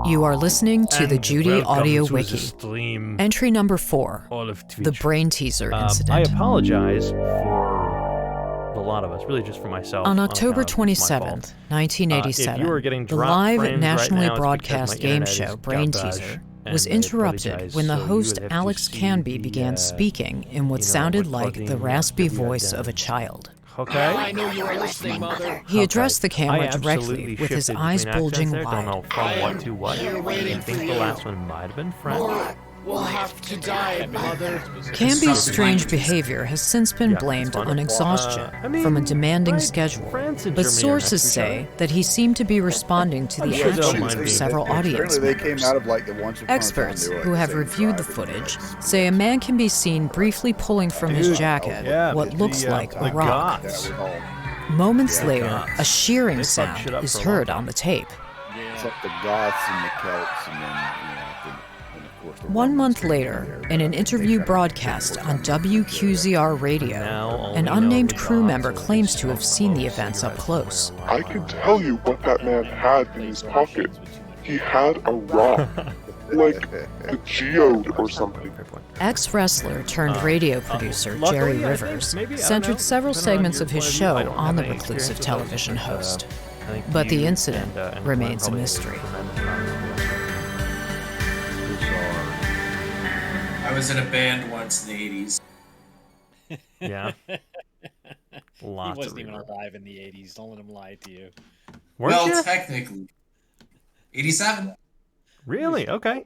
You are listening to the Judy Audio to Wiki. Stream Entry number 4, all of Twitch. the brain teaser I incident. apologize for a lot of us, really just for myself. On account October of my fault. 27th, 1987, If you are getting the dropped live frames nationally right now, broadcast it's because my game internet show is Brain garbage, Teaser and was I interrupted apologize. when the So you host would have to Alex see Canby the, began speaking in what sounded like the recording raspy that we had voice done. of a child. Okay. I know you are listening, Mother. He addressed the I camera absolutely directly with his shifted eyes between accents bulging there. Don't know wide. from what to what. We're waiting I think for the you. last one might have been French. More will have to die, Mother. Canby's strange behavior has since been Yeah, blamed it's fine. on exhaustion I mean, from a demanding right, schedule, France and but Germany are next sources to each say other. that he seemed to be responding to the sure they don't actions mind of being several audience Apparently they came members. out of like the Once Upon a Time, Experts they were, like, who the have same reviewed the tribe, footage and say a man can be seen briefly pulling from his jacket what looks like the a rock. that was all. Moments Yeah, later, goths. a shearing They fucked shit sound up is for a long heard time. on the tape. It's like the Goths and the Celts, and then and of course the 1 Romans month came later, in there, in an but interview they broadcast kinda on WQZR radio, Now all an we know unnamed is crew Goths member will claims just to have smoke seen the both events up cigarettes close. and wear a I line can on. tell you what that man had in his pocket. He had a rock, like a geode or something. Fair point. Ex-wrestler turned radio producer luckily, Jerry I think, Rivers maybe, I don't know, centered several depending on segments your of his point of view, show I don't on have the any experience reclusive with television those, but, host. I think But the you incident and Glenn remains a probably mystery. tremendous amount of influence. I was in a band once in the 80s. Yeah. He Lots wasn't of even reverb. alive in the 80s. Don't let him lie to you. Weren't Well, you? technically. 87? Really? Okay.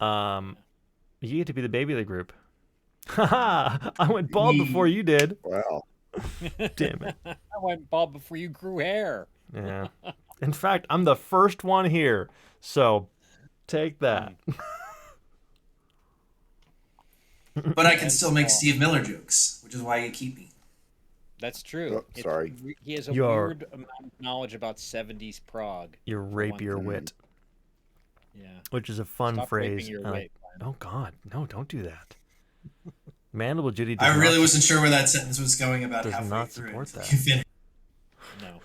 You get to be the baby of the group. Haha! I went bald before you did. Wow. Damn it. I went bald before you grew hair. Yeah. In fact, I'm the first one here. So take that. But I can still make Steve Miller jokes, which is why you keep me. That's true. Oh, sorry. He has a You're- weird amount of knowledge about 70s Prague. You rape your wit, Yeah. which is a fun Stop phrase. raping your and I- wit, Glenn. oh God, no! Don't do that. Mandible Judy. I does really not- wasn't sure where that sentence was going about does halfway not through. support until that. you finished. No.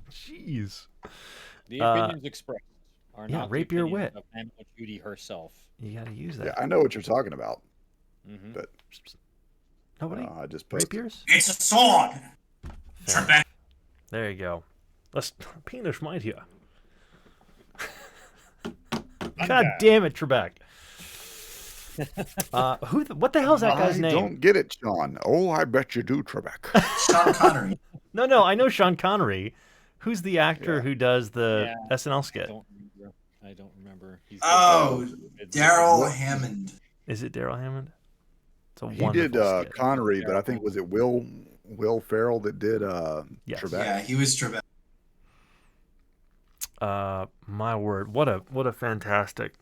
Jeez. The opinions expressed are yeah, not the rape your opinions wit. of Mandible Judy herself. You got to use Yeah, that. I know what you're talking about, Mhm. but Nobody. I just posted. Rapiers. It's a sword! Fair. Trebek. There you go. Let's penis might here. God damn it, Trebek. What the hell's that guy's I name? don't get it, Sean. Oh, I bet you do, Trebek. Sean Connery. No, I know Sean Connery. Who's the actor who does the Yeah. SNL I skit? don't remember. He's Oh, it's- Daryl Hammond. Is it Daryl Hammond? It's a He wonderful did skit. Connery, but I think was it Will Ferrell that did Yes. Trebek? Yeah, he was Trebek. My word, what a fantastic.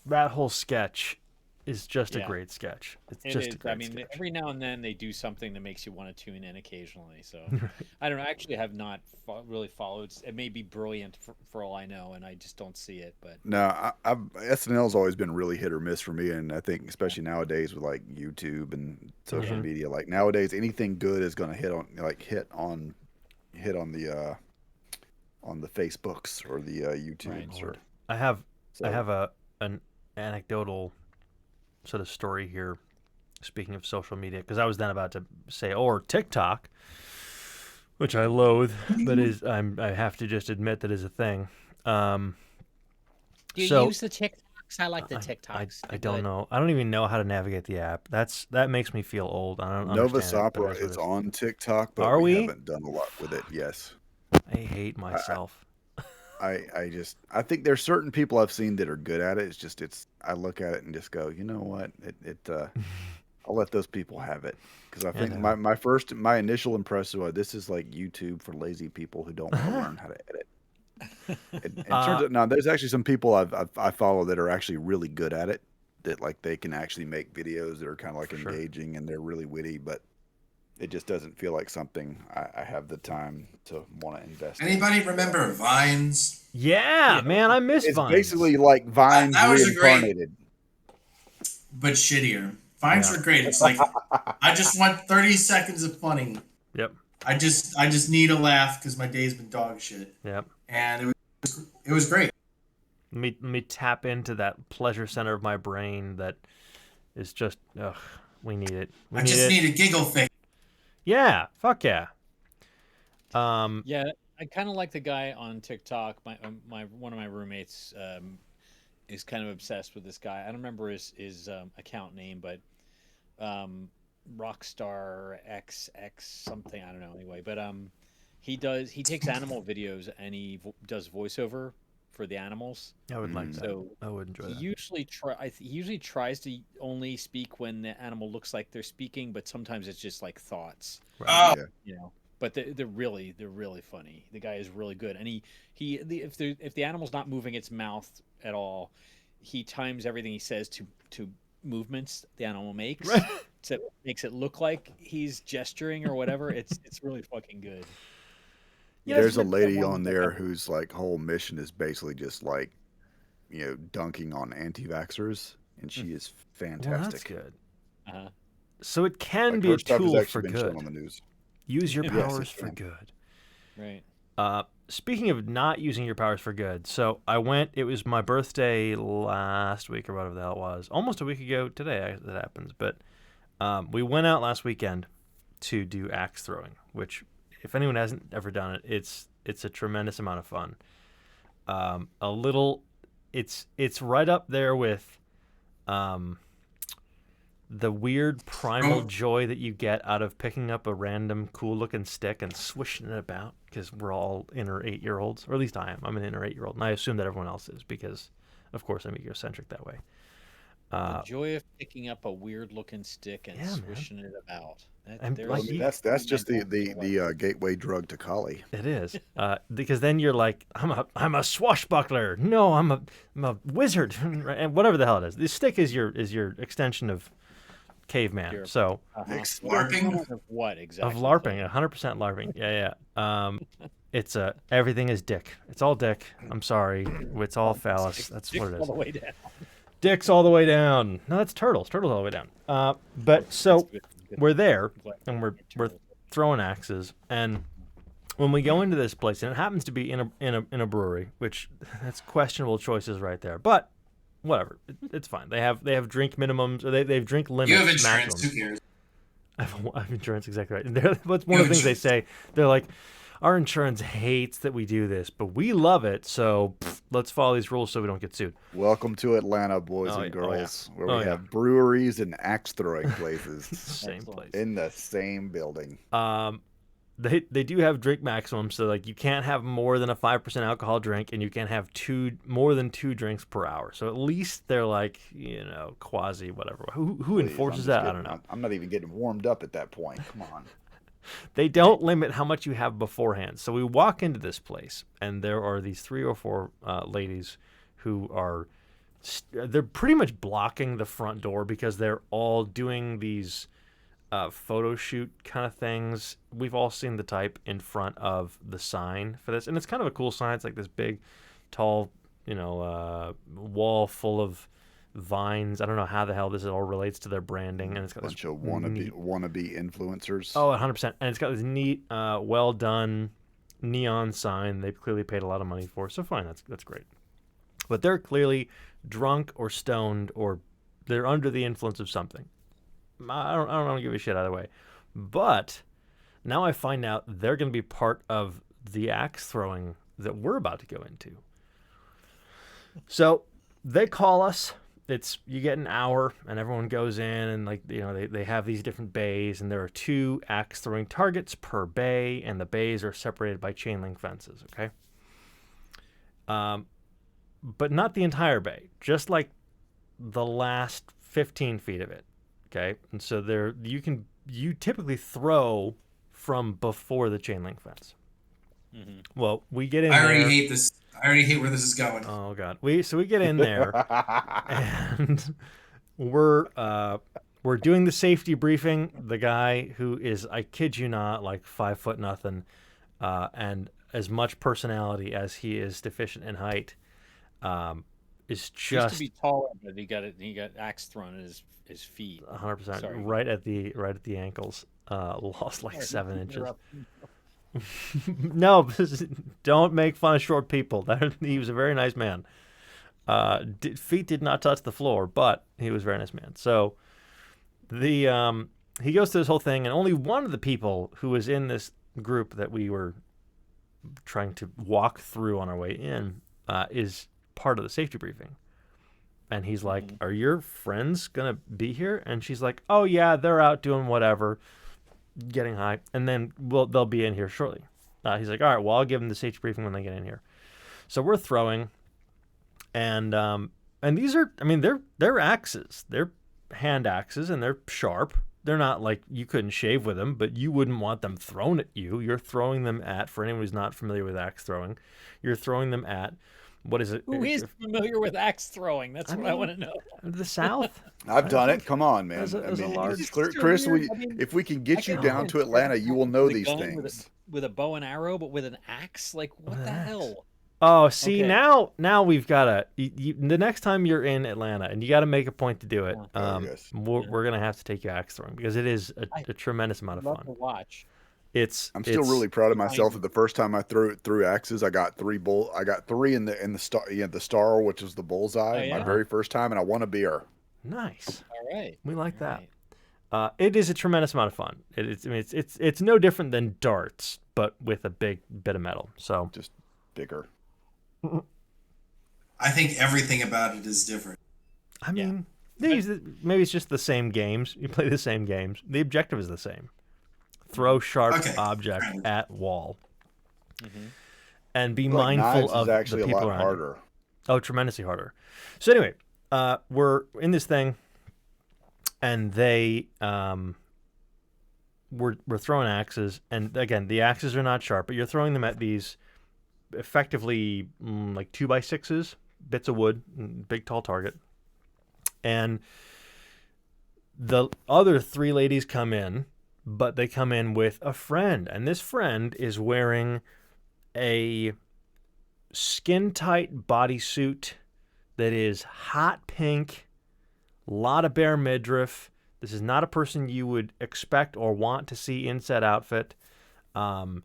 That whole sketch is just a Yeah. great sketch. It's It just is. a great I mean, sketch. every now and then they do something that makes you want to tune in occasionally. So I don't know. I actually have not really followed. It may be brilliant for all I know, and I just don't see it. But No, SNL's always been really hit or miss for me, and I think especially nowadays with like YouTube and social media, like nowadays anything good is going to hit on the Facebooks or the YouTubes. Or, I have so, an anecdotal sort of story here. Speaking of social media, because I was then about to say, or TikTok, which I loathe, but I have to just admit that is a thing. do you so- use the TikToks? I like the TikToks. I don't know. I don't even know how to navigate the app. That makes me feel old. I don't Nova understand it, but Sopra it is what is it on TikTok, but Are we? haven't done a lot with it. Yes. I hate myself. I think there's certain people I've seen that are good at it. I look at it and just go, you know what? I'll let those people have it. Because I think my initial impression was this is like YouTube for lazy people who don't want to learn how to edit. It turns out now there's actually some people I follow that are actually really good at it. That like they can actually make videos that are kind of like engaging and they're really witty, but it just doesn't feel like something I have the time to want to invest in. Anybody remember Vines? Yeah, man, I miss It's Vines. basically like Vines That was a great- reincarnated. But shittier. Vines were great. It's like, I just want 30 seconds of funny. Yep. I just need a laugh because my day's been dog shit. Yep. And it was It was great. Let me tap into that pleasure center of my brain that is just, ugh, we need it. I just need a giggle face. Yeah, fuck yeah. Yeah, I kind of like the guy on TikTok. My one of my roommates is kind of obsessed with this guy. I don't remember his account name, but Rockstar XX something. I don't know. Anyway, but he takes animal videos and he does voiceover for the animals. I would like that. So I would enjoy that. He usually tries to only speak when the animal looks like they're speaking, but sometimes it's just like thoughts. Right. You know. But they're really funny. The guy is really good, and if the animal's not moving its mouth at all, he times everything he says to movements the animal makes. Right. So it makes it look like he's gesturing or whatever. It's really fucking good. Yeah, There's a lady on there whose like whole mission is basically just like, dunking on anti-vaxxers, and she is fantastic. Well, that's good. Uh-huh. So it can Like, be her a stuff has tool actually for been shown good. on the news. Use your Yes, powers it for can. good. Right. Speaking of not using your powers for good, so it was my birthday last week or whatever the hell it was. Almost a week ago today that happens. But we went out last weekend to do axe throwing, which if anyone hasn't ever done it, it's a tremendous amount of fun. It's right up there with the weird primal joy that you get out of picking up a random cool-looking stick and swishing it about, because we're all inner 8-year-olds, or at least I am. I'm an inner 8-year-old, and I assume that everyone else is because, of course, I'm egocentric that way. The joy of picking up a weird-looking stick and swishing it about. That's just the gateway drug to Kali. It is because then you're like, I'm a swashbuckler. No, I'm a wizard, and whatever the hell it is. The stick is your extension of caveman. So LARPing of what exactly? Of LARPing, 100% LARPing. Yeah. It's everything is dick. It's all dick. I'm sorry. It's all phallus. That's what it is. All the way down. Dick's all the way down. No, that's turtles. Turtles all the way down. But so we're there and we're throwing axes, and when we go into this place, and it happens to be in a brewery, which that's questionable choices right there, but whatever, it's fine. They have drink minimums, or they have drink limits. You have insurance. Maximums. Who cares? I have insurance, exactly right. That's one of the things they say. They're like, our insurance hates that we do this, but we love it, so let's follow these rules so we don't get sued. Welcome to Atlanta, boys and girls, where we have breweries and axe throwing places. Same place. In the same building. They do have drink maximums, so like you can't have more than a 5% alcohol drink, and you can't have more than 2 drinks per hour. So at least they're like, quasi whatever. Who enforces that? I don't know. I'm not even getting warmed up at that point. Come on. They don't limit how much you have beforehand. So we walk into this place, and there are these 3 or 4 ladies who are they're pretty much blocking the front door because they're all doing these photo shoot kind of things. We've all seen the type in front of the sign for this, and it's kind of a cool sign. It's like this big, tall, wall full of vines. I don't know how the hell this all relates to their branding, and it's got bunch of wannabe influencers. Oh, 100%. And it's got this neat, well done neon sign. They've clearly paid a lot of money for. So fine, that's great. But they're clearly drunk or stoned, or they're under the influence of something. I don't give a shit either way. But now I find out they're going to be part of the axe throwing that we're about to go into. So they call us. You get an hour, and everyone goes in, and they have these different bays, and there are 2 axe throwing targets per bay, and the bays are separated by chain link fences. Okay. But not the entire bay, just like the last 15 feet of it. Okay, and so you typically throw from before the chain link fence. Mm-hmm. Well, we get in there. I already hate where this is going. Oh god, we get in there, and we're doing the safety briefing. The guy who is, I kid you not, like 5 foot nothing, and as much personality as he is deficient in height, is just he used to be taller, but he got axe thrown at his feet. 100%, right at the ankles. Lost like 7 inches. No, don't make fun of short people. He was a very nice man. Feet did not touch the floor, but he was a very nice man. So he goes through this whole thing, and only one of the people who was in this group that we were trying to walk through on our way in is part of the safety briefing. And he's like, "Are your friends gonna be here?" And she's like, "Oh yeah, they're out doing whatever, getting high, and then they'll be in here shortly." He's like, "All right, well, I'll give them the safety briefing when they get in here." So we're throwing, and these are, I mean, they're axes, they're hand axes, and they're sharp. They're not like you couldn't shave with them, but you wouldn't want them thrown at you. You're throwing them at, for anyone who's not familiar with axe throwing, you're throwing them at. What is it? Who is familiar with axe throwing? That's what I want to know. The South? I've done it. Come on, man. There's a large... Chris, if we can get you down to Atlanta, you will know these things. With a bow and arrow, but with an axe? Like, what the hell? Oh, see, okay. Now we've got to... the next time you're in Atlanta, and you got to make a point to do it, we're going to have to take you axe throwing, because it is a tremendous amount of fun. To watch. I'm still really proud of myself that the first time I threw axes, I got three in the star, which was the bullseye, my very first time, and I won a beer. Nice. All right. We like that. It is a tremendous amount of fun. It's no different than darts, but with a big bit of metal. So just bigger. I think everything about it is different. I mean, maybe it's just the same games. You play the same games. The objective is the same. Throw sharp object at wall, and be mindful of the people around you. Oh, tremendously harder. So anyway, we're in this thing, and they we're throwing axes, and again, the axes are not sharp, but you're throwing them at these effectively like 2x6s, bits of wood, big tall target, and the other three ladies come in. But they come in with a friend, and this friend is wearing a skin-tight bodysuit that is hot pink, a lot of bare midriff. This is not a person you would expect or want to see in said outfit. Either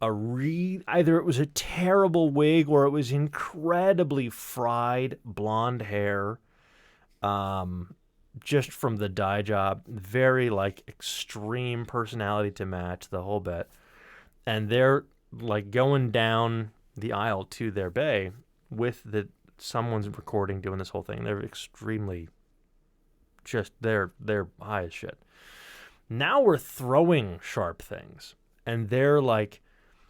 it was a terrible wig or it was incredibly fried blonde hair. Just from the dye job, very like extreme personality to match the whole bit. And they're like going down the aisle to their bay with someone's recording doing this whole thing. They're extremely they're high as shit. Now we're throwing sharp things, and they're like,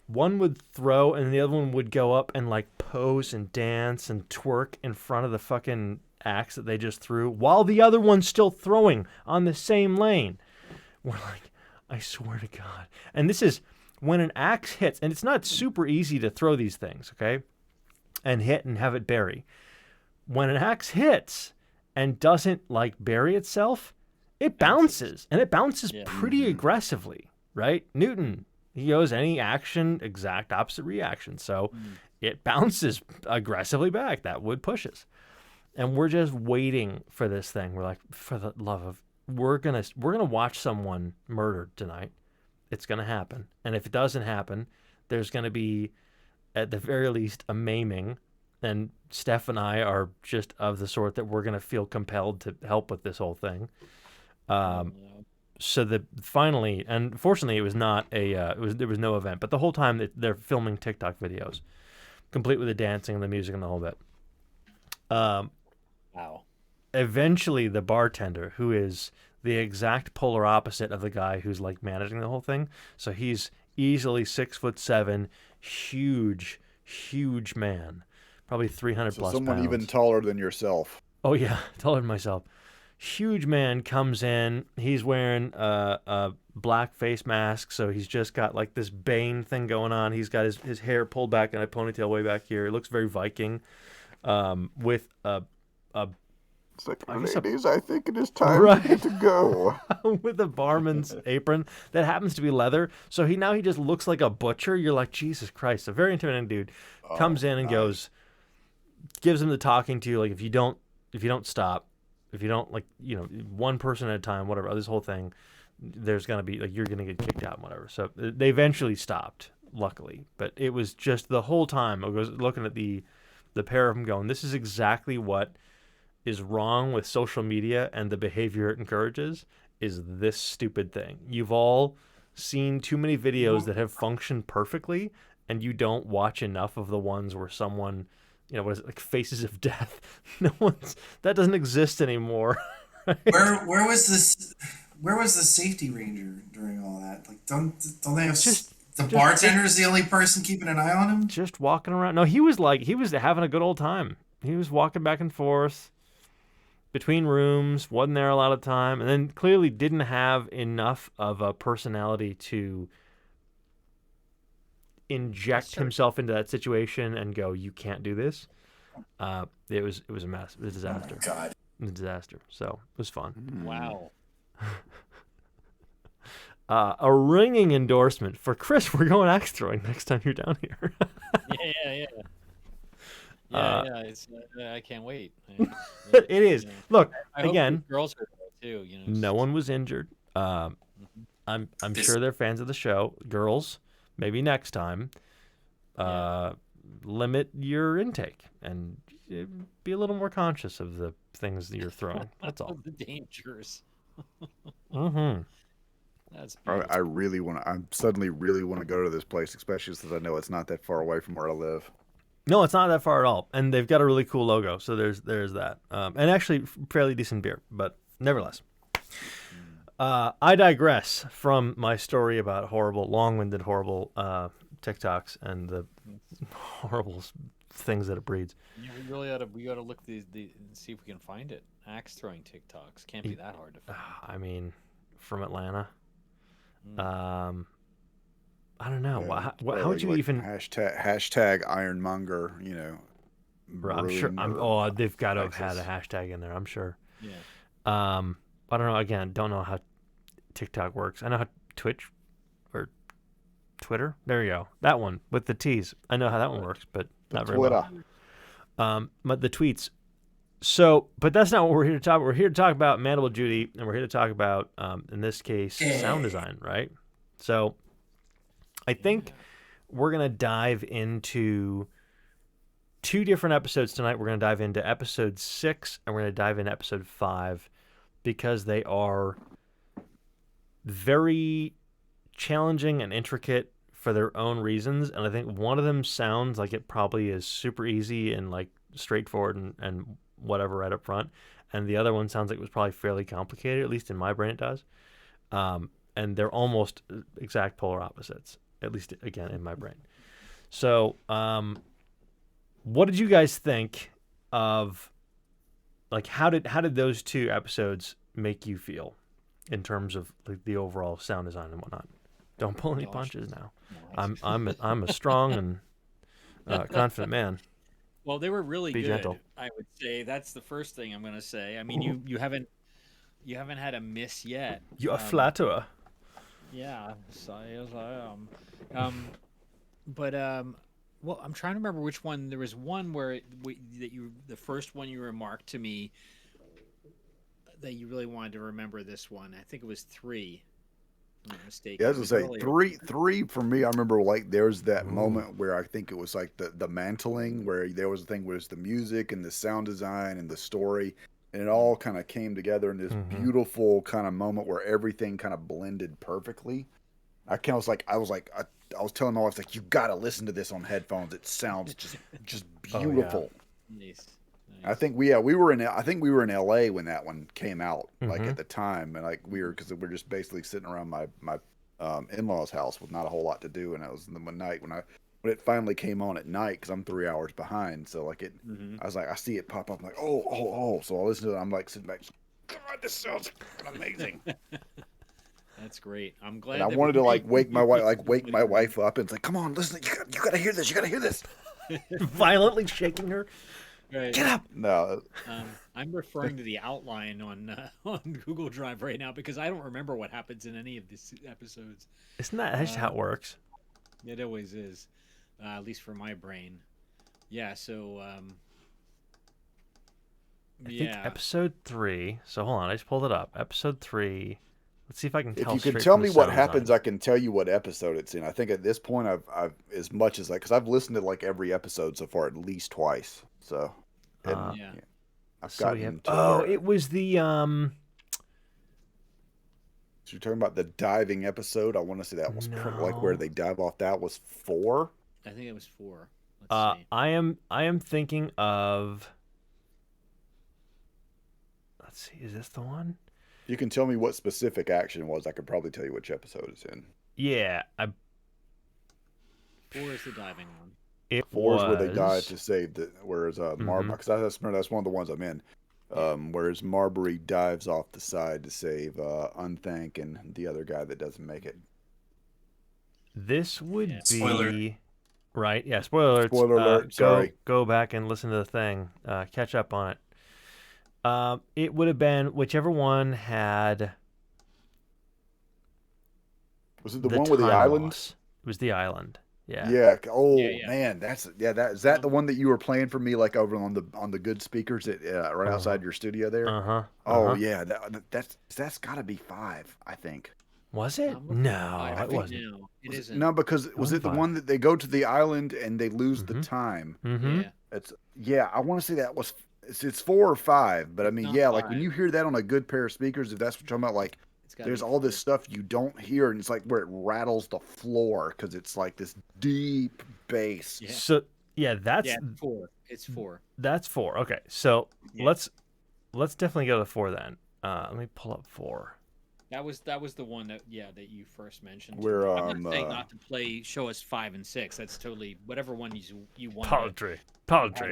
one would throw and the other one would go up and like pose and dance and twerk in front of the fucking axe that they just threw, while the other one's still throwing on the same lane. We're like, I swear to God. And this is when an axe hits, and it's not super easy to throw these things, okay, and hit and have it bury. When an axe hits and doesn't like bury itself, it bounces, and it bounces pretty aggressively, right? Newton, he goes any action, exact opposite reaction. So it bounces aggressively back. That wood pushes. And we're just waiting for this thing. We're like, for the love of, we're gonna watch someone murdered tonight. It's gonna happen. And if it doesn't happen, there's gonna be, at the very least, a maiming. And Steph and I are just of the sort that we're gonna feel compelled to help with this whole thing. So that finally, and fortunately, it was not there was no event. But the whole time they're filming TikTok videos, complete with the dancing and the music and the whole bit. Wow. Eventually, the bartender, who is the exact polar opposite of the guy who's like managing the whole thing, so he's easily 6'7", huge man, probably 300 plus someone pounds. Even taller than yourself. Oh yeah, taller than myself. Huge man comes in. He's wearing a black face mask, so he's just got like this Bane thing going on. He's got his hair pulled back in a ponytail way back here. It looks very Viking. With it's like, ladies, I think it is time to go. With a barman's apron that happens to be leather. So he just looks like a butcher. You're like, Jesus Christ. A very intimidating dude comes in and goes, gives him the talking to, like, if you don't stop, if you don't, like, one person at a time, whatever, this whole thing, there's gonna be like you're gonna get kicked out and whatever. So they eventually stopped, luckily. But it was just the whole time I was looking at the pair of them going, this is exactly what is wrong with social media and the behavior it encourages is this stupid thing. You've all seen too many videos that have functioned perfectly, and you don't watch enough of the ones where someone, what is it, like faces of death? That doesn't exist anymore. Right? Where was this? Where was the safety ranger during all that? Like, don't they have the bartender's the only person keeping an eye on him? Just walking around. No, he was having a good old time. He was walking back and forth between rooms, wasn't there a lot of time, and then clearly didn't have enough of a personality to inject himself into that situation and go, you can't do this. It was a mess. It was a disaster. Oh my God. A disaster. So it was fun. Wow. A ringing endorsement for Chris. We're going axe throwing next time you're down here. Yeah. It's I can't wait. It is. Look, I hope again, the girls are there too. No one was injured. I'm sure they're fans of the show. Girls, maybe next time, limit your intake and be a little more conscious of the things that you're throwing. That's all. The dangers. Mm-hmm. That's I really want to. I suddenly really want to go to this place, especially since I know it's not that far away from where I live. No, it's not that far at all, and they've got a really cool logo. So there's that, and actually fairly decent beer, but nevertheless. I digress from my story about long-winded, horrible TikToks and the horrible things that it breeds. Yeah, we gotta look and see if we can find it. Axe throwing TikToks can't be that hard to find. I mean, from Atlanta. I don't know. Yeah, how would you even hashtag Ironmonger? I'm sure. They've got to have had a hashtag in there. I'm sure. Yeah. I don't know. Again, don't know how TikTok works. I know how Twitch or Twitter. There you go. That one with the T's. I know how that one works, but not very well. But the tweets. So, but that's not what we're here to talk about. We're here to talk about Mandible Judy, and we're here to talk about, in this case, sound design, right? So, I think we're going to dive into 2 different episodes tonight. We're going to dive into episode 6, and we're going to dive into episode 5, because they are very challenging and intricate for their own reasons. And I think one of them sounds like it probably is super easy and like straightforward and whatever right up front. And the other one sounds like it was probably fairly complicated, at least in my brain it does. And they're almost exact polar opposites, at least again in my brain. So what did you guys think of, like, how did those 2 episodes make you feel in terms of like the overall sound design and whatnot? Don't pull any punches now. I'm a strong and confident man. Well, they were really good. Gentle. I would say that's the first thing I'm going to say. I mean, you haven't had a miss yet. You're a flatterer. Yeah, so yes, I am. Well, I'm trying to remember which one. There was one where the first one you remarked to me that you really wanted to remember this one. I think it was 3. I'm not mistaken. Yeah, I was gonna say three for me. I remember like there's that moment where I think it was like the mantling, where there was a thing where it's the music and the sound design and the story, and it all kind of came together in this beautiful kind of moment where everything kind of blended perfectly. I was telling my wife, like, you gotta listen to this on headphones. It sounds just beautiful. Oh, yeah. Nice. I think we were in LA when that one came out, like at the time, and like because we're just basically sitting around my in-laws' house with not a whole lot to do, and it was the one night when it finally came on at night because I'm 3 hours behind, so like it, I was like, I see it pop up, I'm like, oh, so I listen to it, I'm like sitting back, God, this sounds amazing. That's great. I'm glad. And I wanted to like wake my wife up, and it's like, come on, listen, you gotta hear this, Violently shaking her. Right. Get up! No. I'm referring to the outline on Google Drive right now because I don't remember what happens in any of these episodes. Isn't that just how it works? It always is, at least for my brain. Yeah. So. I think episode 3. So hold on, I just pulled it up. Episode 3. Let's see if I can tell. If you can straight tell from me the what sound happens, design. I can tell you what episode it's in. I think at this point, I've as much as because I've listened to like every episode so far at least twice. So, and Yeah. I've So we gotten have. to Oh, where, it was the so you're talking about the diving episode. I want to say that was like where No. they dive off. That was 4. I think it was 4. Let's see. I am thinking of. Let's see. Is this the one? You can tell me what specific action was. I could probably tell you which episode it's in. Yeah, 4 is the diving one. it 4 was is where they dive to save the. Whereas Marbury, because that's one of the ones I'm in. Whereas Marbury dives off the side to save Unthank and the other guy that doesn't make it. This would be Spoiler. right. Yeah, spoiler alert. Spoiler alert, sorry. Go back and listen to the thing. Catch up on it. It would have been whichever one had. Was it the one with the time island? loss. It was the island. Yeah. Yeah. Oh Yeah. man, that is that the one that you were playing for me like over on the good speakers at right outside your studio there? Uh-huh. Oh yeah, that's got to be 5, I think. Was it? No, it wasn't. No, it isn't. No, because was it the 5. one that they go to the island and they lose the time? Mm-hmm. Yeah. I want to say that was it's 4 or 5, but I mean, not yeah, like when 5. you hear that on a good pair of speakers, if that's what you're talking about, like It's gotta there's be all this 4. stuff you don't hear, and it's like where it rattles the floor because it's like this deep bass. Yeah. So yeah, that's Yeah, 4. It's 4. that's 4. Okay, so Yeah. let's definitely go to 4 then. Let me pull up 4. That was the one that you first mentioned. Where I'm not saying not to show us 5 and 6. That's totally whatever one you want. Paltry.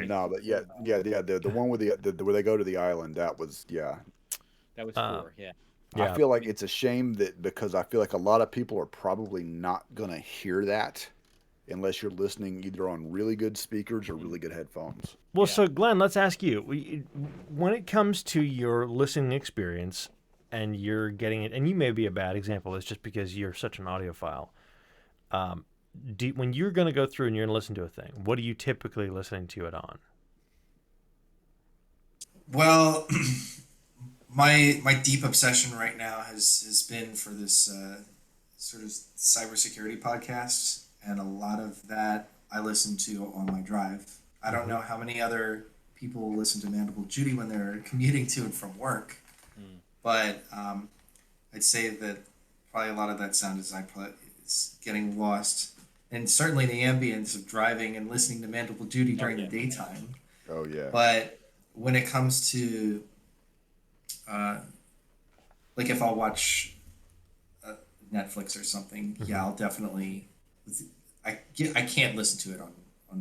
No, but the one with the where they go to the island, that was That was 4. Yeah. Yeah. I feel like it's a shame that because I feel like a lot of people are probably not gonna hear that unless you're listening either on really good speakers or really good headphones. Well, Yeah. so Glenn, let's ask you: when it comes to your listening experience, and you're getting it, and you may be a bad example. It's just because you're such an audiophile. When you're going to go through and you're going to listen to a thing, what are you typically listening to it on? Well, my deep obsession right now has been for this sort of cybersecurity podcast, and a lot of that I listen to on my drive. I don't know how many other people listen to Mandible Judy when they're commuting to and from work, but I'd say that probably a lot of that sound design is getting lost, and certainly the ambience of driving and listening to Mandible Judy during the daytime. Oh yeah. But when it comes to like if I'll watch Netflix or something, yeah, I'll definitely. I can't listen to it on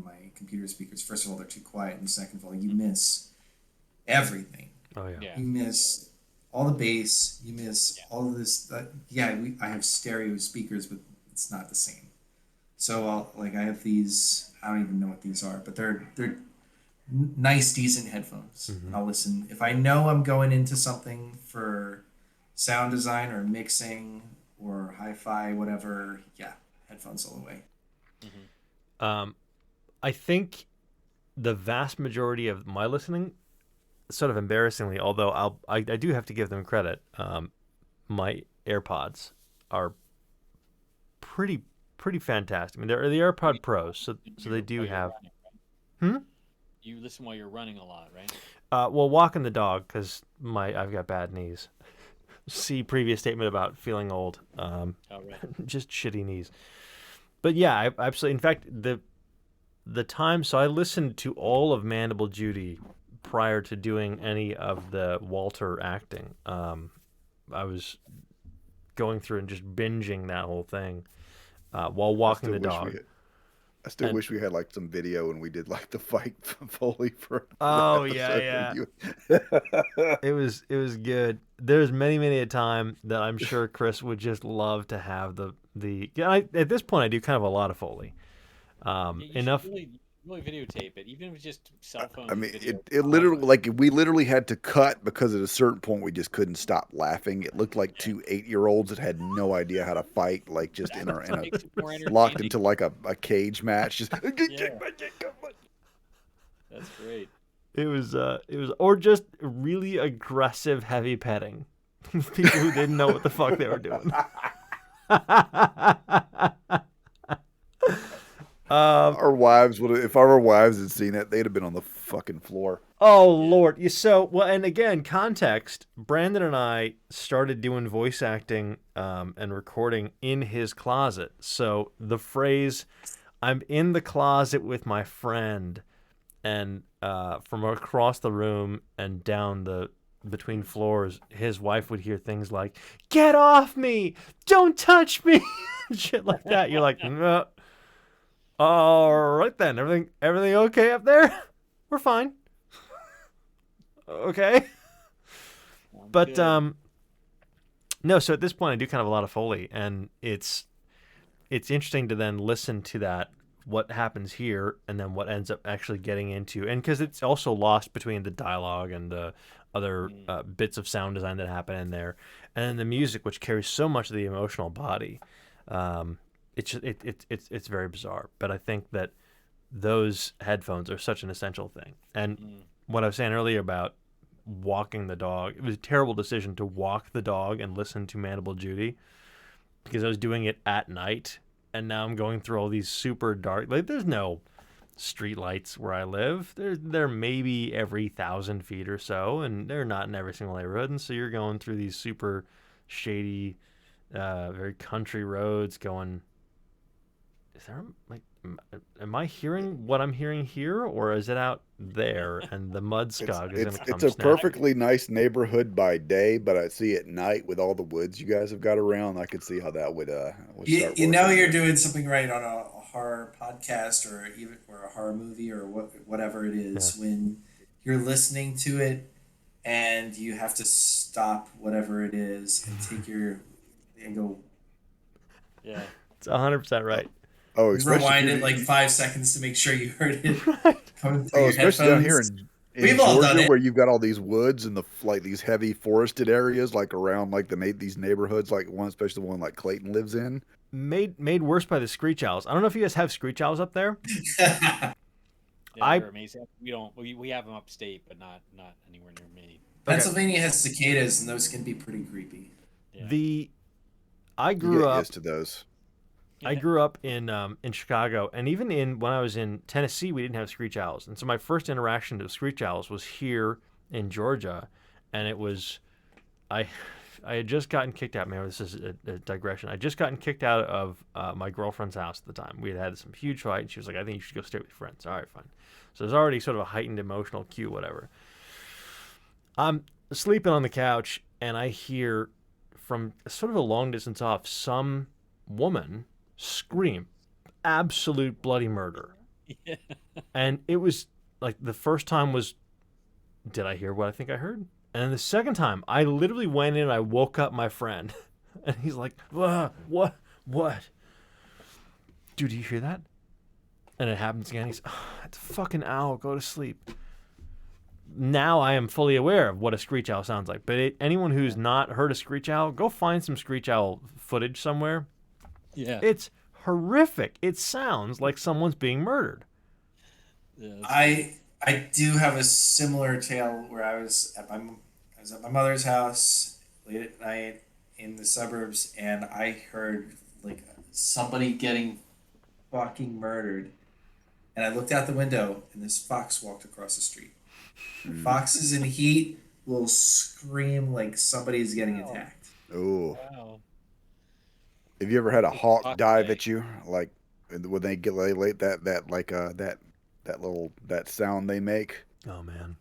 my computer speakers. First of all, they're too quiet, and second of all, you miss everything. Oh yeah. Yeah. You miss all the bass. You miss all of this. I have stereo speakers, but it's not the same. So I have these. I don't even know what these are, but they're nice, decent headphones. I'll listen if I know I'm going into something for sound design or mixing or hi-fi, whatever. Yeah, headphones all the way. I think the vast majority of my listening, sort of embarrassingly, although I do have to give them credit, my AirPods are pretty fantastic. I mean, they're the AirPod Pros, so they do have. You listen while you're running a lot, right? Well, walking the dog because I've got bad knees. See previous statement about feeling old. Oh, right. Just shitty knees. But yeah, I absolutely. In fact, the time. So I listened to all of Mandible Judy prior to doing any of the Walter acting. I was going through and just binging that whole thing while walking the dog. I still wish we had like some video and we did like the fight Foley for. Oh yeah. It was good. There's many a time that I'm sure Chris would just love to have the. At this point I do kind of a lot of Foley. Enough. Really videotape it, even if it's just cell phone. I mean, it literally like we literally had to cut because at a certain point we just couldn't stop laughing. It looked like 2 8-year-olds that had no idea how to fight, like just in a locked into like a cage match. Just That's great. It was or just really aggressive heavy petting. People who didn't know what the fuck they were doing. Our wives would, if our wives had seen it, they'd have been on the fucking floor. Oh Lord! And again, context. Brandon and I started doing voice acting and recording in his closet. So the phrase, "I'm in the closet with my friend," and from across the room and down the between floors, his wife would hear things like, "Get off me! Don't touch me!" Shit like that. You're like, no. All right then. Everything okay up there? We're fine. Okay. But no, so at this point I do kind of a lot of Foley, and it's interesting to then listen to that, what happens here, and then what ends up actually getting into, and because it's also lost between the dialogue and the other bits of sound design that happen in there, and then the music, which carries so much of the emotional body. It's very bizarre, but I think that those headphones are such an essential thing. And what I was saying earlier about walking the dog, it was a terrible decision to walk the dog and listen to Mandible Judy, because I was doing it at night, and now I'm going through all these super dark, like there's no street lights where I live. They're maybe every 1,000 feet or so, and they're not in every single neighborhood, and so you're going through these super shady, very country roads going, is there, like, am I hearing what I'm hearing here, or is it out there and the mud scug is going to come? It's a perfectly nice neighborhood by day, but I see at night with all the woods you guys have got around, I could see how that would start you know working. you're doing something right on a horror podcast or a horror movie or whatever it is when you're listening to it and you have to stop whatever it is and take your and go. Yeah, it's 100% right. Oh, rewind it like 5 seconds to make sure you heard it. Coming through Oh, your especially down here in We've all done Georgia, it. where you've got all these woods and these heavy forested areas, like around like these neighborhoods, like one, especially the one like Clayton lives in. Made worse by the screech owls. I don't know if you guys have screech owls up there. Yeah, they're amazing. We have them upstate, but not anywhere near me. Pennsylvania has cicadas, and those can be pretty creepy. Yeah. I You grew get up. used to those. I grew up in Chicago, and even when I was in Tennessee, we didn't have screech owls. And so my first interaction with screech owls was here in Georgia, and it was I had just gotten kicked out. Man, this is a digression. I had just gotten kicked out of my girlfriend's house at the time. We had some huge fight, and she was like, "I think you should go stay with your friends." All right, fine. So there's already sort of a heightened emotional cue, whatever. I'm sleeping on the couch, and I hear from sort of a long distance off some woman scream absolute bloody murder. Yeah. And it was like, the first time was, did I hear what I think I heard? And then the second time, I literally went in and I woke up my friend. And he's like, what? Dude, do you hear that? And it happens again. He's, it's a fucking owl. Go to sleep. Now I am fully aware of what a screech owl sounds like. But anyone who's not heard a screech owl, go find some screech owl footage somewhere. Yeah. It's horrific. It sounds like someone's being murdered. Yeah, I do have a similar tale where I was at my mother's house late at night in the suburbs, and I heard like somebody getting fucking murdered, and I looked out the window, and this fox walked across the street. Foxes in heat will scream like somebody's getting attacked. Oh. Wow. Have you ever had a hawk dive at you? Like when they get late that sound they make. Oh man.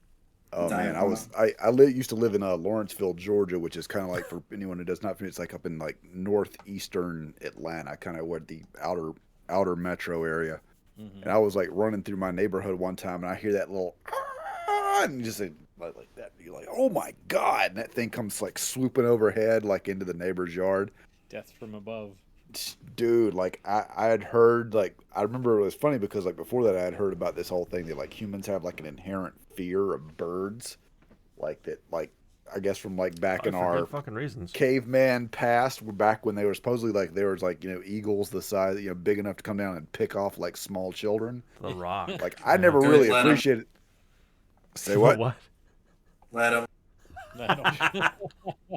Oh man, I used to live in Lawrenceville, Georgia, which is kind of like, for anyone who does not, it's like up in like northeastern Atlanta, kind of where the outer metro area. Mm-hmm. And I was like running through my neighborhood one time, and I hear that little and just like that. You're like, oh my god! And that thing comes like swooping overhead, like into the neighbor's yard. Death from above. Dude, like I had heard, like I remember it was funny because like before that I had heard about this whole thing that like humans have like an inherent fear of birds, like that, like I guess from like back in our fucking reasons caveman past, back when they were supposedly like there was like eagles the size big enough to come down and pick off like small children. The Rock. Like I never really appreciated. Say what? Let them.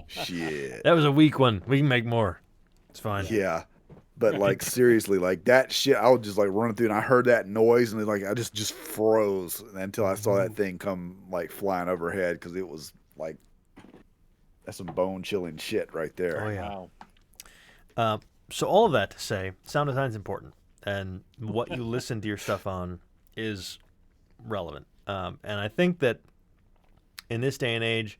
Shit. That was a weak one. We can make more. It's fine. Yeah. But like seriously, like that shit, I was just like running through and I heard that noise and like I just froze until I saw that thing come like flying overhead because it was like that's some bone chilling shit right there. Oh yeah. Wow. So all of that to say, sound design is important, and what you listen to your stuff on is relevant. And I think that in this day and age,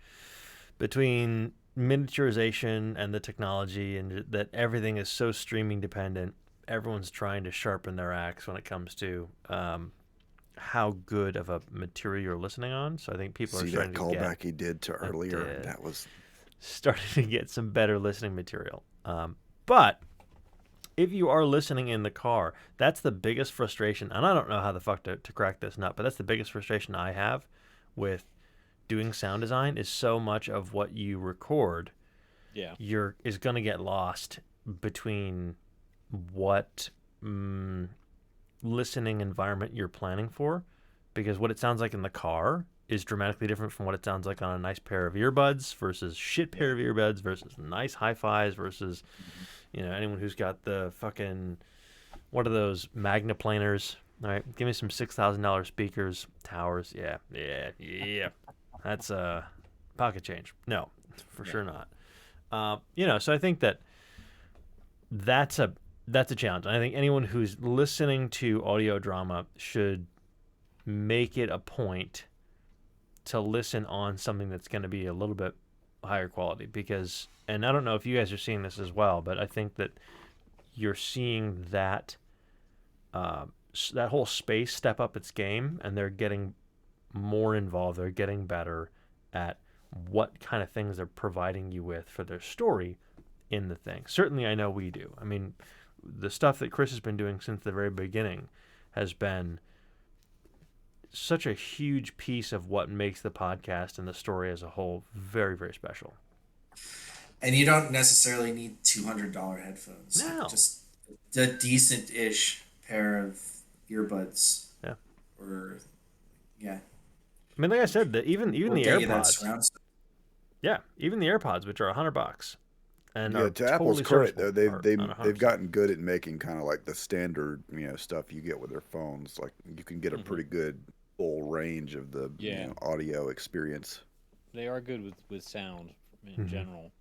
between miniaturization and the technology, and that everything is so streaming dependent, everyone's trying to sharpen their axe when it comes to how good of a material you're listening on. So I think people are starting that callback he did to earlier. That was starting to get some better listening material. But if you are listening in the car, that's the biggest frustration. And I don't know how the fuck to crack this nut, but that's the biggest frustration I have with doing sound design is so much of what you record is going to get lost between what listening environment you're planning for, because what it sounds like in the car is dramatically different from what it sounds like on a nice pair of earbuds versus shit pair of earbuds versus nice hi-fis versus anyone who's got the fucking what are those magnaplaners. All right, give me some $6,000 speakers, towers. Yeah. That's pocket change. No, for sure not. So I think that's a challenge. I think anyone who's listening to audio drama should make it a point to listen on something that's going to be a little bit higher quality, because, and I don't know if you guys are seeing this as well, but I think that you're seeing that that whole space step up its game, and they're getting more involved. They're getting better at what kind of things they're providing you with for their story in the thing. Certainly I know we do. I mean, the stuff that Chris has been doing since the very beginning has been such a huge piece of what makes the podcast and the story as a whole very, very special. And you don't necessarily need $200 headphones. No. Just a decent-ish pair of earbuds. Yeah. Or, yeah. I mean, like I said, even the AirPods. Yeah, even the AirPods, which are $100, and to totally Apple's credit though, they've $100. gotten good at making kind of like the standard stuff you get with their phones. Like you can get a pretty good full range of the audio experience. They are good with sound in general.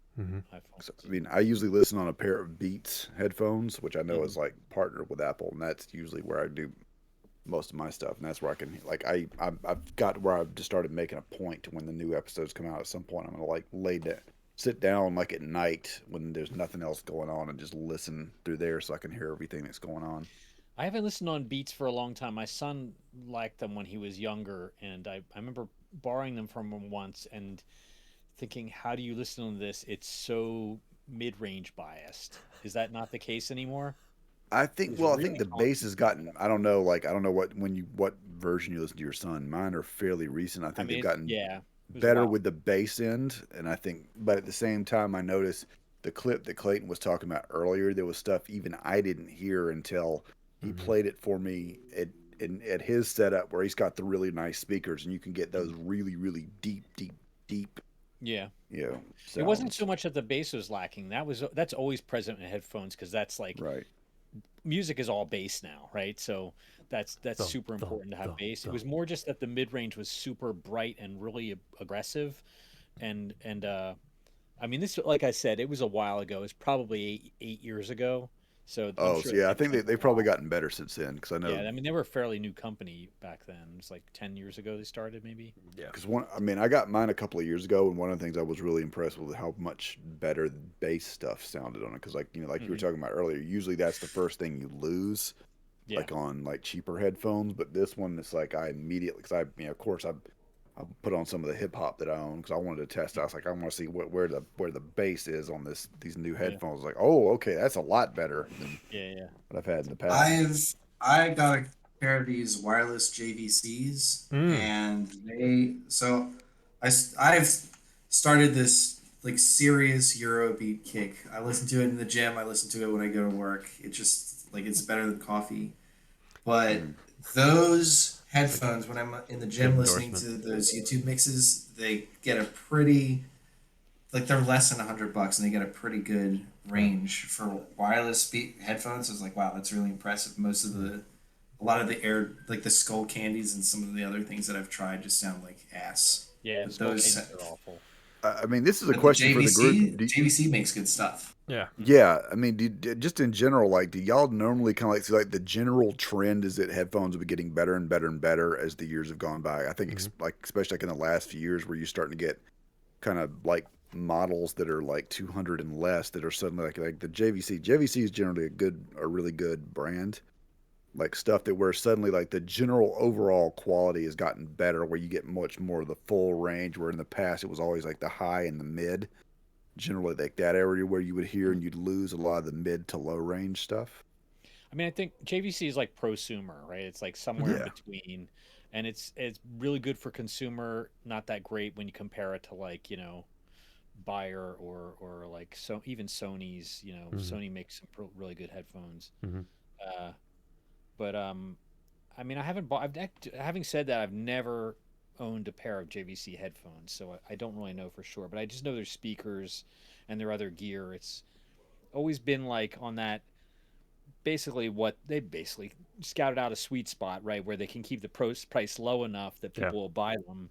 So, I mean, I usually listen on a pair of Beats headphones, which I know is like partnered with Apple, and that's usually where I do most of my stuff, and that's where I can I've got where I've just started making a point to when the new episodes come out. At some point, I'm gonna like sit down like at night when there's nothing else going on and just listen through there so I can hear everything that's going on. I haven't listened on Beats for a long time. My son liked them when he was younger, and I remember borrowing them from him once and thinking, how do you listen to this? It's so mid-range biased. Is that not the case anymore? I think I think the bass has gotten, I don't know what version you listen to your son. Mine are fairly recent. I think they've gotten better with the bass end, and I think, but at the same time I noticed the clip that Clayton was talking about earlier, there was stuff even I didn't hear until he played it for me at his setup where he's got the really nice speakers, and you can get those really, really deep. Yeah. It wasn't so much that the bass was lacking. That's always present in headphones, because that's like music is all bass now, right? So that's super important to have bass. It was more just that the mid-range was super bright and really aggressive, and I mean, this, like I said, it was a while ago. It's probably eight years ago. So I think they've probably gotten better since then, because I know. Yeah, I mean, they were a fairly new company back then. It was like 10 years ago they started, maybe. Yeah. Because I got mine a couple of years ago, and one of the things I was really impressed with how much better the bass stuff sounded on it. Because you were talking about earlier, usually that's the first thing you lose, like on like cheaper headphones. But this one, it's like I immediately, because of course I put on some of the hip hop that I own because I wanted to test. I was like, I want to see where the bass is on these new headphones. Like, oh, okay, that's a lot better than what I've had in the past. I got a pair of these wireless JVCs, and I've started this like serious Eurobeat kick. I listen to it in the gym. I listen to it when I go to work. It just it's better than coffee. But those headphones, when I'm in the gym listening to those YouTube mixes, they get a pretty, like they're less than $100 and they get a pretty good range for wireless headphones. I was like, wow, that's really impressive. A lot of the air, like the skull candies and some of the other things that I've tried just sound like ass. Yeah, But skull those, candies are awful. I mean, this is a question for the group. JVC makes good stuff. Yeah. Yeah, I mean, just in general, like, do y'all normally kind of like see like the general trend is that headphones will be getting better and better and better as the years have gone by? I think, like, especially like in the last few years, where you're starting to get kind of like models that are like 200 and less that are suddenly like the JVC. JVC is generally a really good brand. Like stuff that where suddenly like the general overall quality has gotten better, where you get much more of the full range. Where in the past it was always like the high and the mid. Generally like that area where you would hear and you'd lose a lot of the mid to low range stuff. I mean, I think JVC is like prosumer, right? It's like somewhere in between, and it's really good for consumer, not that great when you compare it to like, you know, Bayer or like even Sony's. You know, Sony makes some really good headphones. But I mean, I haven't bought. Having said that, I've never owned a pair of JVC headphones, so I don't really know for sure. But I just know their speakers and their other gear. It's always been like on that. Basically, what they basically scouted out a sweet spot, right, where they can keep the price low enough that people will buy them,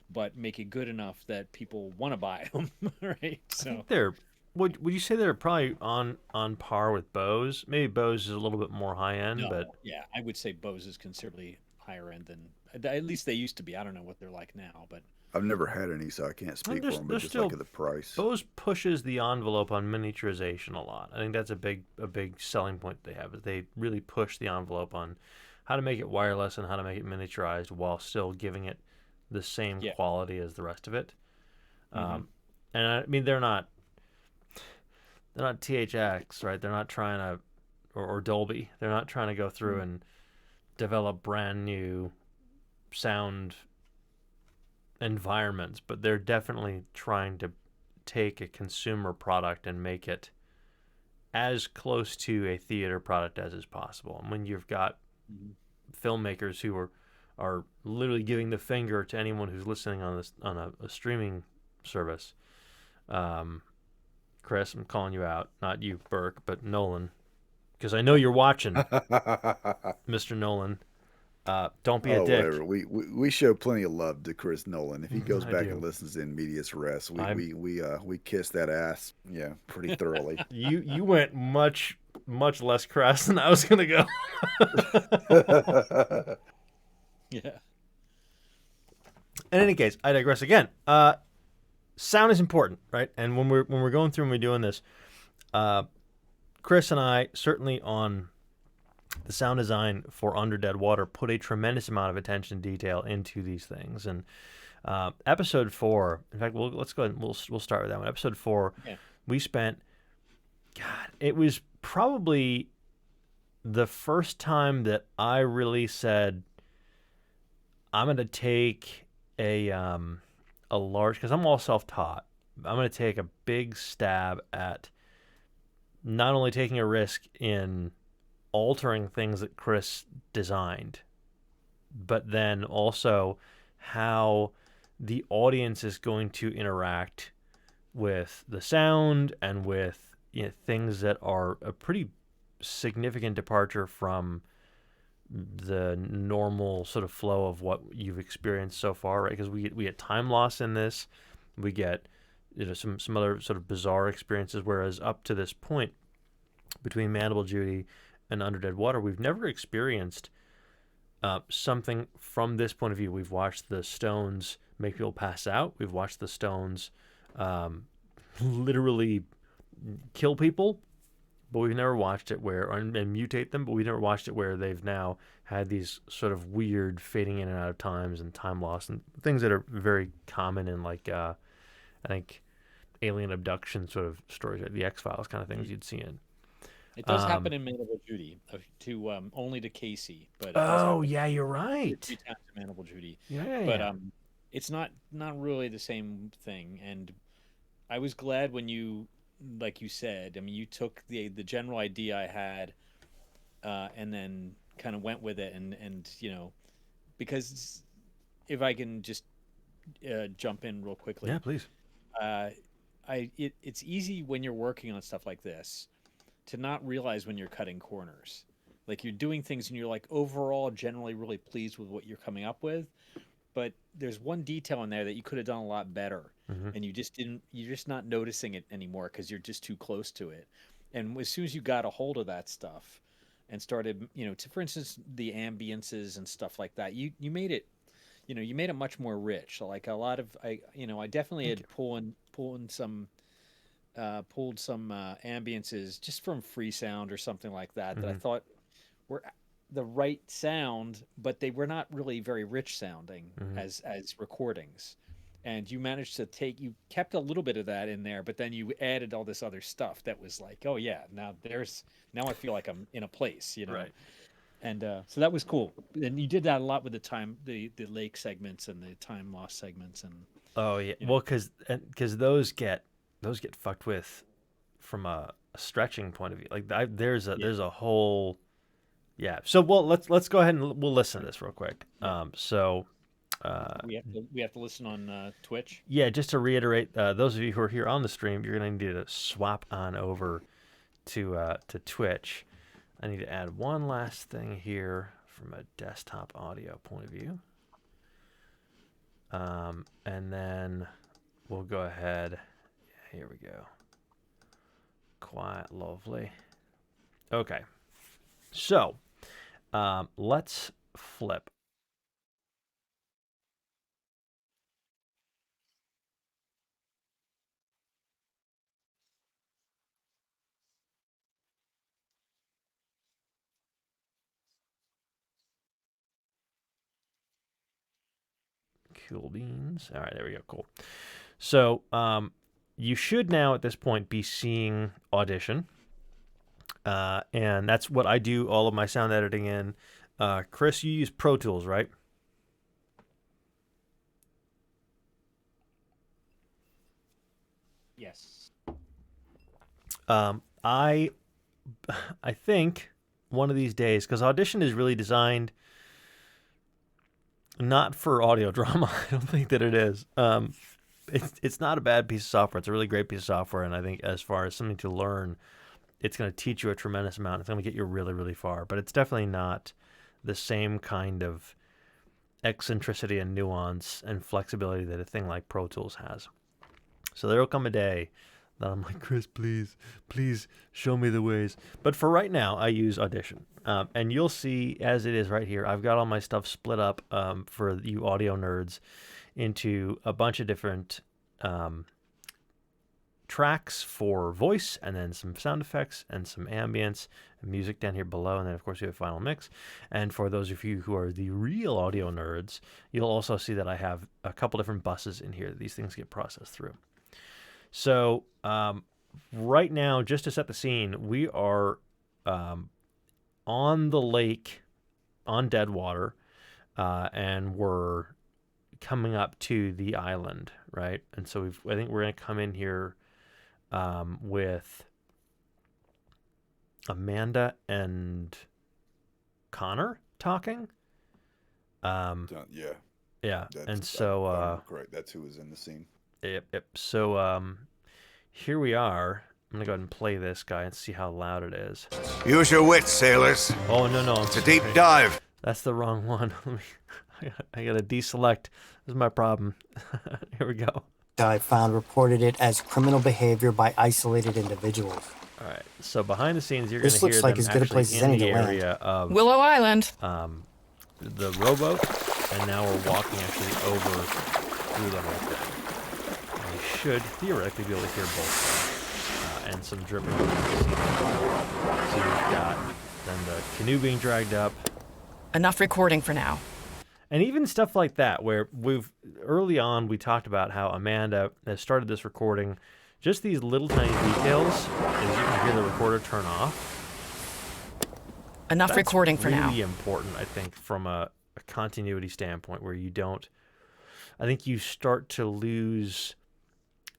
but make it good enough that people want to buy them, right? So I think they're. Would you say they're probably on par with Bose? Maybe Bose is a little bit more high end, but yeah, I would say Bose is considerably higher end than at least they used to be. I don't know what they're like now, but I've never had any, so I can't speak for them. But just like at the price, Bose pushes the envelope on miniaturization a lot. I think that's a big selling point they have. Is they really push the envelope on how to make it wireless and how to make it miniaturized while still giving it the same quality as the rest of it. And I mean, they're not THX, right? They're not trying to, or Dolby. They're not trying to go through and develop brand new sound environments, but they're definitely trying to take a consumer product and make it as close to a theater product as is possible. And when you've got filmmakers who are literally giving the finger to anyone who's listening on a streaming service, Chris, I'm calling you out, not you, Burke, but Nolan, because I know you're watching, Mr. Nolan. Don't be a dick. Whatever. We show plenty of love to Chris Nolan. If he goes back and listens in medias res, we kiss that ass, pretty thoroughly. You went much less crass than I was gonna go. Yeah. In any case, I digress again. Sound is important, right? And when we're going through and we're doing this, Chris and I certainly on the sound design for Under Dead Water put a tremendous amount of attention and detail into these things. And episode 4, in fact, let's go ahead and we'll start with that one. Episode 4, we spent, it was probably the first time that I really said, I'm going to take a large, because I'm all self-taught, I'm going to take a big stab at not only taking a risk in altering things that Chris designed, but then also how the audience is going to interact with the sound and with things that are a pretty significant departure from the normal sort of flow of what you've experienced so far, right? Because we get time loss in this, we get some other sort of bizarre experiences, whereas up to this point between Mandible Judy and Under Dead Water, we've never experienced something from this point of view. We've watched the Stones make people pass out. We've watched the Stones literally kill people, but we've never watched it and mutate them, but we've never watched it where they've now had these sort of weird fading in and out of times and time loss and things that are very common in like, I think, alien abduction sort of stories, like the X-Files kind of things you'd see in. It does happen in Mandible Judy, only to Casey. But you're right. 3 times in Mandible Judy. Yeah. It's not really the same thing. And I was glad when you, like you said, I mean, you took the general idea I had, and then kind of went with it, and because if I can just jump in real quickly. Yeah, please. It's easy when you're working on stuff like this to not realize when you're cutting corners. Like you're doing things and you're like overall generally really pleased with what you're coming up with, but there's one detail in there that you could have done a lot better, and you're just not noticing it anymore because you're just too close to it. And as soon as you got a hold of that stuff and started, for instance, the ambiences and stuff like that, you made it, you made it much more rich. So like a lot of, I definitely had pulled some ambiences just from Freesound or something like that that I thought were the right sound, but they were not really very rich sounding as recordings. And you managed to you kept a little bit of that in there, but then you added all this other stuff that was like, oh yeah, now I feel like I'm in a place, Right. And so that was cool. And you did that a lot with the lake segments and the time loss segments and. Oh yeah, well, because those get fucked with from a stretching point of view. Like there's a whole, yeah. So let's go ahead and we'll listen to this real quick. Yeah. We have to listen on Twitch. Yeah, just to reiterate, those of you who are here on the stream, you're gonna need to swap on over to Twitch. I need to add one last thing here from a desktop audio point of view. And then we'll go ahead. Here we go. Quiet, lovely. Okay. So, let's flip. Cool beans. All right, there we go. Cool. So, you should now at this point be seeing Audition. And that's what I do all of my sound editing in. Chris, you use Pro Tools, right? Yes. I think one of these days, because Audition is really designed not for audio drama. I don't think that it is. It's not a bad piece of software. It's a really great piece of software, and I think as far as something to learn, it's going to teach you a tremendous amount. It's going to get you really, really far. But it's definitely not the same kind of eccentricity and nuance and flexibility that a thing like Pro Tools has. So there will come a day that I'm like, Chris, please show me the ways. But for right now, I use Audition. And you'll see, as it is right here, I've got all my stuff split up for you audio nerds into a bunch of different tracks for voice, and then some sound effects and some ambience and music down here below. And then, of course, we have Final Mix. And for those of you who are the real audio nerds, you'll also see that I have a couple different buses in here that these things get processed through. So right now, just to set the scene, we are on the lake on Deadwater, and we're coming up to the island, right? And so I think we're going to come in here with Amanda and Connor talking. Yeah. And so correct. That's who was in the scene. Yep. So here we are. I'm gonna go ahead and play this guy and see how loud it is. Use your wits, sailors. Oh no! It's a deep dive. That's the wrong one. I gotta deselect. This is my problem. Here we go. I found reported it as criminal behavior by isolated individuals. All right. So behind the scenes, you're This gonna looks hear like them as good a place actually as in any the to land. area of Willow Island. the rowboat, and now we're walking actually over through the whole thing. And you should theoretically be able to hear both sides, and some dripping. So you've got then the canoe being dragged up. Enough recording for now. And even stuff like that, where early on we talked about how Amanda has started this recording, just these little tiny details, as you can hear the recorder turn off. Enough recording for now. That's really important, I think, from a continuity standpoint, where you don't, I think you start to lose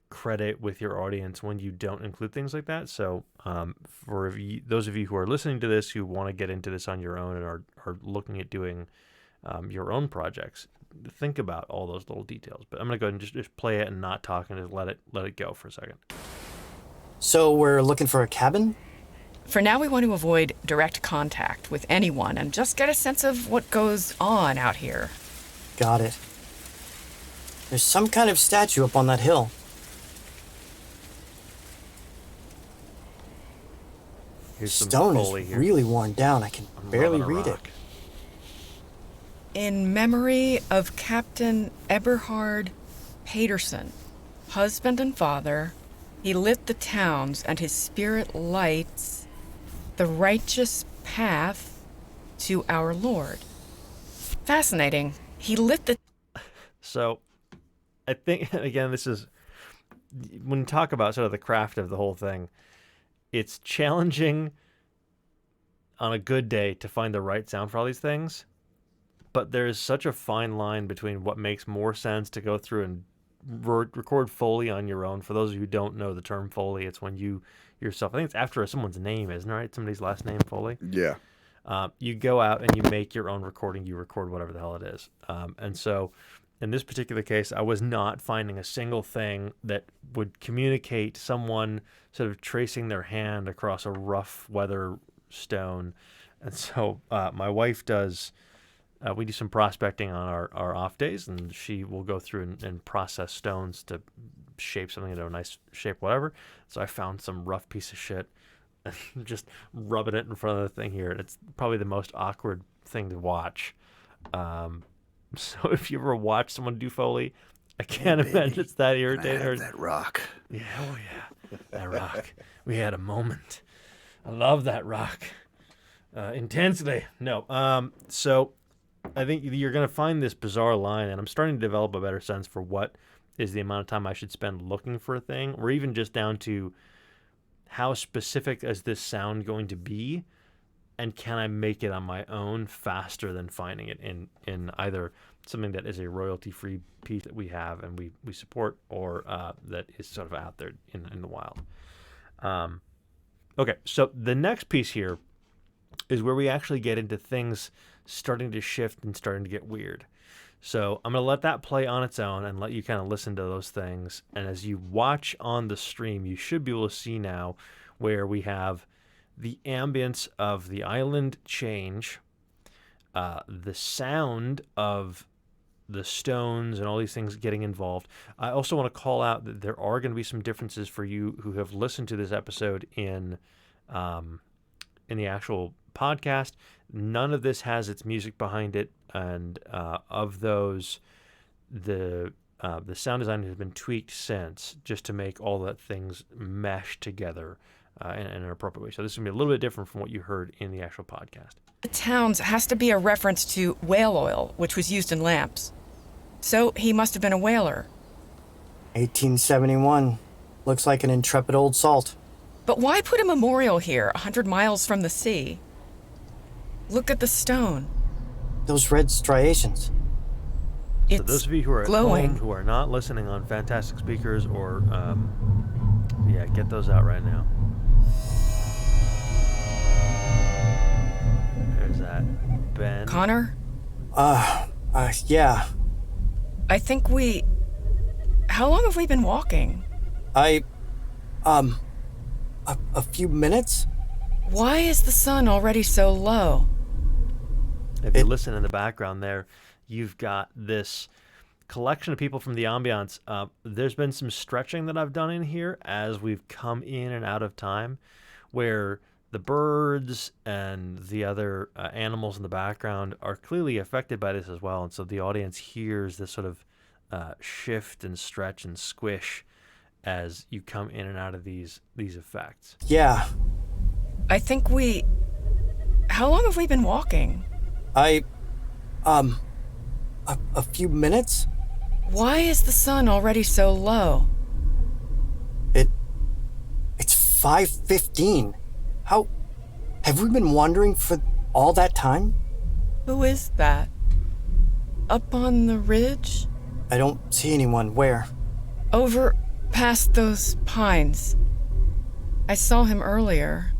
credit with your audience when you don't include things like that. So for those of you who are listening to this, who want to get into this on your own and are looking at doing your own projects. Think about all those little details. But I'm gonna go ahead and just play it and not talk and just let it go for a second. So we're looking for a cabin? For now, we want to avoid direct contact with anyone and just get a sense of what goes on out here. Got it. There's some kind of statue up on that hill. Here's some Stone Foley is here. really worn down. I can barely read it. In memory of Captain Eberhard Paterson, husband and father, he lit the towns and his spirit lights the righteous path to our Lord. Fascinating. He lit the... So, I think, again, this is, when you talk about sort of the craft of the whole thing, it's challenging on a good day to find the right sound for all these things, but there is such a fine line between what makes more sense to go through and record Foley on your own. For those of you who don't know the term Foley, it's when you yourself, I think it's after someone's name, isn't it, right? Somebody's last name, Foley? Yeah. You go out and you make your own recording. You record whatever the hell it is. And so in this particular case, I was not finding a single thing that would communicate someone sort of tracing their hand across a rough weather stone. And so my wife does, we do some prospecting on our off days, and she will go through and process stones to shape something into a nice shape, whatever. So I found some rough piece of shit and just rubbing it in front of the thing here. And it's probably the most awkward thing to watch. So if you ever watch someone do Foley, I can't imagine it's that irritating. I have that rock. Yeah, oh yeah, that rock. We had a moment. I love that rock. Intensely. No. So I think you're going to find this bizarre line, and I'm starting to develop a better sense for what is the amount of time I should spend looking for a thing, or even just down to how specific is this sound going to be, and can I make it on my own faster than finding it in either something that is a royalty-free piece that we have and we support, or that is sort of out there in the wild. Okay, so the next piece here is where we actually get into things starting to shift and starting to get weird. So I'm going to let that play on its own and let you kind of listen to those things. And as you watch on the stream, you should be able to see now where we have the ambience of the island change, the sound of the stones and all these things getting involved. I also want to call out that there are going to be some differences for you who have listened to this episode in the actual podcast. None of this has its music behind it, and of those, the sound design has been tweaked since, just to make all that things mesh together in an appropriate way. So this is going to be a little bit different from what you heard in the actual podcast. The towns has to be a reference to whale oil, which was used in lamps. So he must have been a whaler. 1871. Looks like an intrepid old salt. But why put a memorial here, 100 miles from the sea? Look at the stone. Those red striations. It's so those of you who are glowing. at home, who are not listening on fantastic speakers, or get those out right now. There's that Ben. Connor? Yeah. I think we... How long have we been walking? A few minutes? Why is the sun already so low? If you listen in the background there, you've got this collection of people from the ambiance. There's been some stretching that I've done in here as we've come in and out of time, where the birds and the other animals in the background are clearly affected by this as well. And so the audience hears this sort of shift and stretch and squish as you come in and out of these effects. Yeah. I think we... How long have we been walking? A few minutes? Why is the sun already so low? It's 5:15. How... Have we been wandering for all that time? Who is that? Up on the ridge? I don't see anyone. Where? Over past those pines. I saw him earlier,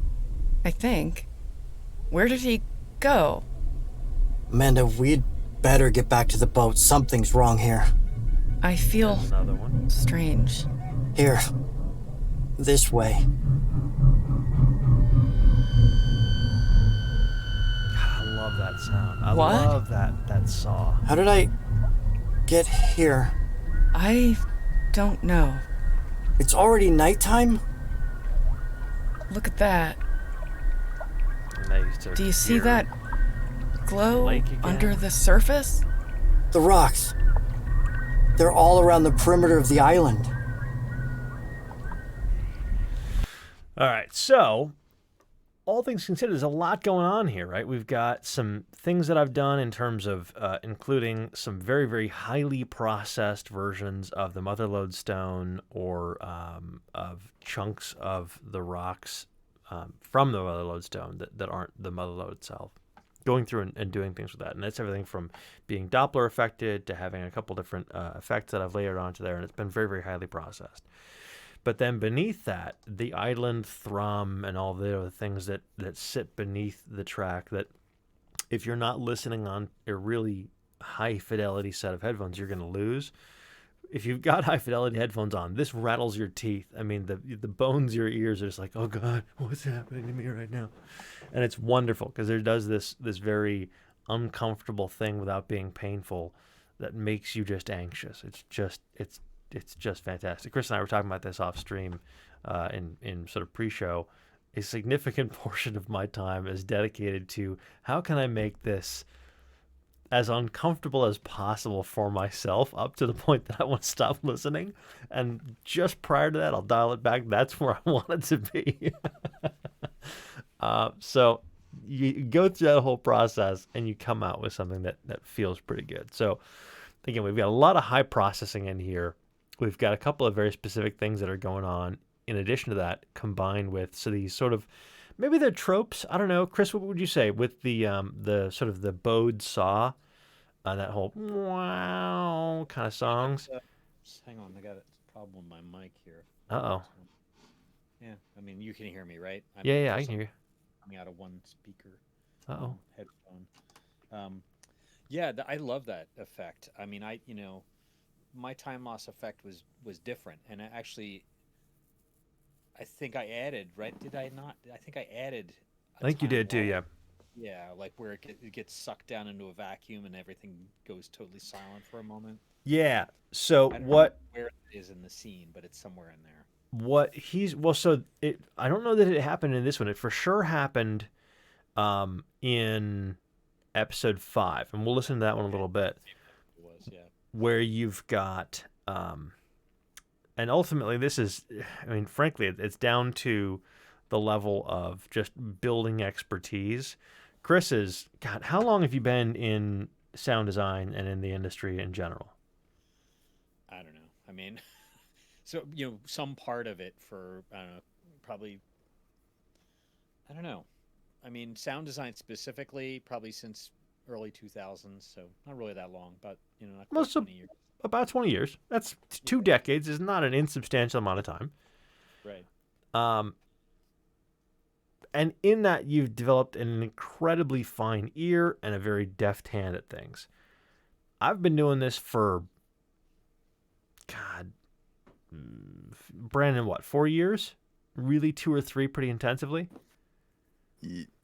I think. Where did he go? Amanda, we'd better get back to the boat. Something's wrong here. I feel Another one. strange. Here. This way. I love that sound. I What? love that saw. How did I get here? I don't know. It's already nighttime? Look at that. And they used to Do you see hear that glow lake again. under the surface? The rocks. They're all around the perimeter of the island. All right, so all things considered, there's a lot going on here, right? We've got some things that I've done in terms of including some very, very highly processed versions of the Mother Lodestone or of chunks of the rocks from the Mother Lodestone that aren't the Mother Lode itself. Going through and doing things with that. And that's everything from being Doppler affected to having a couple different effects that I've layered onto there, and it's been very, very highly processed. But then beneath that, the island thrum and all the other things that sit beneath the track that if you're not listening on a really high fidelity set of headphones, you're going to lose. If you've got high fidelity headphones on, this rattles your teeth. I mean, the bones of your ears are just like, oh God, what's happening to me right now? And it's wonderful because there does this very uncomfortable thing without being painful that makes you just anxious. It's just fantastic. Chris and I were talking about this off stream in sort of pre-show. A significant portion of my time is dedicated to how can I make this as uncomfortable as possible for myself up to the point that I want to stop listening. And just prior to that, I'll dial it back. That's where I want it to be. So you go through that whole process and you come out with something that feels pretty good. So again, we've got a lot of high processing in here. We've got a couple of very specific things that are going on in addition to that, combined with these sort of, maybe they're tropes. I don't know. Chris, what would you say with the sort of the bowed saw, that whole wow kind of songs? Hang on, I got a problem with my mic here. Uh-oh. Yeah, I mean, you can hear me, right? Yeah, I can hear you. Coming out of one speaker. Uh-oh. Headphone. Yeah, I love that effect. I mean, my time loss effect was different, and I think I added, right? Did I not? I think I added. I think you did too, yeah. Yeah, like where it gets sucked down into a vacuum and everything goes totally silent for a moment. Yeah. So I don't know what? Where it is in the scene, but it's somewhere in there. I don't know that it happened in this one. It for sure happened in episode 5, and we'll listen to that one a little bit. It was, yeah. Where you've got, and ultimately this is, I mean, frankly, it's down to the level of just building expertise. Chris God, how long have you been in sound design and in the industry in general? I don't know. I mean, so, some part of it for, I don't know, probably, I don't know. I mean, sound design specifically, probably since early 2000s, so not really that long, but, not quite 20 years. About 20 years. That's 2 decades. Is not an insubstantial amount of time. Right. And in that, you've developed an incredibly fine ear and a very deft hand at things. I've been doing this for, God, Brandon, 4 years? Really 2 or 3 pretty intensively?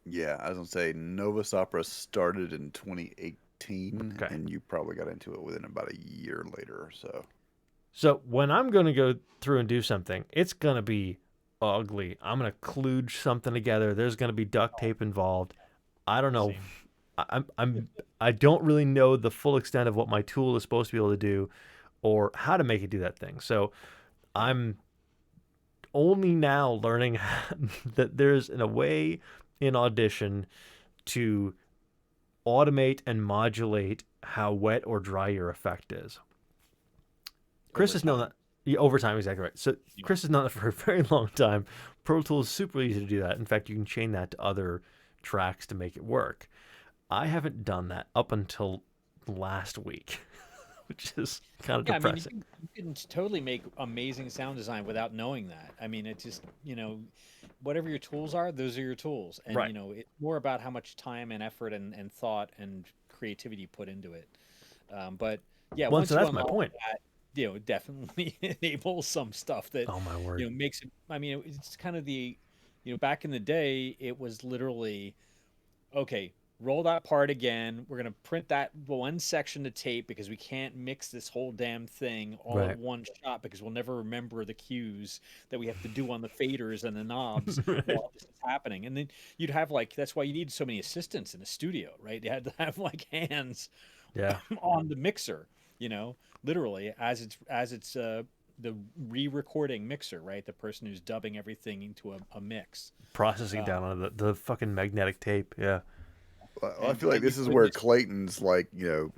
Yeah, I was going to say Novus Opera started in 2018, and you probably got into it within about a year later or so. So when I'm going to go through and do something, it's going to be ugly. I'm going to kludge something together. There's going to be duct tape involved. I don't know. I don't really know the full extent of what my tool is supposed to be able to do or how to make it do that thing. So I'm only now learning that there's a way in Audition to automate and modulate how wet or dry your effect is. Chris has known that. Yeah, over time, exactly right. So Chris has known that for a very long time. Pro Tools is super easy to do that. In fact, you can chain that to other tracks to make it work. I haven't done that up until last week, which is kind of depressing. I mean, you can totally make amazing sound design without knowing that. I mean, it just, whatever your tools are, those are your tools. And, right. It's more about how much time and effort and thought and creativity put into it. But yeah, Well, once so you that's my unlock point. that, definitely enables some stuff that Oh my word. makes it. I mean, it's kind of the, back in the day, it was literally, okay, roll that part again. We're gonna print that one section to tape because we can't mix this whole damn thing all Right. at one shot because we'll never remember the cues that we have to do on the faders and the knobs Right. while this is happening. And then you'd have that's why you need so many assistants in the studio, right? You had to have hands Yeah. on the mixer, literally as it's the re-recording mixer, right? The person who's dubbing everything into a mix. Processing down on the fucking magnetic tape. Yeah. Well, I feel like this is where Clayton's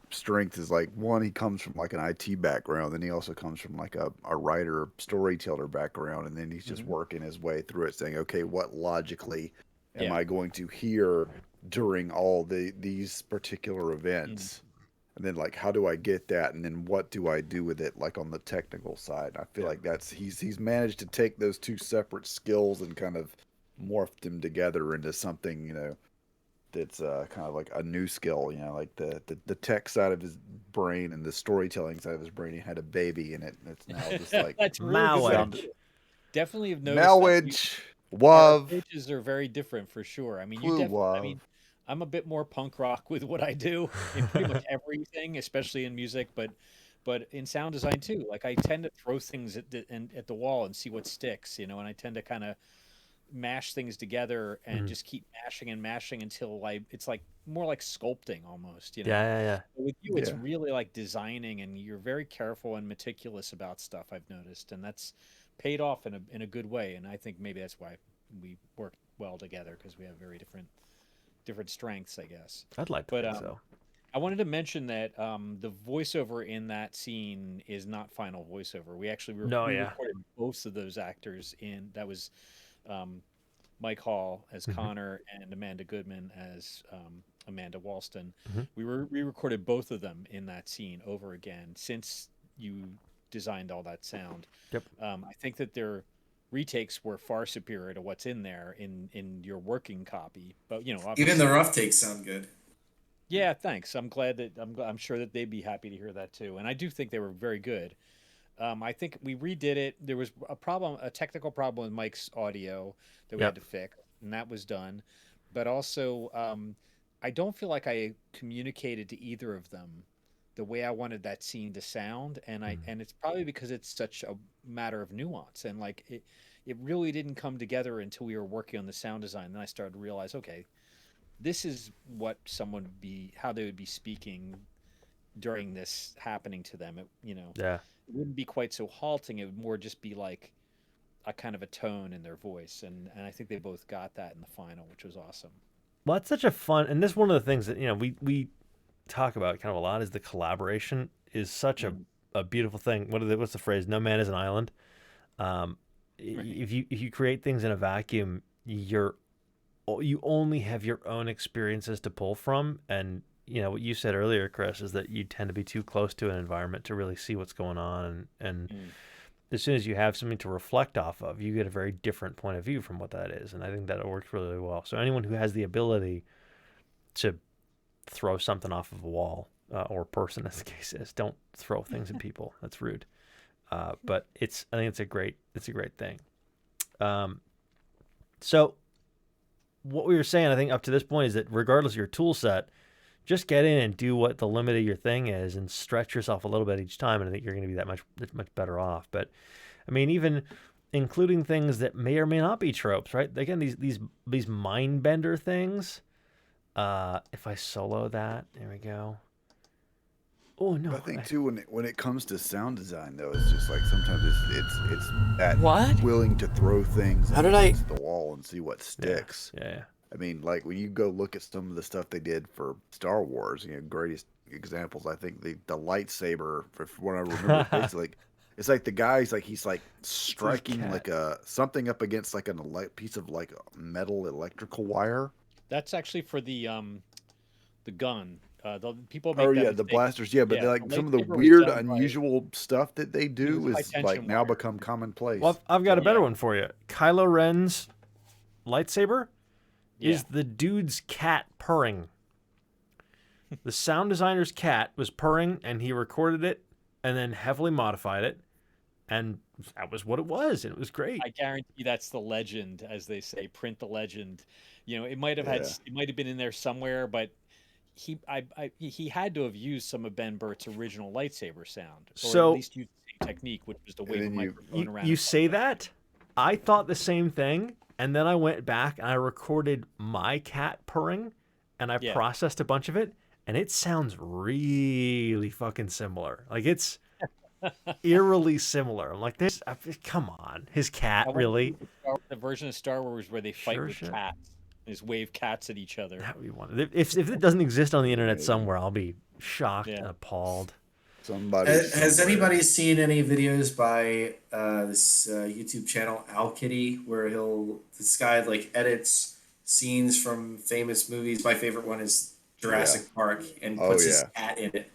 strength is one, he comes from an IT background, then he also comes from a writer, storyteller background, and then he's just working his way through it, saying, okay, what logically am I going to hear during all these particular events? And then how do I get that? And then what do I do with it on the technical side? I feel like he's managed to take those two separate skills and kind of morph them together into something, that's kind of a new skill, the tech side of his brain and the storytelling side of his brain. He had a baby in it, and it's now just That's Malwich. Definitely have noticed Malwich, our Wav, approaches are very different for sure. I mean, Wav. I'm a bit more punk rock with what I do in pretty much everything, especially in music, but in sound design too. I tend to throw things at the wall and see what sticks, and I tend to kind of mash things together and just keep mashing and mashing until it's more like sculpting almost, Yeah. But with you, it's really designing, and you're very careful and meticulous about stuff, I've noticed, and that's paid off in a good way. And I think maybe that's why we work well together, because we have very different strengths, I guess. I'd like to think so. I wanted to mention that the voiceover in that scene is not final voiceover. We actually recorded both of those actors in. That was Mike Hall as Connor and Amanda Goodman as Amanda Walston. We re-recorded both of them in that scene over again since you designed all that sound. Yep. I think that their retakes were far superior to what's in there in your working copy. But even the rough takes sound good. Yeah, thanks. I'm glad that I'm sure that they'd be happy to hear that too. And I do think they were very good. I think we redid it. There was a technical problem with Mike's audio that we had to fix, and that was done. But also, I don't feel like I communicated to either of them the way I wanted that scene to sound, and and it's probably because it's such a matter of nuance, and it really didn't come together until we were working on the sound design. Then I started to realize, okay, this is what someone would be, how they would be speaking during this happening to them. It wouldn't be quite so halting. It would more just be like a kind of a tone in their voice, and I think they both got that in the final, which was awesome. Well, that's such a fun, and this is one of the things that we talk about kind of a lot, is the collaboration is such a beautiful thing. What's the phrase? No man is an island. If you create things in a vacuum, you only have your own experiences to pull from, and what you said earlier, Chris, is that you tend to be too close to an environment to really see what's going on, and as soon as you have something to reflect off of, you get a very different point of view from what that is, and I think that works really, really well. So anyone who has the ability to throw something off of a wall, or person as the case is, don't throw things at people. That's rude. But I think it's a great thing. So what we were saying, I think up to this point, is that regardless of your tool set, just get in and do what the limit of your thing is, and stretch yourself a little bit each time, and I think you're going to be that much better off. But I mean, even including things that may or may not be tropes, right? Again, these mind bender things. If I solo that, there we go. Oh no! I think too, when it comes to sound design, though, it's just sometimes it's that What? willing to throw things against the wall and see what sticks. Yeah. I mean, when you go look at some of the stuff they did for Star Wars, greatest examples. I think the lightsaber, from what I remember, basically, it's the guy's he's striking something up against a piece of metal electrical wire. That's actually for the gun. The people make that the blasters. Yeah, but the some of the lightsaber was weird, done unusual stuff that they do is now become commonplace. Well, I've got a better one for you. Kylo Ren's lightsaber is the dude's cat purring. The sound designer's cat was purring, and he recorded it and then heavily modified it, and that was what it was, and it was great. I guarantee that's the legend, as they say. Print the legend. You know, it might have it might have been in there somewhere, but he had to have used some of Ben Burtt's original lightsaber sound, or at least used the same technique, which was to wave a microphone around. You say that? I thought the same thing, and then I went back and I recorded my cat purring, and I processed a bunch of it, and it sounds really fucking similar. Like, it's eerily similar. I'm like, come on, his cat, really? The version of Star Wars where they fight with cats. They just wave cats at each other. That would be one. If it doesn't exist on the internet somewhere, I'll be shocked and appalled. Has anybody seen any videos by this YouTube channel Al Kitty, where this guy like edits scenes from famous movies? My favorite one is Jurassic Park, and puts his cat in it.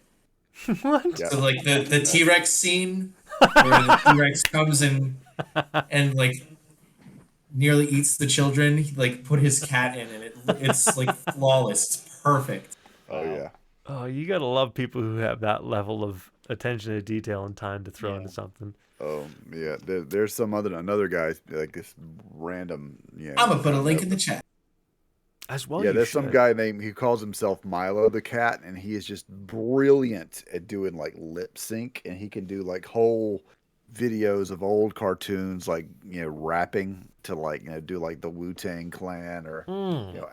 What? So like the T-Rex scene where the T-Rex comes and like nearly eats the children, he like put his cat in, and it's like flawless. It's perfect. Oh yeah. Oh, you gotta love people who have that level of attention to detail and time to throw into something. Oh yeah, there's another guy like this random. I'm gonna put a link in the chat. As well. Yeah, there's some guy he calls himself Milo the Cat, and he is just brilliant at doing like lip sync, and he can do like whole videos of old cartoons, like rapping to like do like the Wu-Tang Clan or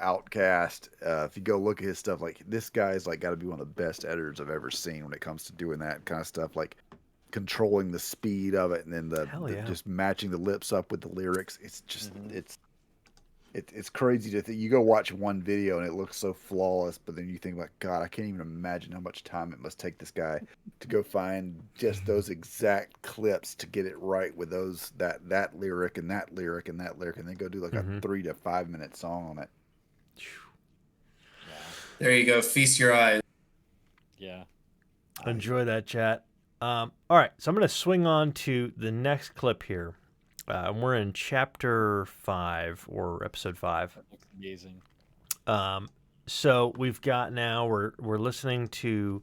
Outkast. If you go look at his stuff, like this guy's like got to be one of the best editors I've ever seen when it comes to doing that kind of stuff, like controlling the speed of it, and then just matching the lips up with the lyrics. It's just it's crazy to think. You go watch one video and it looks so flawless, but then you think like, God, I can't even imagine how much time it must take this guy to go find just those exact clips to get it right with those that lyric and that lyric and that lyric, and then go do like a 3 to 5 minute song on it. There you go. Feast your eyes. Yeah. Enjoy that, chat. All right, so I'm going to swing on to the next clip here. We're in chapter 5 or episode 5. That's amazing. So we've got now we're listening to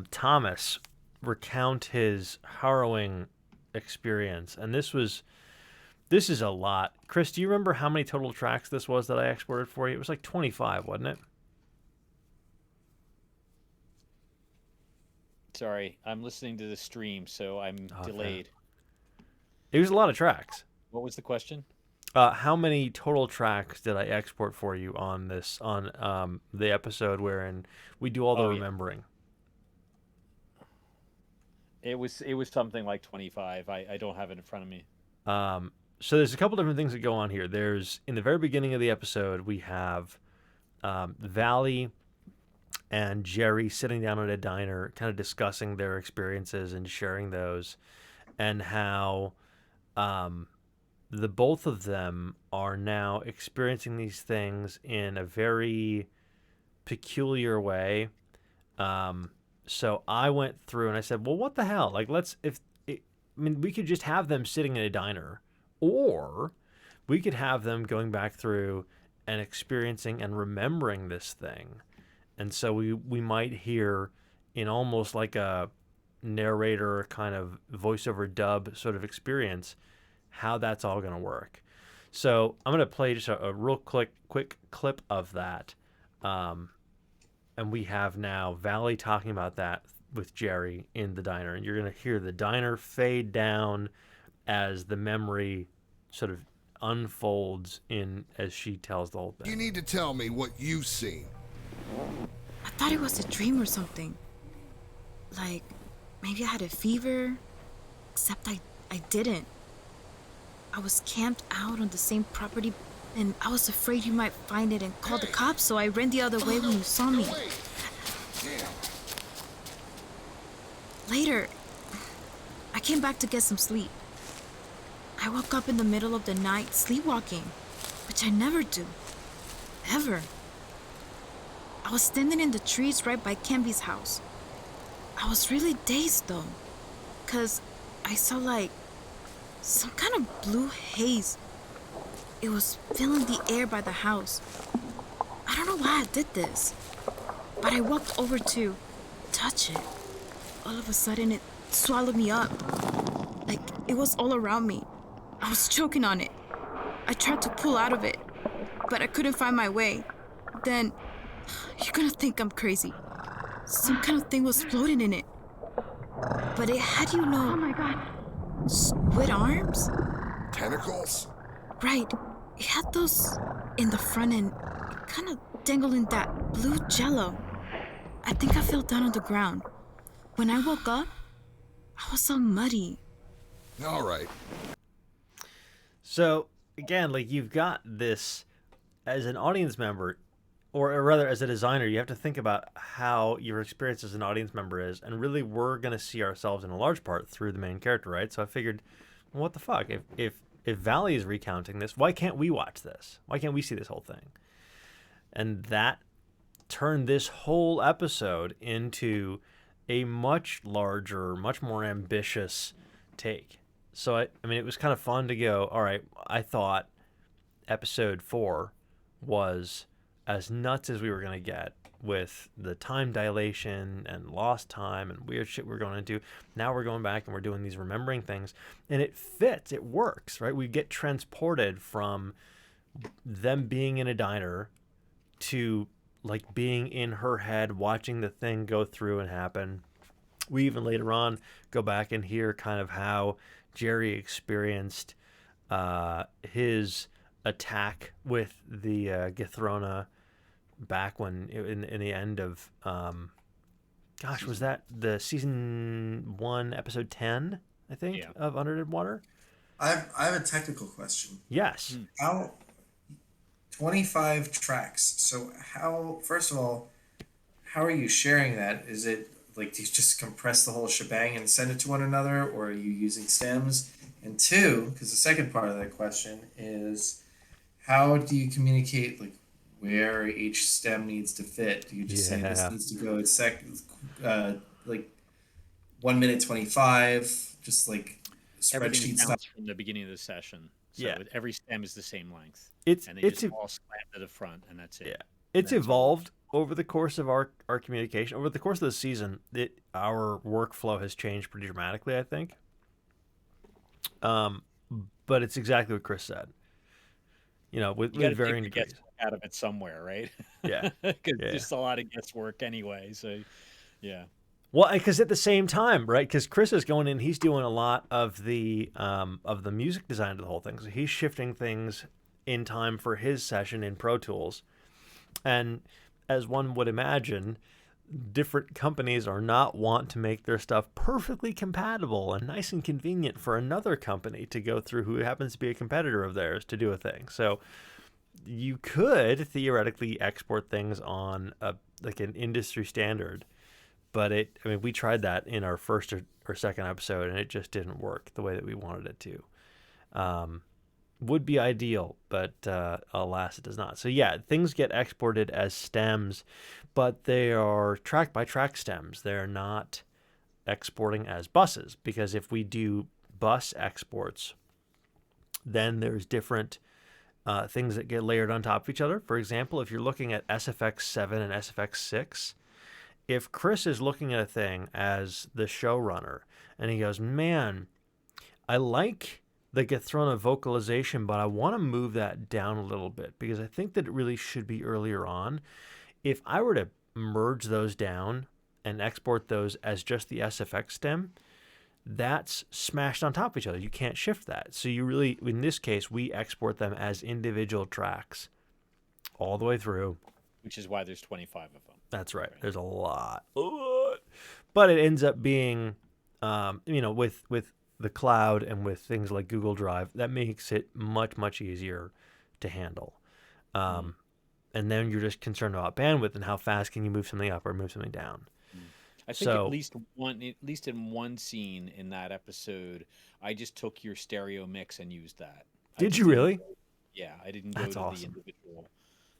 Thomas recount his harrowing experience, and this is a lot. Chris, do you remember how many total tracks this was that I exported for you? It was like 25, wasn't it? Sorry, I'm listening to the stream, so I'm delayed. It was a lot of tracks. What was the question? How many total tracks did I export for you on the episode wherein we do all the remembering? It was something like 25. I don't have it in front of me. So there's a couple different things that go on here. There's in the very beginning of the episode we have Valley and Jerry sitting down at a diner, kind of discussing their experiences and sharing those, and how the both of them are now experiencing these things in a very peculiar way. So I went through and I said, well, what the hell? Like, we could just have them sitting in a diner, or we could have them going back through and experiencing and remembering this thing. And so we might hear in almost like a narrator kind of voiceover dub sort of experience how that's all going to work. So I'm going to play just a real quick clip of that. And we have now Valley talking about that with Jerry in the diner. And you're going to hear the diner fade down as the memory sort of unfolds as she tells the whole thing. You need to tell me what you've seen. I thought it was a dream or something. Like, maybe I had a fever, except I didn't. I was camped out on the same property, and I was afraid you might find it and call the cops, so I ran the other way when you saw me. Later, I came back to get some sleep. I woke up in the middle of the night sleepwalking, which I never do. Ever. I was standing in the trees right by Kemby's house. I was really dazed though, 'cause I saw like some kind of blue haze. It was filling the air by the house. I don't know why I did this. but I walked over to touch it. All of a sudden, it swallowed me up. Like it was all around me. I was choking on it. I tried to pull out of it, but I couldn't find my way. Then, you're gonna think I'm crazy. Some kind of thing was floating in it. But it had, oh my God, squid arms? Tentacles? Right. It had those in the front end, kind of dangling that blue jello. I think I fell down on the ground. When I woke up, I was all muddy. All right. So, again, like, you've got this as an audience member, or rather as a designer, you have to think about how your experience as an audience member is, and really we're going to see ourselves in a large part through the main character, right? So I figured, well, what the fuck? If Valley is recounting this, why can't we watch this? Why can't we see this whole thing? And that turned this whole episode into a much larger, much more ambitious take. So, I mean, it was kind of fun to go, all right, I thought episode 4 was as nuts as we were going to get with the time dilation and lost time and weird shit we're going to do. Now we're going back and we're doing these remembering things, and it fits, it works, right? We get transported from them being in a diner to like being in her head, watching the thing go through and happen. We even later on go back and hear kind of how Jerry experienced his attack with the Githrona back when in the end of was that the season 1 episode 10, I think, of Under the Water? I have a technical question. Yes. How 25 tracks. So how, first of all, how are you sharing that? Is it like, do you just compress the whole shebang and send it to one another, or are you using stems? And 2, because the second part of that question is, how do you communicate like where each stem needs to fit? Do you just say this needs to go at like 1 minute 25, just like Everything spreadsheet counts stuff? from the beginning of the session. So every stem is the same length. It's just all slam to the front, and that's it. Yeah, it's evolved over the course of our communication. Over the course of the season, our workflow has changed pretty dramatically, I think. But it's exactly what Chris said. You know, with varying degrees. Out of it somewhere, right? Yeah, because just a lot of guesswork anyway. So, yeah. Well, because at the same time, right? Because Chris is going in, he's doing a lot of the music design of the whole thing. So he's shifting things in time for his session in Pro Tools, and as one would imagine, different companies are not want to make their stuff perfectly compatible and nice and convenient for another company to go through who happens to be a competitor of theirs to do a thing. So you could theoretically export things on like an industry standard, but we tried that in our first or second episode, and it just didn't work the way that we wanted it to. Would be ideal, but alas, it does not. So yeah, things get exported as stems, but they are track by track stems. They're not exporting as buses, because if we do bus exports, then there's different things that get layered on top of each other. For example, if you're looking at SFX 7 and SFX 6, if Chris is looking at a thing as the showrunner and he goes, man, I like the Githrona vocalization, but I want to move that down a little bit because I think that it really should be earlier on. If I were to merge those down and export those as just the SFX stem, that's smashed on top of each other. You can't shift that. So you really, in this case, we export them as individual tracks all the way through. Which is why there's 25 of them. That's right. There's a lot. But it ends up being, with the cloud and with things like Google Drive, that makes it much, much easier to handle. And then you're just concerned about bandwidth and how fast can you move something up or move something down. I think at least in one scene in that episode, I just took your stereo mix and used that. Did you really? Yeah, I didn't go to the individual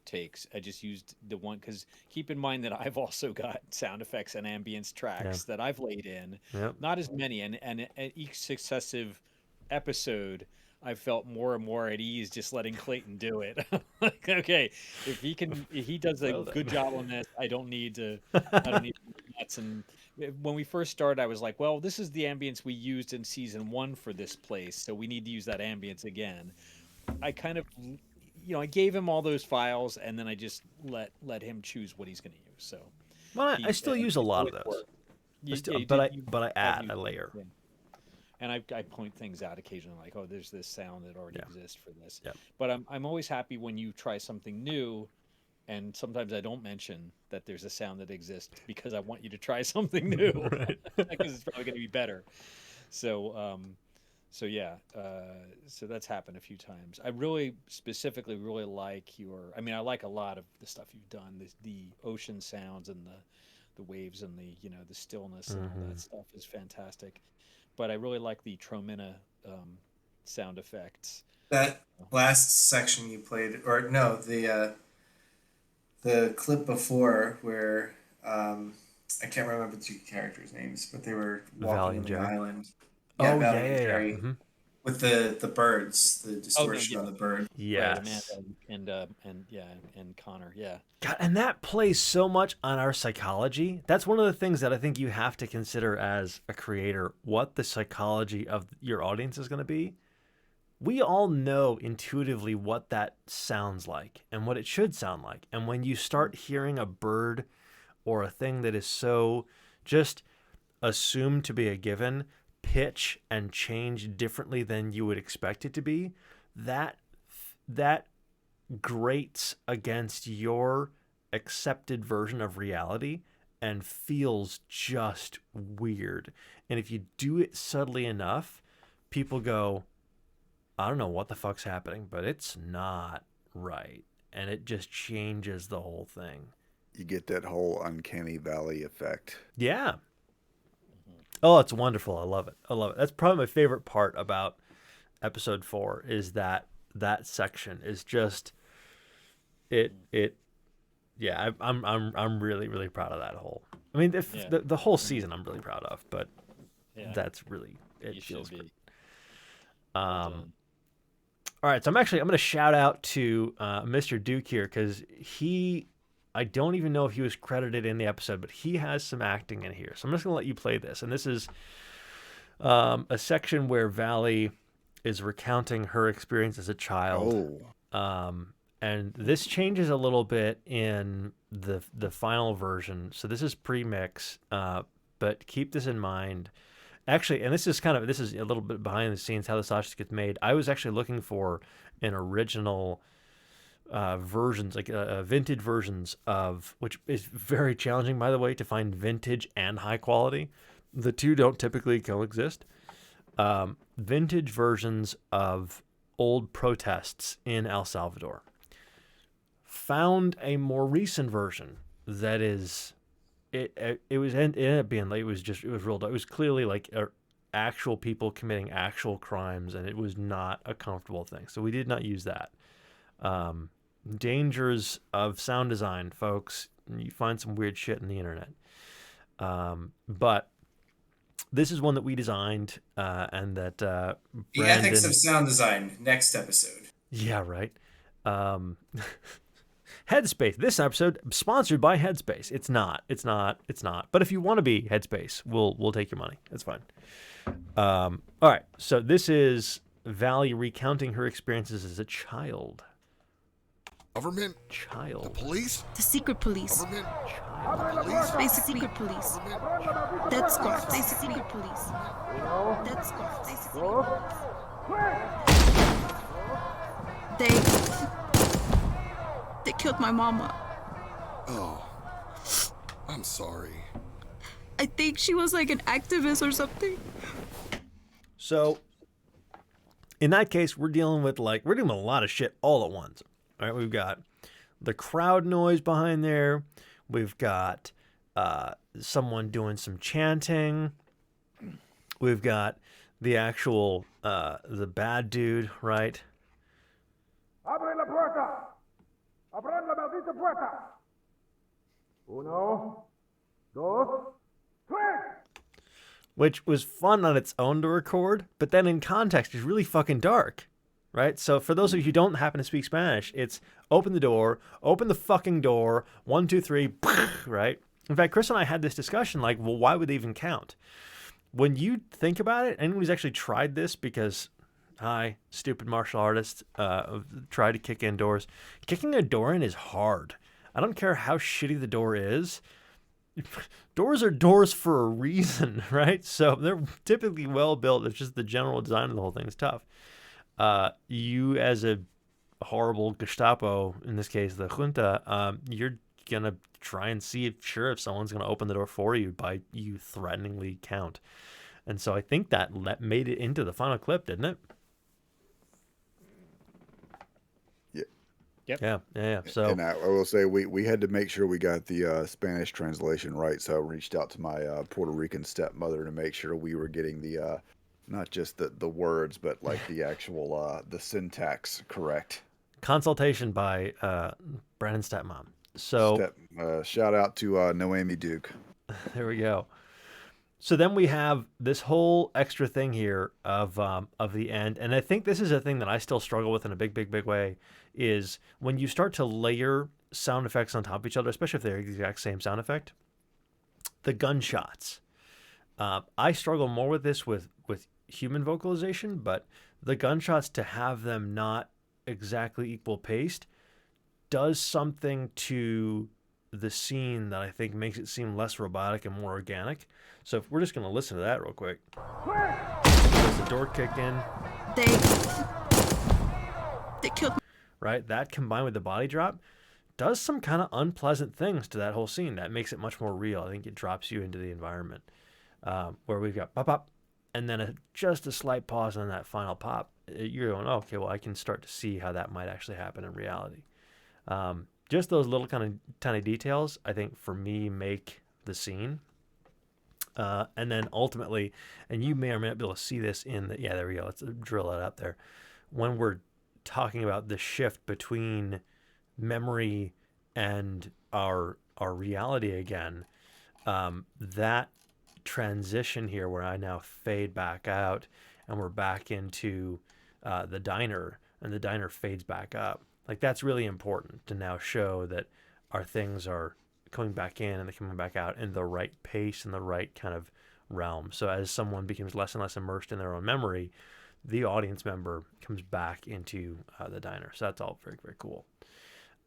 takes. I just used the one, because keep in mind that I've also got sound effects and ambience tracks that I've laid in. Yep. Not as many, and each successive episode, I felt more and more at ease just letting Clayton do it. Like, okay, if he does a good job on this, I don't need to nuts. And when we first started, I was like, well, this is the ambience we used in season 1 for this place, so we need to use that ambience again. I kind of, I gave him all those files, and then I just let him choose what he's going to use. So, well, I still use a lot of those. But I add a layer. Yeah. And I point things out occasionally, like, oh, there's this sound that already exists for this. Yep. But I'm always happy when you try something new, and sometimes I don't mention that there's a sound that exists because I want you to try something new, because it's probably going to be better. So, so that's happened a few times. I really specifically really like I like a lot of the stuff you've done. The ocean sounds and the waves and the stillness and all that stuff is fantastic. But I really like the Tromina sound effects. That last section you played, or no, the clip before where I can't remember the 2 characters' names, but they were walking on the island. Yeah, Valley and Jerry. Mm-hmm. With the birds, the distortion on the bird. Yes. Right, and Connor, yeah. God, and that plays so much on our psychology. That's one of the things that I think you have to consider as a creator, what the psychology of your audience is going to be. We all know intuitively what that sounds like and what it should sound like. And when you start hearing a bird or a thing that is so just assumed to be a given, pitch and change differently than you would expect it to be, that grates against your accepted version of reality and feels just weird. And if you do it subtly enough, people go, I don't know what the fuck's happening, but it's not right. And it just changes the whole thing. You get that whole uncanny valley effect. Yeah. Oh, it's wonderful. I love it. That's probably my favorite part about episode 4 is that section is just yeah, I'm really, really proud of that whole. I mean, the whole season I'm really proud of, but that's really, it feels great. All right, so I'm going to shout out to Mr. Duke here, because I don't even know if he was credited in the episode, but he has some acting in here. So I'm just going to let you play this. And this is a section where Valley is recounting her experience as a child. And this changes a little bit in the final version. So this is pre-mix, but keep this in mind. Actually, and this is a little bit behind the scenes how the sausage gets made. I was actually looking for an original versions, like vintage versions of, which is very challenging, by the way, to find vintage and high quality. The two don't typically coexist. Vintage versions of old protests in El Salvador. Found a more recent version that is, it ended up being like, it was real. It was clearly like actual people committing actual crimes, and it was not a comfortable thing. So we did not use that. Dangers of sound design, folks. You find some weird shit in the internet. But this is one that we designed, and that the ethics of sound design, next episode. Yeah, right. Headspace. This episode sponsored by Headspace. It's not. But if you want to be Headspace, we'll take your money. That's fine. All right. So this is Valley recounting her experiences as a child. Government. Child. The police. The secret police. Government. Child. Police. Basic secret police. Dead Squad. Basic secret police. Dead Squad. Basic secret police. They killed my mama. Oh, I'm sorry. I think she was like an activist or something. So, in that case, we're dealing with a lot of shit all at once. All right, we've got the crowd noise behind there. We've got someone doing some chanting. We've got the actual the bad dude, right? Abre la puerta. Abran la maldita puerta. Uno, dos, tres. Which was fun on its own to record, but then in context is really fucking dark. right? So for those of you who don't happen to speak Spanish, it's open the fucking door, 1, 2, 3, right? In fact, Chris and I had this discussion, like, well, why would they even count? When you think about it, anyone who's actually tried this, because I, stupid martial artist, try to kick in doors. Kicking a door in is hard. I don't care how shitty the door is. Doors are doors for a reason, right? So they're typically well built. It's just the general design of the whole thing is tough. You, as a horrible Gestapo, in this case the junta, you're gonna try and see if someone's gonna open the door for you by you threateningly count. And so I think that made it into the final clip, didn't it? Yep. Yeah. So, and I will say we had to make sure we got the Spanish translation right. So I reached out to my Puerto Rican stepmother to make sure we were getting the not just the words, but like the actual the syntax correct. Consultation by Brandon's stepmom. So shout out to Noemi Duke. There we go. So then we have this whole extra thing here of the end, and I think this is a thing that I still struggle with in a big way, is when you start to layer sound effects on top of each other, especially if they're the exact same sound effect. The gunshots. I struggle more with this with human vocalization, but the gunshots, to have them not exactly equal paced does something to the scene that I think makes it seem less robotic and more organic. So if we're just going to listen to that real quick. There's the door kick in. They killed me. Right? That combined with the body drop does some kind of unpleasant things to that whole scene. That makes it much more real. I think it drops you into the environment where we've got pop, pop, and then just a slight pause on that final pop. You're going, oh, okay, well, I can start to see how that might actually happen in reality. Just those little kind of tiny details, I think, for me, make the scene. And then ultimately, and you may or may not be able to see this in the, yeah, there we go. Let's drill it up there. When we're talking about the shift between memory and our reality again, that transition here where I now fade back out and we're back into the diner, and the diner fades back up. Like, that's really important to now show that our things are coming back in and they're coming back out in the right pace and the right kind of realm. So as someone becomes less and less immersed in their own memory, the audience member comes back into the diner. So that's all very, very cool.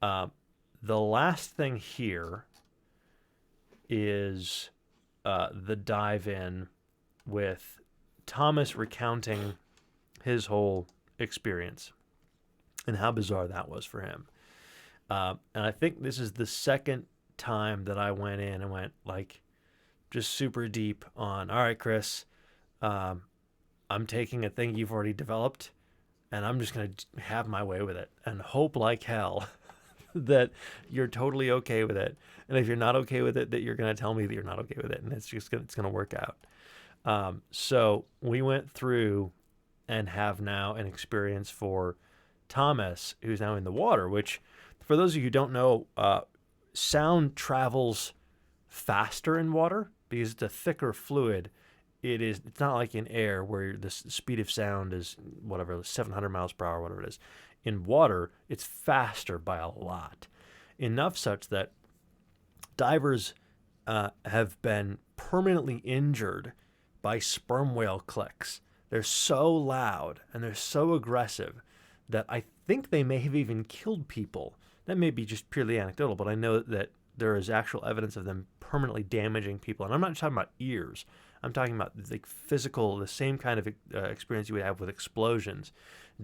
The last thing here is the dive in with Thomas recounting his whole experience and how bizarre that was for him. And I think this is the second time that I went in and went like just super deep on, all right, Chris, I'm taking a thing you've already developed and I'm just going to have my way with it and hope like hell that you're totally okay with it. And if you're not okay with it, that you're going to tell me that you're not okay with it. And it's going to work out. So we went through and have now an experience for Thomas, who's now in the water, which for those of you who don't know, sound travels faster in water because it's a thicker fluid. It's not like in air where the speed of sound is whatever, 700 miles per hour, whatever it is. In water, it's faster by a lot. Enough such that divers have been permanently injured by sperm whale clicks. They're so loud and they're so aggressive that I think they may have even killed people. That may be just purely anecdotal, but I know that there is actual evidence of them permanently damaging people. And I'm not just talking about ears. I'm talking about like physical, the same kind of experience you would have with explosions,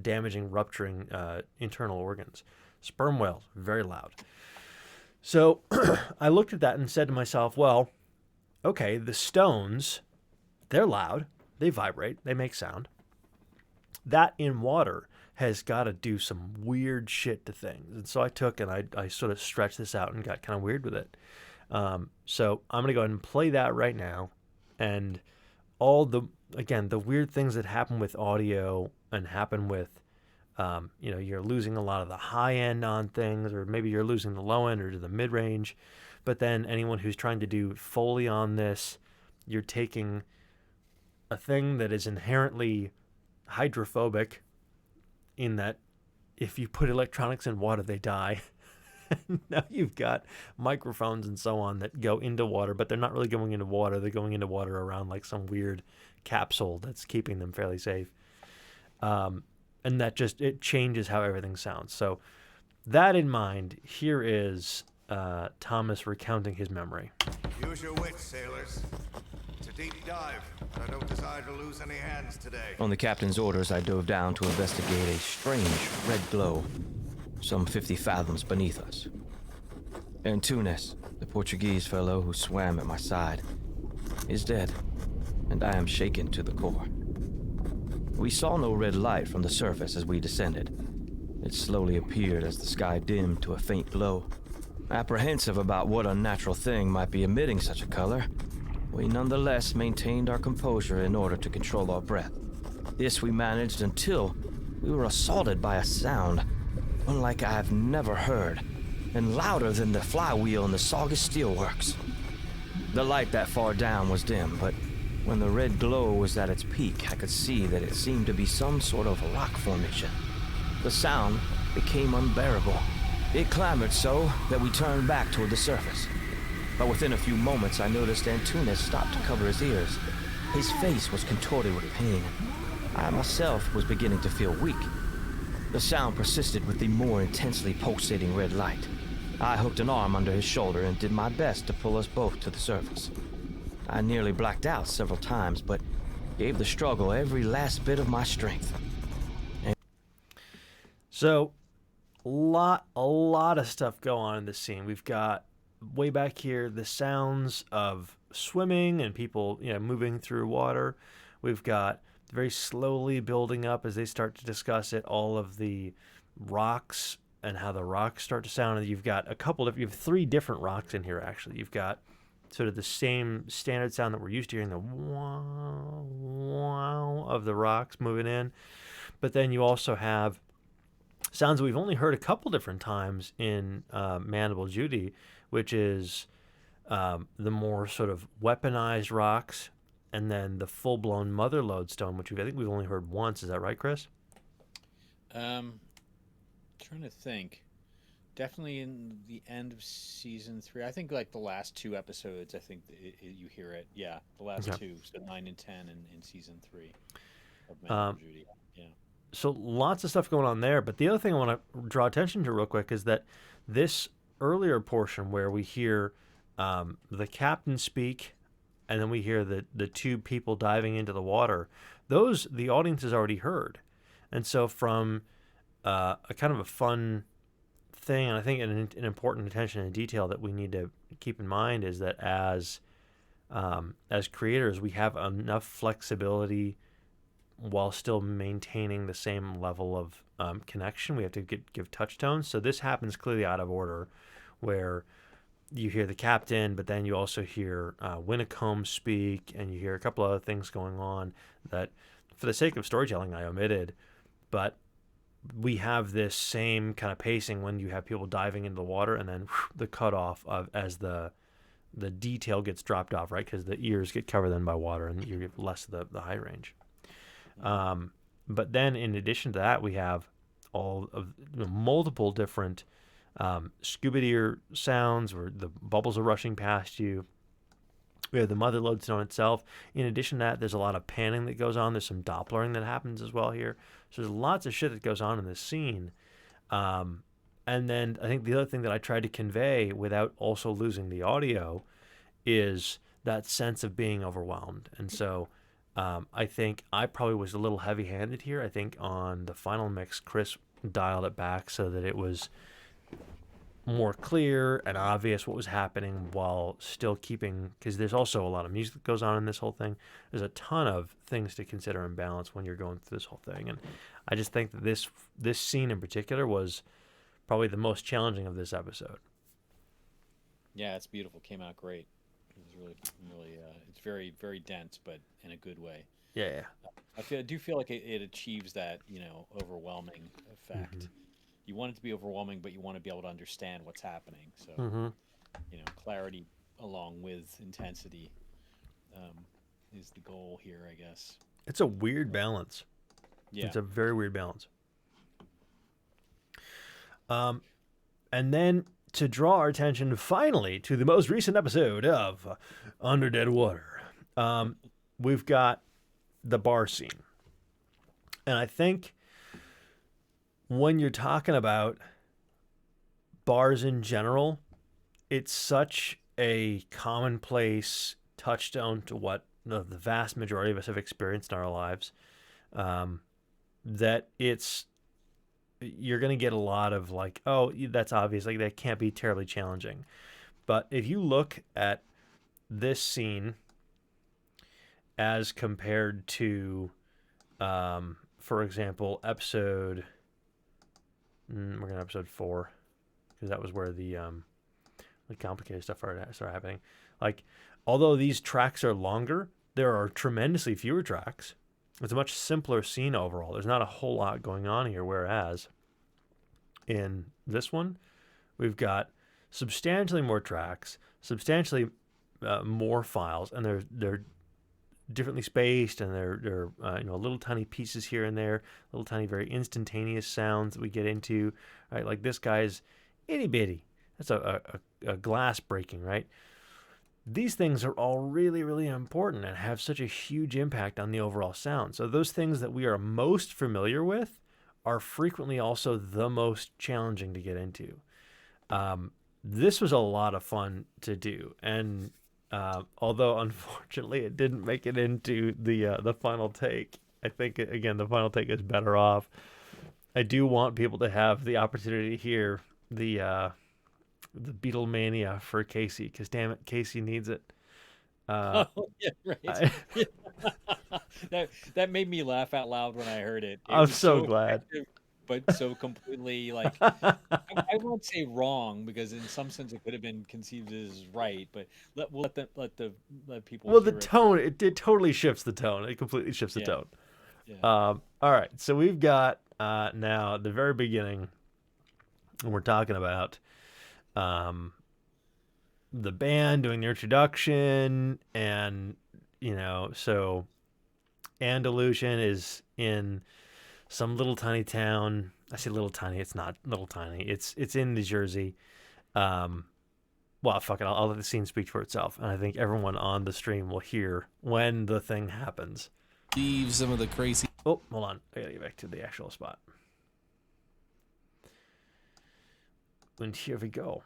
damaging, rupturing internal organs. Sperm whales, very loud. So I looked at that and said to myself, well, okay, the stones, they're loud. They vibrate. They make sound. That in water has got to do some weird shit to things. And so I took and I sort of stretched this out and got kind of weird with it. So I'm going to go ahead and play that right now. And all the weird things that happen with audio and happen with, you're losing a lot of the high end on things, or maybe you're losing the low end or the mid range. But then anyone who's trying to do Foley on this, you're taking a thing that is inherently hydrophobic in that if you put electronics in water, they die. Now you've got microphones and so on that go into water, but they're not really going into water. They're going into water around like some weird capsule that's keeping them fairly safe. And that just, it changes how everything sounds. So that in mind, here is Thomas recounting his memory. Use your wits, sailors. It's a deep dive, but I don't desire to lose any hands today. On the captain's orders, I dove down to investigate a strange red glow, some 50 fathoms beneath us. Antunes, the Portuguese fellow who swam at my side, is dead, and I am shaken to the core. We saw no red light from the surface as we descended. It slowly appeared as the sky dimmed to a faint glow. Apprehensive about what unnatural thing might be emitting such a color, we nonetheless maintained our composure in order to control our breath. This we managed until we were assaulted by a sound unlike I have never heard, and louder than the flywheel in the Saugus steelworks. The light that far down was dim, but when the red glow was at its peak, I could see that it seemed to be some sort of rock formation. The sound became unbearable. It clamored so that we turned back toward the surface. But within a few moments, I noticed Antunes stopped to cover his ears. His face was contorted with pain. I myself was beginning to feel weak. The sound persisted with the more intensely pulsating red light. I hooked an arm under his shoulder and did my best to pull us both to the surface. I nearly blacked out several times, but gave the struggle every last bit of my strength. So, a lot of stuff go on in this scene. We've got way back here the sounds of swimming and people, moving through water. We've got very slowly building up as they start to discuss it, all of the rocks and how the rocks start to sound. And you've got you have 3 different rocks in here, actually. You've got sort of the same standard sound that we're used to hearing, the wow, wow of the rocks moving in. But then you also have sounds that we've only heard a couple different times in Mandible Judy, which is the more sort of weaponized rocks, and then the full-blown mother lodestone, which I think we've only heard once. Is that right, Chris? Trying to think. Definitely in the end of season 3. I think like the last 2 episodes, I think you hear it. Yeah, the last 2, so 9 and 10 in season 3 of Mandible Judy. Yeah. So lots of stuff going on there. But the other thing I want to draw attention to real quick is that this earlier portion where we hear the captain speak, and then we hear the 2 people diving into the water, those the audience has already heard. And so from a kind of a fun thing, and I think an important attention to detail that we need to keep in mind is that as creators, we have enough flexibility while still maintaining the same level of connection. We have to give touch tones. So this happens clearly out of order, where you hear the captain, but then you also hear Winnecombe speak, and you hear a couple other things going on that, for the sake of storytelling, I omitted. But we have this same kind of pacing when you have people diving into the water, and then the cutoff of as the detail gets dropped off, right? Because the ears get covered then by water, and you get less of the high range. But then in addition to that, we have all of multiple different scuba deer sounds where the bubbles are rushing past you. We have the mother lodestone itself. In addition to that, there's a lot of panning that goes on. There's some Dopplering that happens as well here. So there's lots of shit that goes on in this scene. And then I think the other thing that I tried to convey without also losing the audio is that sense of being overwhelmed. And so I think I probably was a little heavy-handed here. I think on the final mix, Chris dialed it back so that it was more clear and obvious what was happening while still keeping, because there's also a lot of music that goes on in this whole thing. There's a ton of things to consider and balance when you're going through this whole thing. And I just think that this scene in particular was probably the most challenging of this episode. Yeah, it's beautiful. Came out great. It was really, it's very, very dense, but in a good way. Yeah. I do feel like it achieves that, overwhelming effect. Mm-hmm. You want it to be overwhelming, but you want to be able to understand what's happening. So, clarity along with intensity is the goal here, I guess. It's a weird balance. Yeah. It's a very weird balance. And then to draw our attention finally to the most recent episode of Under Dead Water, we've got the bar scene. And I think when you're talking about bars in general, it's such a commonplace touchstone to what the vast majority of us have experienced in our lives, that you're going to get a lot of like, oh, that's obvious. Like, that can't be terribly challenging. But if you look at this scene as compared to, for example, episode 4, because that was where the complicated stuff started happening. Like, although these tracks are longer, there are tremendously fewer tracks. It's a much simpler scene overall. There's not a whole lot going on here, whereas in this one, we've got substantially more tracks, substantially more files, and they're differently spaced, and they're little tiny pieces here and there, little tiny very instantaneous sounds that we get into, right? Like this guy's itty bitty. That's a glass breaking, right? These things are all really, really important and have such a huge impact on the overall sound. So those things that we are most familiar with are frequently also the most challenging to get into. This was a lot of fun to do, and although unfortunately it didn't make it into the final take, I think again the final take is better off. I do want people to have the opportunity to hear the Beatlemania for Casey, because damn it, Casey needs it. Oh yeah, right. That made me laugh out loud when I heard it. I'm so glad. But so completely like I won't say wrong, because in some sense it could have been conceived as right, but let people. Well, the tone it totally shifts the tone. It completely shifts the tone. Yeah. All right, so we've got now at the very beginning, and we're talking about the band doing their introduction, and so Andalusian is in some little tiny town. I say little tiny, it's not little tiny. It's in New Jersey. Well, fuck it, I'll let the scene speak for itself, and I think everyone on the stream will hear when the thing happens. Leave some of the crazy. Oh, hold on, I gotta get back to the actual spot. And here we go.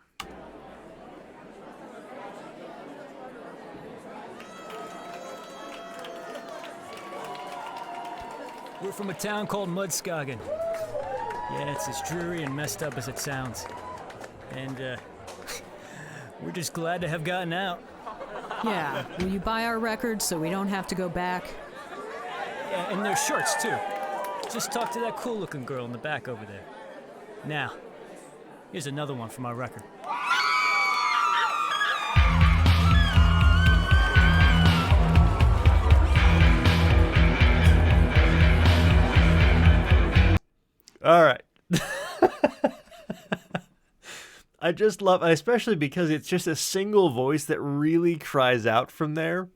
We're from a town called Mudskoggin. Yeah, it's as dreary and messed up as it sounds. And, we're just glad to have gotten out. Yeah, will you buy our records so we don't have to go back? Yeah, and their shirts, too. Just talk to that cool-looking girl in the back over there. Now, here's another one from our record. All right. I just love, especially because it's just a single voice that really cries out from there.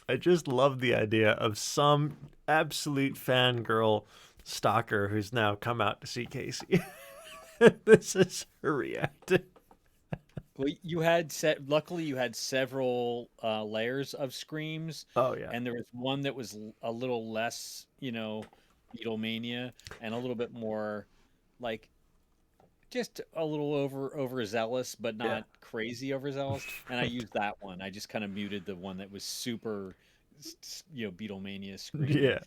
I just love the idea of some absolute fangirl stalker who's now come out to see Casey. This is her reacting. Well, luckily you had several layers of screams. Oh yeah. And there was one that was a little less, Beatlemania, and a little bit more like just a little overzealous, but not crazy overzealous. And I used that one. I just kind of muted the one that was super, Beatlemania scream. Yeah.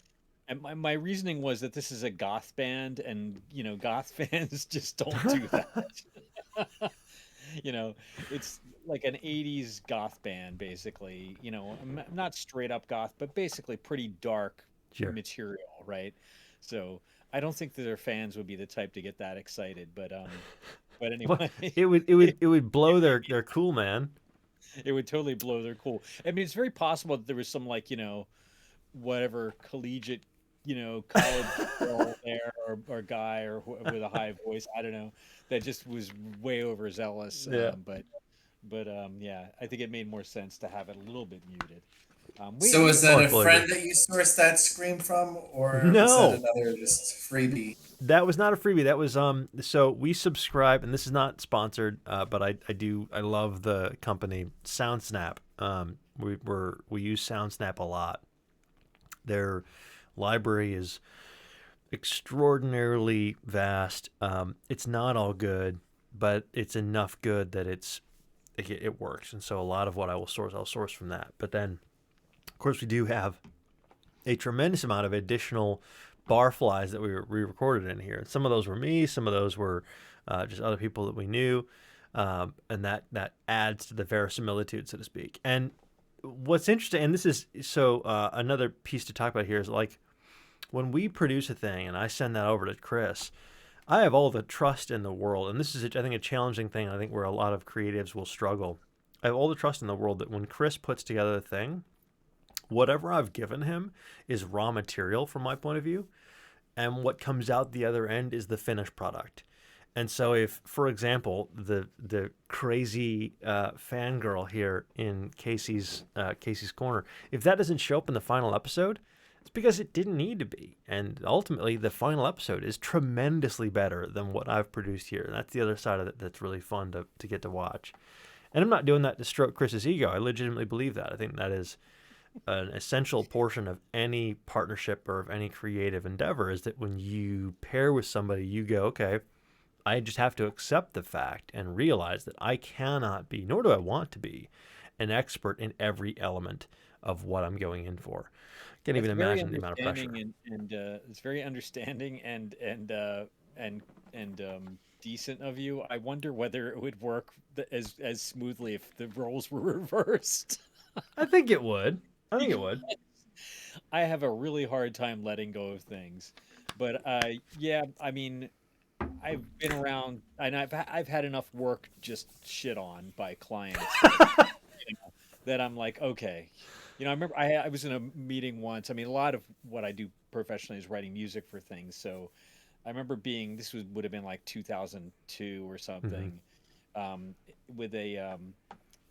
And my reasoning was that this is a goth band, and goth fans just don't do that. It's like an 80s goth band, basically. Not straight up goth, but basically pretty dark material, right? So I don't think that their fans would be the type to get that excited, but anyway, it would blow their cool, man. It would totally blow their cool. I mean, it's very possible that there was some whatever collegiate, college girl there or guy or with a high voice, I don't know, that just was way overzealous. Yeah. But yeah, I think it made more sense to have it a little bit muted. So was that a fully friend agree. that you sourced that scream from, or was that No. another just freebie? That was not a freebie. That was so we subscribe, and this is not sponsored, but I love the company SoundSnap. We use SoundSnap a lot. Their library is extraordinarily vast. It's not all good, but it's enough good that it works. And so a lot of what I'll source from that. But then, of course, we do have a tremendous amount of additional barflies that we re-recorded in here. Some of those were me. Some of those were just other people that we knew. And that adds to the verisimilitude, so to speak. And what's interesting, and this is another piece to talk about here is like when we produce a thing and I send that over to Chris, I have all the trust in the world. And this is, I think, a challenging thing. I think where a lot of creatives will struggle. I have all the trust in the world that when Chris puts together a thing, whatever I've given him is raw material from my point of view. And what comes out the other end is the finished product. And so if, for example, the crazy fangirl here in Casey's corner, if that doesn't show up in the final episode, it's because it didn't need to be. And ultimately, the final episode is tremendously better than what I've produced here. And that's the other side of it that's really fun to get to watch. And I'm not doing that to stroke Chris's ego. I legitimately believe that. I think that is an essential portion of any partnership or of any creative endeavor, is that when you pair with somebody, you go, okay, I just have to accept the fact and realize that I cannot be, nor do I want to be, an expert in every element of what I'm going in for. Can't even imagine the amount of pressure. And it's very understanding and decent of you. I wonder whether it would work as smoothly if the roles were reversed. I think it would. I have a really hard time letting go of things, but yeah, I mean, I've been around and I've had enough work just shit on by clients that I'm like, okay. I remember I was in a meeting once. I mean, a lot of what I do professionally is writing music for things. So I remember would have been like 2002 or something, with an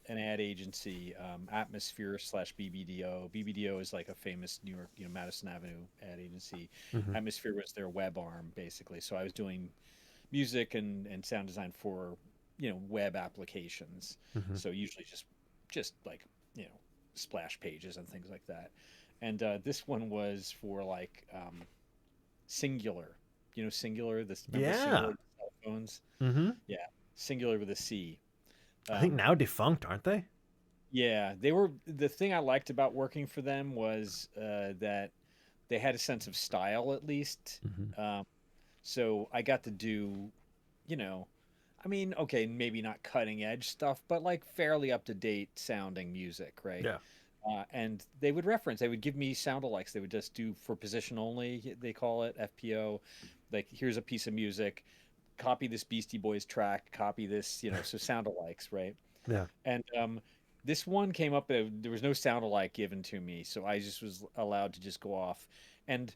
ad agency, Atmosphere / BBDO. BBDO is like a famous New York, Madison Avenue ad agency. Atmosphere was their web arm, basically. So I was doing music and sound design for, web applications. So usually just like, splash pages and things like that. And this one was for like Singular. Singular, Singular cell phones? Yeah, Singular with a C. I think now defunct, aren't they? Yeah, they were. The thing I liked about working for them was that they had a sense of style, at least. So I got to do, I mean, okay, maybe not cutting edge stuff, but like fairly up to date sounding music, right? Yeah. And they would give me sound-alikes. They would just do for position only, they call it, FPO. Like, here's a piece of music, copy this Beastie Boys track, copy this, so sound-alikes, right? Yeah. And this one came up, there was no sound-alike given to me, so I just was allowed to just go off. And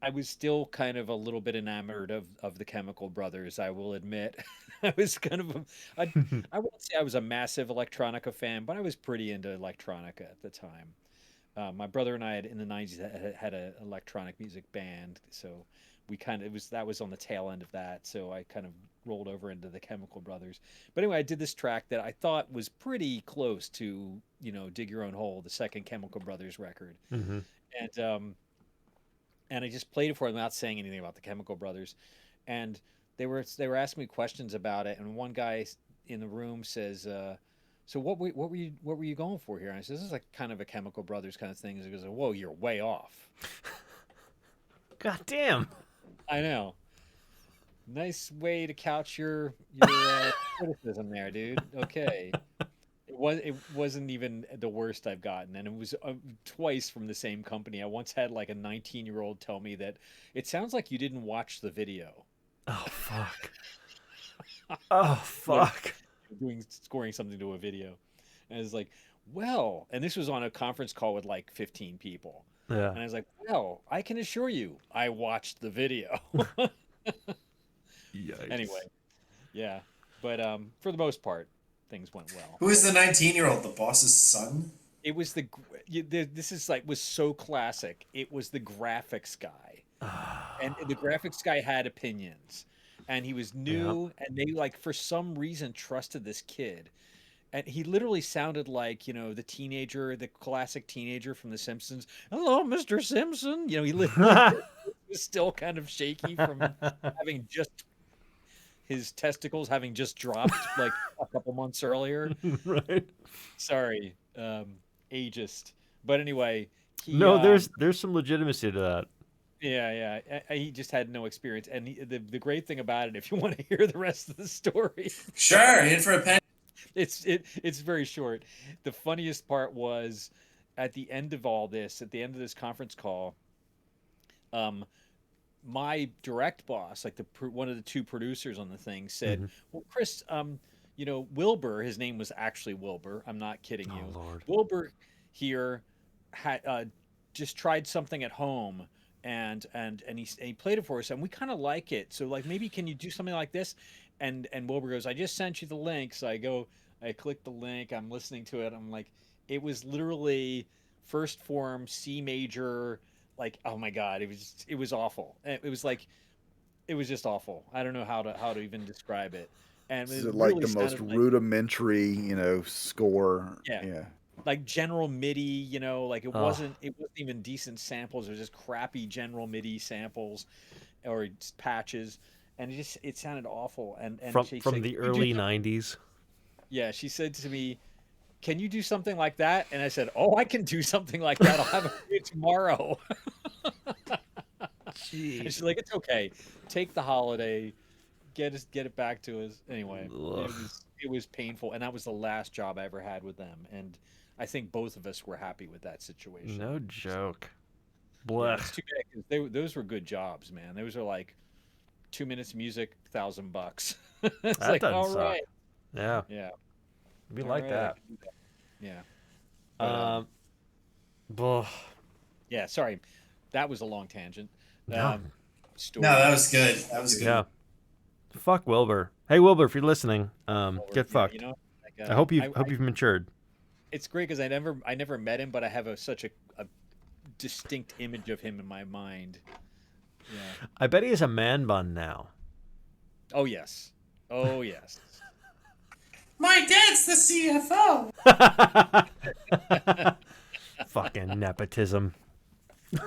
I was still kind of a little bit enamored of the Chemical Brothers, I will admit. I was kind of I won't say I was a massive electronica fan, but I was pretty into electronica at the time. My brother and I in the 90s had an electronic music band, so we that was on the tail end of that, so I kind of rolled over into the Chemical Brothers. But anyway, I did this track that I thought was pretty close to, Dig Your Own Hole, the second Chemical Brothers record. And I just played it for them without saying anything about the Chemical Brothers. And they were asking me questions about it. And one guy in the room says, "So what were you going for here?" And I said, "This is like kind of a Chemical Brothers kind of thing." And he goes, "Whoa, you're way off." God damn. I know. Nice way to couch your criticism there, dude. Okay. It wasn't even the worst I've gotten, and it was twice from the same company. I once had like a 19-year-old tell me that it sounds like you didn't watch the video. Oh fuck. Oh fuck. Scoring something to a video, and I was like, well, and this was on a conference call with like 15 people. Yeah. And I was like, well, I can assure you, I watched the video. Yikes. Anyway, yeah, but for the most part, things went well. Who is the 19-year-old? The boss's son? It was this is like was so classic. It was the graphics guy, and the graphics guy had opinions, and he was new, and they like for some reason trusted this kid, and he literally sounded like the classic teenager from The Simpsons. Hello, Mr. Simpson. He literally was still kind of shaky from having just his testicles having just dropped like a couple months earlier. Right. Sorry, ageist. But anyway, there's some legitimacy to that. Yeah. He just had no experience, and the great thing about it, if you want to hear the rest of the story, sure, in for a penny. It's very short. The funniest part was at the end of all this, at the end of this conference call, my direct boss, like one of the two producers on the thing, said, "Well, Chris, Wilbur, his name was actually Wilbur. I'm not kidding you. Lord. Wilbur here had just tried something at home, and he played it for us, and we kind of like it. So like maybe can you do something like this?" And Wilbur goes, "I just sent you the link." So I click the link. I'm listening to it. I'm like, it was literally first form C major. Like, oh my God, it was awful. It was just awful. I don't know how to even describe it. And This it is like really the most sounded like, rudimentary, score. yeah, like general MIDI. Like it wasn't even decent samples. It was just crappy general MIDI samples or just patches, and it sounded awful. And from the early '90s. Yeah, she said to me, "Can you do something like that?" And I said, "Oh, I can do something like that. I'll have it for you tomorrow." Jeez. And she's like, "It's okay. Take the holiday. Get it back to us." Anyway, it was painful, and that was the last job I ever had with them. And I think both of us were happy with that situation. No joke. Yeah, it's too bad, 'cause those were good jobs, man. Those are like 2 minutes of music, $1,000. It's That like, doesn't all suck. right. Yeah. Yeah. We All like right, that. Yeah. Yeah, sorry. That was a long tangent. No. Story. No, that was good. That was good. Yeah. Fuck Wilbur. Hey Wilbur, if you're listening, get fucked. I hope you've matured. It's great because I never met him, but I have such a distinct image of him in my mind. Yeah. I bet he has a man bun now. Oh yes. Oh yes. My dad's the CFO. Fucking nepotism. All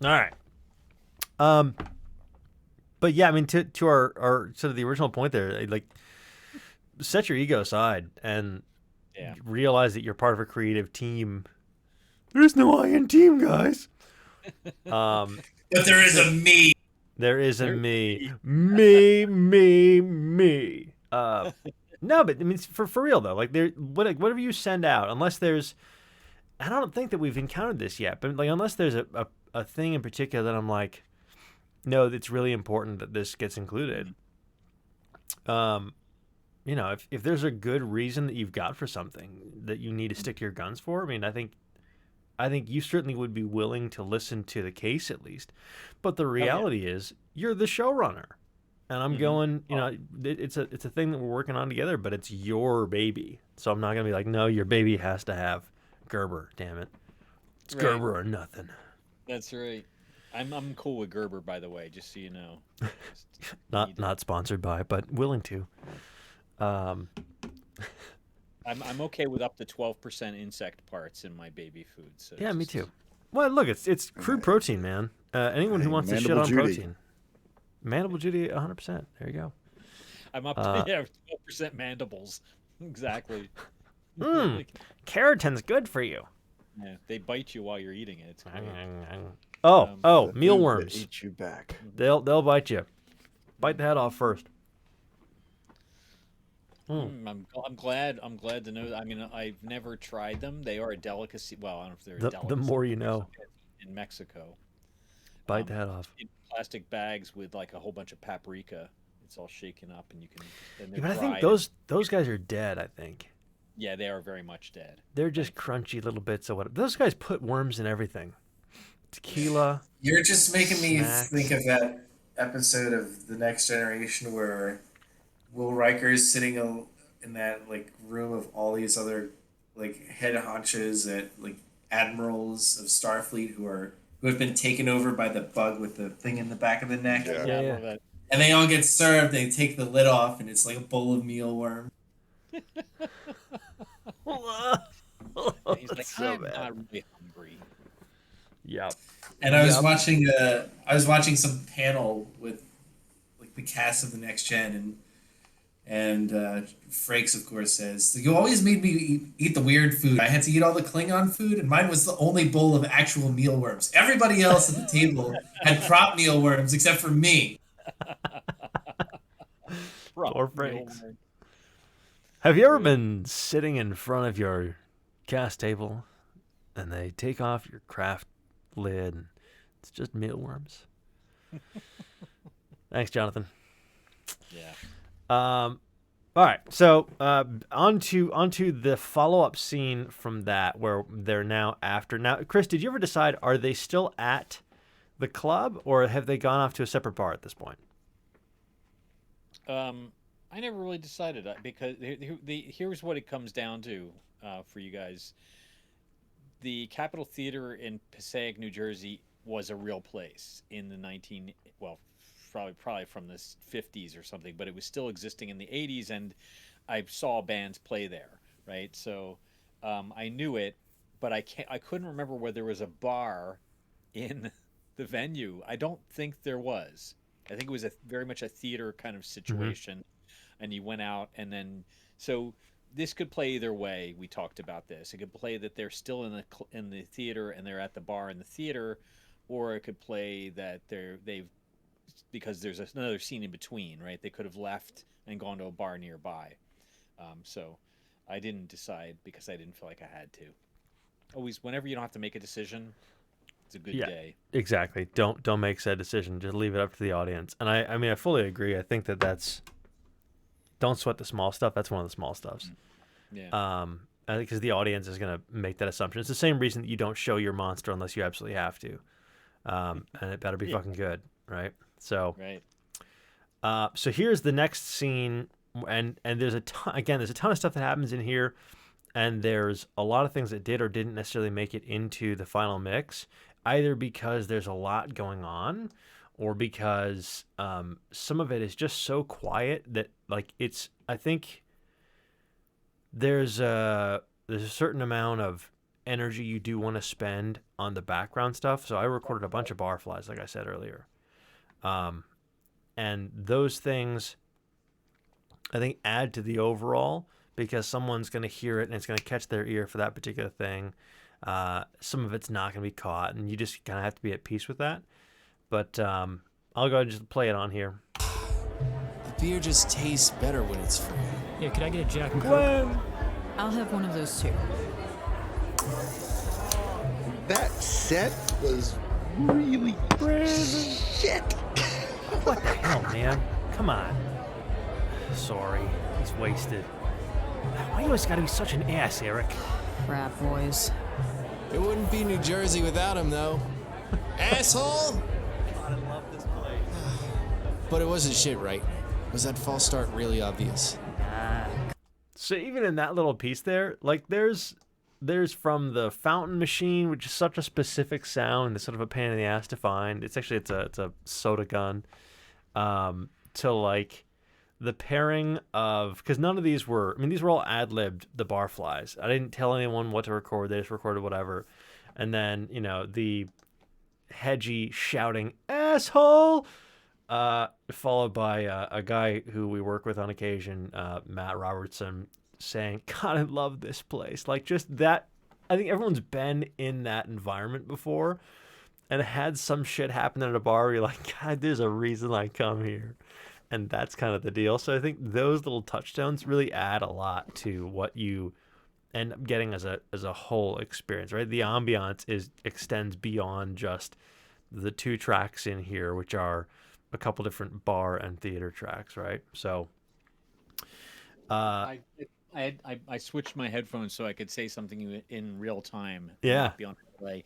right. But yeah, I mean, to our sort of the original point there, like, set your ego aside and realize that you're part of a creative team. There's no I in team, guys. But there is a me. There is a me. Me. No, but I mean, for real though, like whatever you send out, unless there's, I don't think that we've encountered this yet, but like unless there's a thing in particular that I'm like, no, it's really important that this gets included. If there's a good reason that you've got for something that you need to stick to your guns for, I mean, I think you certainly would be willing to listen to the case at least. But the reality is, you're the showrunner. And I'm going, it's a thing that we're working on together, but it's your baby. So I'm not going to be like, no, your baby has to have Gerber, damn it. It's Gerber or nothing. That's right. I'm cool with Gerber, by the way, just so you know. Not sponsored by, but willing to. I'm okay with up to 12% insect parts in my baby food. So yeah, me too. Well, look, it's crude protein, man. Anyone who wants to shit on protein. Mandible Judy, 100%. There you go. I'm up to 12% mandibles. Exactly. Keratin's good for you. Yeah, they bite you while you're eating it. It's great. Mealworms. Eat you back. They'll bite you. Bite the head off first. I'm glad to know that. I mean, I've never tried them. They are a delicacy. Well, I don't know if they're a delicacy. The more you know. In Mexico. Bite the head off. In plastic bags with like a whole bunch of paprika. It's all shaken up, and you can. Yeah, but I think those guys are dead. I think. Yeah, they are very much dead. They're just crunchy little bits of what. Those guys put worms in everything. Tequila. You're just making me think of that episode of The Next Generation where Will Riker is sitting in that like room of all these other like head honchos at like admirals of Starfleet who have been taken over by the bug with the thing in the back of the neck. Yeah. I love that. And they all get served. They take the lid off, and it's like a bowl of mealworms. He's like, I'm not really hungry. Yep. And I was watching some panel with like the cast of the Next Gen, and Frakes of course says, "You always made me eat the weird food. I had to eat all the Klingon food, and mine was the only bowl of actual mealworms. Everybody else at the table had prop mealworms except for me." Poor Frakes. Have you ever been sitting in front of your cast table and they take off your craft lid and it's just mealworms? Thanks, Jonathan. Yeah. All right. So onto the follow-up scene from that where they're now after. Now, Chris, did you ever decide, are they still at the club or have they gone off to a separate bar at this point? I never really decided because here's what it comes down to for you guys. The Capitol Theater in Passaic, New Jersey, was a real place in the probably from the 50s or something, but it was still existing in the 80s, and I saw bands play there, right? So I knew it, but I couldn't remember whether there was a bar in the venue. I don't think there was. I think it was very much a theater kind of situation. And you went out, and then so this could play either way. We talked about this. It could play that they're still in the theater and they're at the bar in the theater, or it could play that because there's another scene in between, right? They could have left and gone to a bar nearby. So I didn't decide because I didn't feel like I had to. Always, whenever you don't have to make a decision, it's a good day. Exactly. Don't make said decision. Just leave it up to the audience. And I mean, I fully agree. I think that's. Don't sweat the small stuff. That's one of the small stuffs. Yeah. I think because the audience is going to make that assumption. It's the same reason that you don't show your monster unless you absolutely have to. And it better be fucking good, right? So, right. So here's the next scene, and there's a ton of stuff that happens in here, and there's a lot of things that did or didn't necessarily make it into the final mix, either because there's a lot going on, or because some of it is just so quiet that I think there's a certain amount of energy you do want to spend on the background stuff. So I recorded a bunch of barflies, like I said earlier. And those things, I think, add to the overall because someone's going to hear it and it's going to catch their ear for that particular thing. Some of it's not going to be caught, and you just kind of have to be at peace with that. But I'll go ahead and just play it on here. The beer just tastes better when it's free. Yeah, could I get a Jack and Coke? I'll have one of those too. That set was really shit. What the hell, man? Come on. Sorry, he's wasted. Why you always gotta be such an ass, Eric? Crap, boys. It wouldn't be New Jersey without him, though. Asshole! God, I love this place. But it wasn't shit, right? Was that false start really obvious? So even in that little piece there, like there's from the fountain machine, which is such a specific sound, it's sort of a pain in the ass to find. It's a soda gun. To like the pairing of, because none of these were, these were all ad-libbed, the barflies. I didn't tell anyone what to record. They just recorded whatever. And then, the Hedgie shouting, asshole, followed by a guy who we work with on occasion, Matt Robertson, saying, God, I love this place. Like, just that, I think everyone's been in that environment before and had some shit happen at a bar where you're like, God, there's a reason I come here. And that's kind of the deal. So I think those little touchstones really add a lot to what you end up getting as a whole experience, right? The ambiance extends beyond just the two tracks in here, which are a couple different bar and theater tracks, right? So I switched my headphones so I could say something in real time. Yeah. Not be on delay.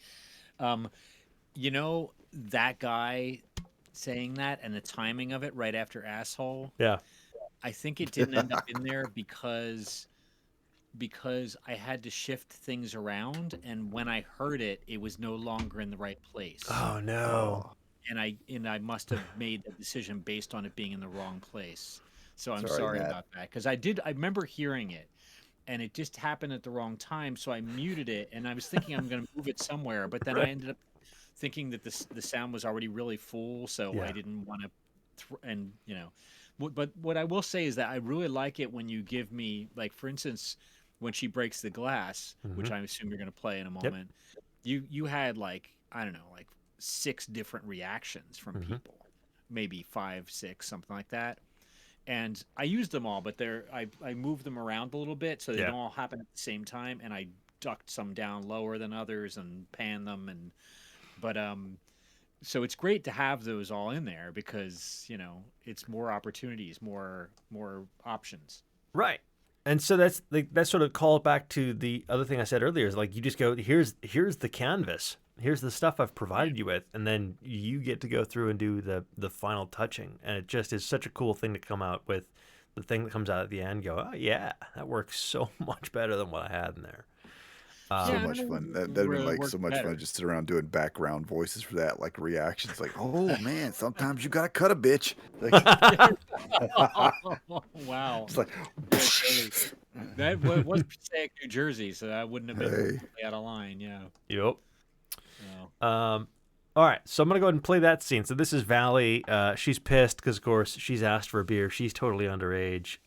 That guy saying that and the timing of it right after asshole. Yeah. I think it didn't end up in there because because I had to shift things around, and when I heard it, it was no longer in the right place. Oh no! And I must have made a decision based on it being in the wrong place. So I'm Sorry, sorry Matt. about that, because I remember hearing it, and it just happened at the wrong time. So I muted it, and I was thinking I'm going to move it somewhere, but then I ended up thinking that the sound was already really full, so I didn't want to. But what I will say is that I really like it when you give me, like, for instance, when she breaks the glass, which I assume you're going to play in a moment. You had, like, I don't know, like 6 different reactions from people, maybe 5, 6, something like that. And I used them all, but I moved them around a little bit so they don't all happen at the same time, and I ducked some down lower than others and panned them, but so it's great to have those all in there because, it's more opportunities, more options. Right. And so that's sort of called back to the other thing I said earlier is like you just go, here's the canvas. Here's the stuff I've provided you with, and then you get to go through and do the final touching. And it just is such a cool thing to come out with the thing that comes out at the end, go, oh yeah, that works so much better than what I had in there. So much fun. That'd be like so much fun just sit around doing background voices for that, like reactions, like, oh man, sometimes you gotta cut a bitch. Like, wow. It's like that was Passaic, New Jersey, so that wouldn't have been completely out of line. Yeah. Yep. All right, so I'm gonna go ahead and play that scene. So this is Valley. She's pissed because, of course, she's asked for a beer. She's totally underage.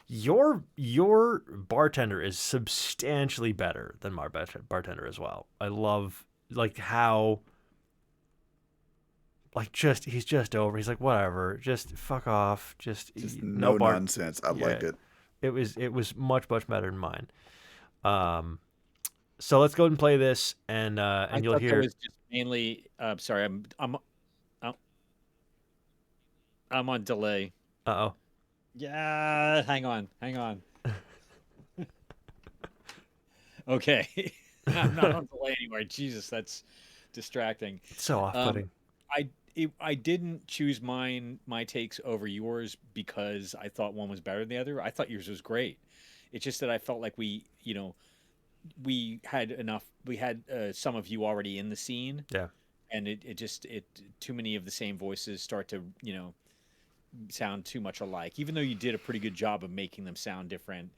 Your bartender is substantially better than my bartender as well. I love how he's just over. He's like, whatever, just fuck off. Just no nonsense. I liked it. It was much better than mine. So let's go ahead and play this, and you'll hear. It was just mainly. Sorry, I'm on delay. Uh-oh. Yeah, hang on. Okay, I'm not on delay anymore. Jesus, that's distracting. It's so off-putting. I didn't choose my takes over yours because I thought one was better than the other. I thought yours was great. It's just that I felt like we had enough. We had some of you already in the scene. Yeah. And it too many of the same voices start to sound too much alike. Even though you did a pretty good job of making them sound different,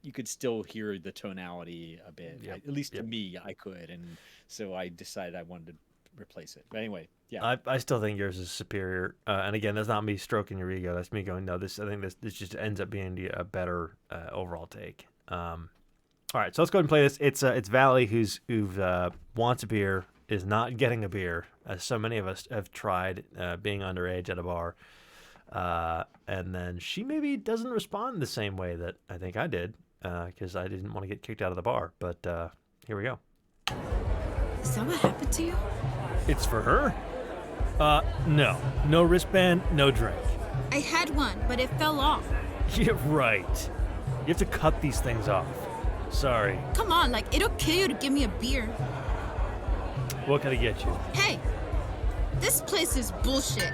you could still hear the tonality a bit. At least to me, I could, and so I decided I wanted to replace it. But anyway, yeah. I still think yours is superior. And again, that's not me stroking your ego. That's me going, no, I think this just ends up being a better overall take. All right, so let's go ahead and play this. It's Valley who wants a beer, is not getting a beer, as so many of us have tried being underage at a bar. And then she maybe doesn't respond the same way that I think I did, because I didn't want to get kicked out of the bar. But here we go. Is that what happened to you? It's for her? No wristband, no drink. I had one, but it fell off. Yeah, right. You have to cut these things off. Sorry. Come on, like, it'll kill you to give me a beer. What can I get you? Hey, this place is bullshit.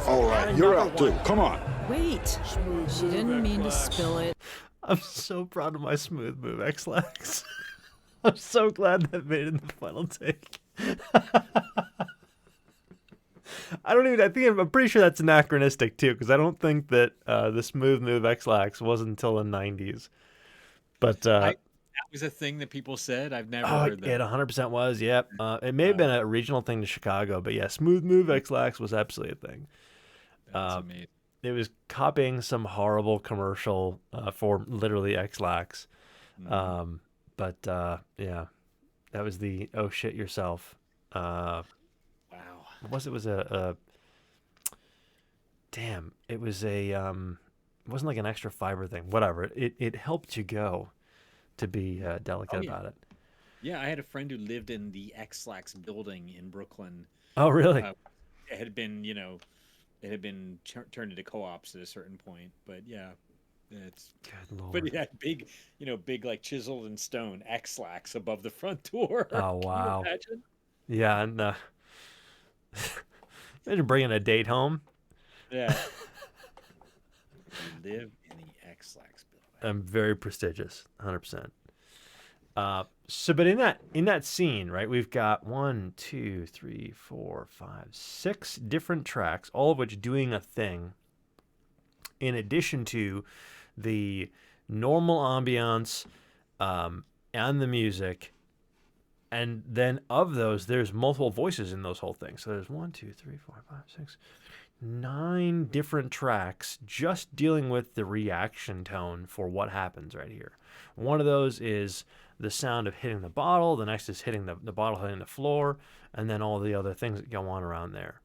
All right, you're out too. Come on. Wait, she didn't mean to spill it. I'm so proud of my smooth move, X-Lax. I'm so glad that made it in the final take. I'm pretty sure that's anachronistic too, because I don't think that the smooth move X-Lax wasn't until the 90s. But that was a thing that people said. I've never heard that. It 100% was, yep. It may have been a regional thing to Chicago, but yeah, smooth move X-Lax was absolutely a thing. That's amazing. It was copying some horrible commercial for literally X-Lax. But yeah, that was the oh shit yourself. Wow. What was it? Was a damn. It was a it wasn't like an extra fiber thing. Whatever. It helped you go to be delicate about it. Yeah, I had a friend who lived in the X-Lax building in Brooklyn. Oh, really? It had been, turned into co-ops at a certain point. But yeah, it's good Lord. But it had big like chiseled in stone X-Lax above the front door. Oh wow! Can you imagine? Yeah, and imagine bringing a date home. Yeah. You live in the I'm very prestigious, 100%. But in that scene, right, we've got 1, 2, 3, 4, 5, 6 different tracks, all of which doing a thing. In addition to the normal ambiance and the music, and then of those, there's multiple voices in those whole things. So there's 1, 2, 3, 4, 5, 6, 9 different tracks just dealing with the reaction tone for what happens right here. One of those is the sound of hitting the bottle. The next is hitting the bottle hitting the floor, and then all the other things that go on around there.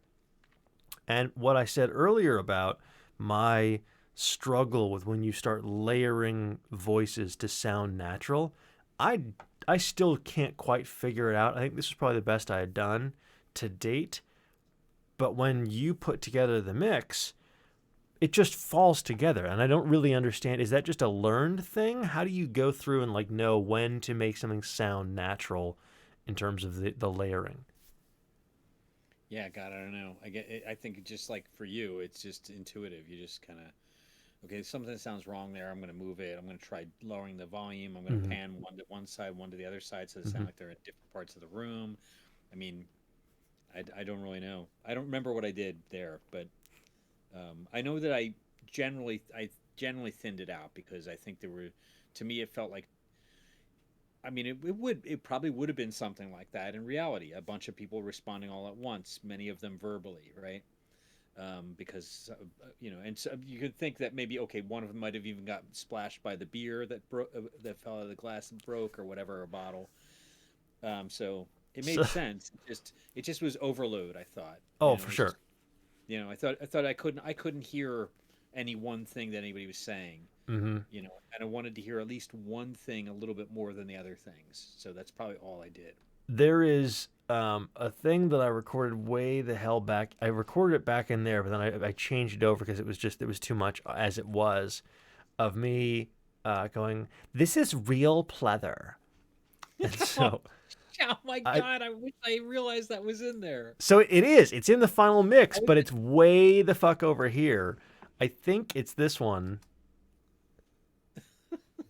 And what I said earlier about my struggle with when you start layering voices to sound natural, I still can't quite figure it out. I think this is probably the best I had done to date. But when you put together the mix, it just falls together. And I don't really understand. Is that just a learned thing? How do you go through and like know when to make something sound natural in terms of the layering? Yeah, God, I don't know. I think it's just like for you, it's just intuitive. You just kind of, okay, something sounds wrong there. I'm going to move it. I'm going to try lowering the volume. I'm going to pan one to one side, one to the other side, so they sound like they're in different parts of the room. I mean, I don't really know. I don't remember what I did there, but I know that I generally thinned it out because I think to me, it felt like, I mean, it probably would have been something like that in reality. A bunch of people responding all at once, many of them verbally, right? Because and so you could think that maybe one of them might have even got splashed by the beer that that fell out of the glass and broke or whatever, a bottle. So it made sense. It just was overload, I thought. Oh, for sure. Just, I thought I couldn't hear any one thing that anybody was saying. And I wanted to hear at least one thing a little bit more than the other things. So that's probably all I did. There is a thing that I recorded way the hell back. I recorded it back in there, but then I changed it over because it was too much as it was, of me going, "This is real pleather." And so, oh my God! I wish I realized that was in there. So it is. It's in the final mix, but it's way the fuck over here. I think it's this one.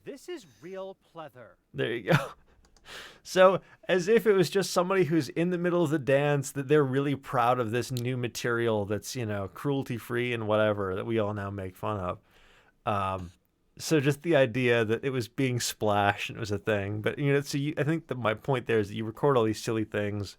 This is real pleather. There you go. So as if it was just somebody who's in the middle of the dance, that they're really proud of this new material that's, cruelty free and whatever, that we all now make fun of. So just the idea that it was being splashed and it was a thing. But, I think that my point there is that you record all these silly things,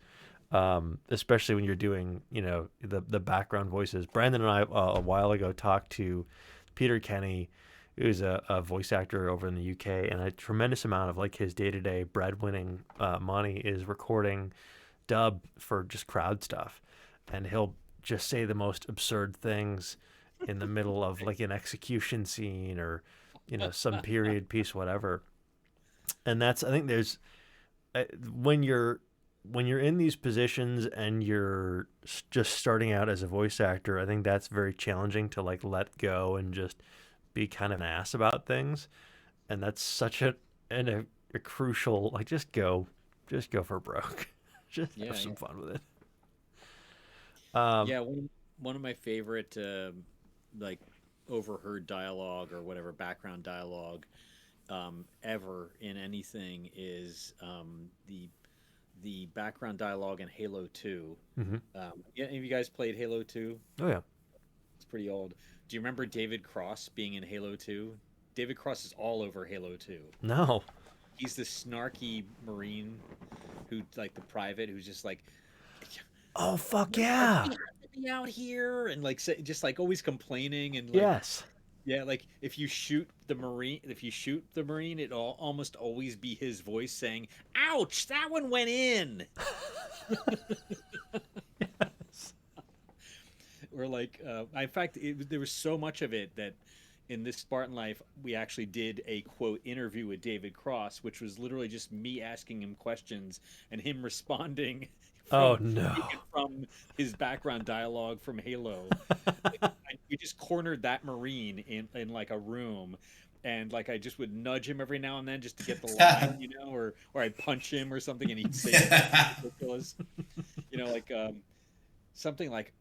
especially when you're doing, the background voices. Brandon and I a while ago talked to Peter Kenny, who's a voice actor over in the UK, and a tremendous amount of like his day-to-day breadwinning money is recording dub for just crowd stuff. And he'll just say the most absurd things in the middle of like an execution scene or, some period piece, whatever. And I think there's, when you're in these positions and you're just starting out as a voice actor, I think that's very challenging to like let go and just be kind of an ass about things. And that's such a crucial, like, just go for broke. Just have some fun with it. One of my favorite like overheard dialogue or whatever background dialogue ever in anything is the background dialogue in Halo 2. Any of you guys played Halo 2? Oh yeah. It's pretty old. Do you remember David Cross being in Halo 2? David Cross is all over Halo 2. No. He's the snarky Marine who, like the private, who's just like, oh, fuck yeah. Be out here and like just like always complaining and like, yes. Yeah, like if you shoot the Marine, it'll almost always be his voice saying, "Ouch, that one went in." Yes. Or like, in fact, there was so much of it that in this Spartan life, we actually did a quote interview with David Cross, which was literally just me asking him questions and him responding. From his background dialogue from Halo. We just cornered that Marine in like a room, and like I just would nudge him every now and then just to get the line, or I'd punch him or something, and he'd say something ridiculous, like something like,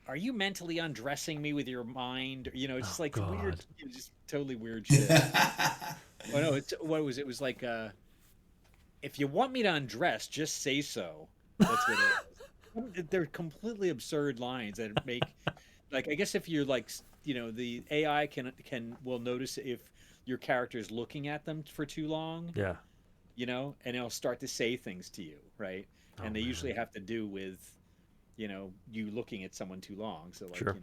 are you mentally undressing me with your mind? You know, it's just like God. weird, just totally weird shit. Oh no, what was it? It was like, if you want me to undress, just say so. That's what it is. They're completely absurd lines that make, like, I guess if you're like, the AI will notice if your character is looking at them for too long. Yeah. And it'll start to say things to you, right? And they usually have to do with, you looking at someone too long. So like, Sure.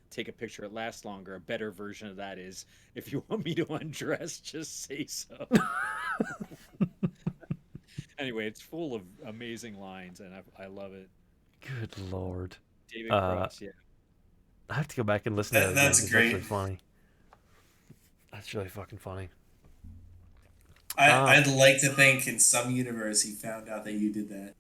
take a picture, it lasts longer. A better version of that is, if you want me to undress, just say so. Anyway, it's full of amazing lines, and I love it. Good Lord. David Cross, yeah. I have to go back and listen to that. That's It's great. actually funny. That's really fucking funny. I'd like to think in some universe he found out that you did that.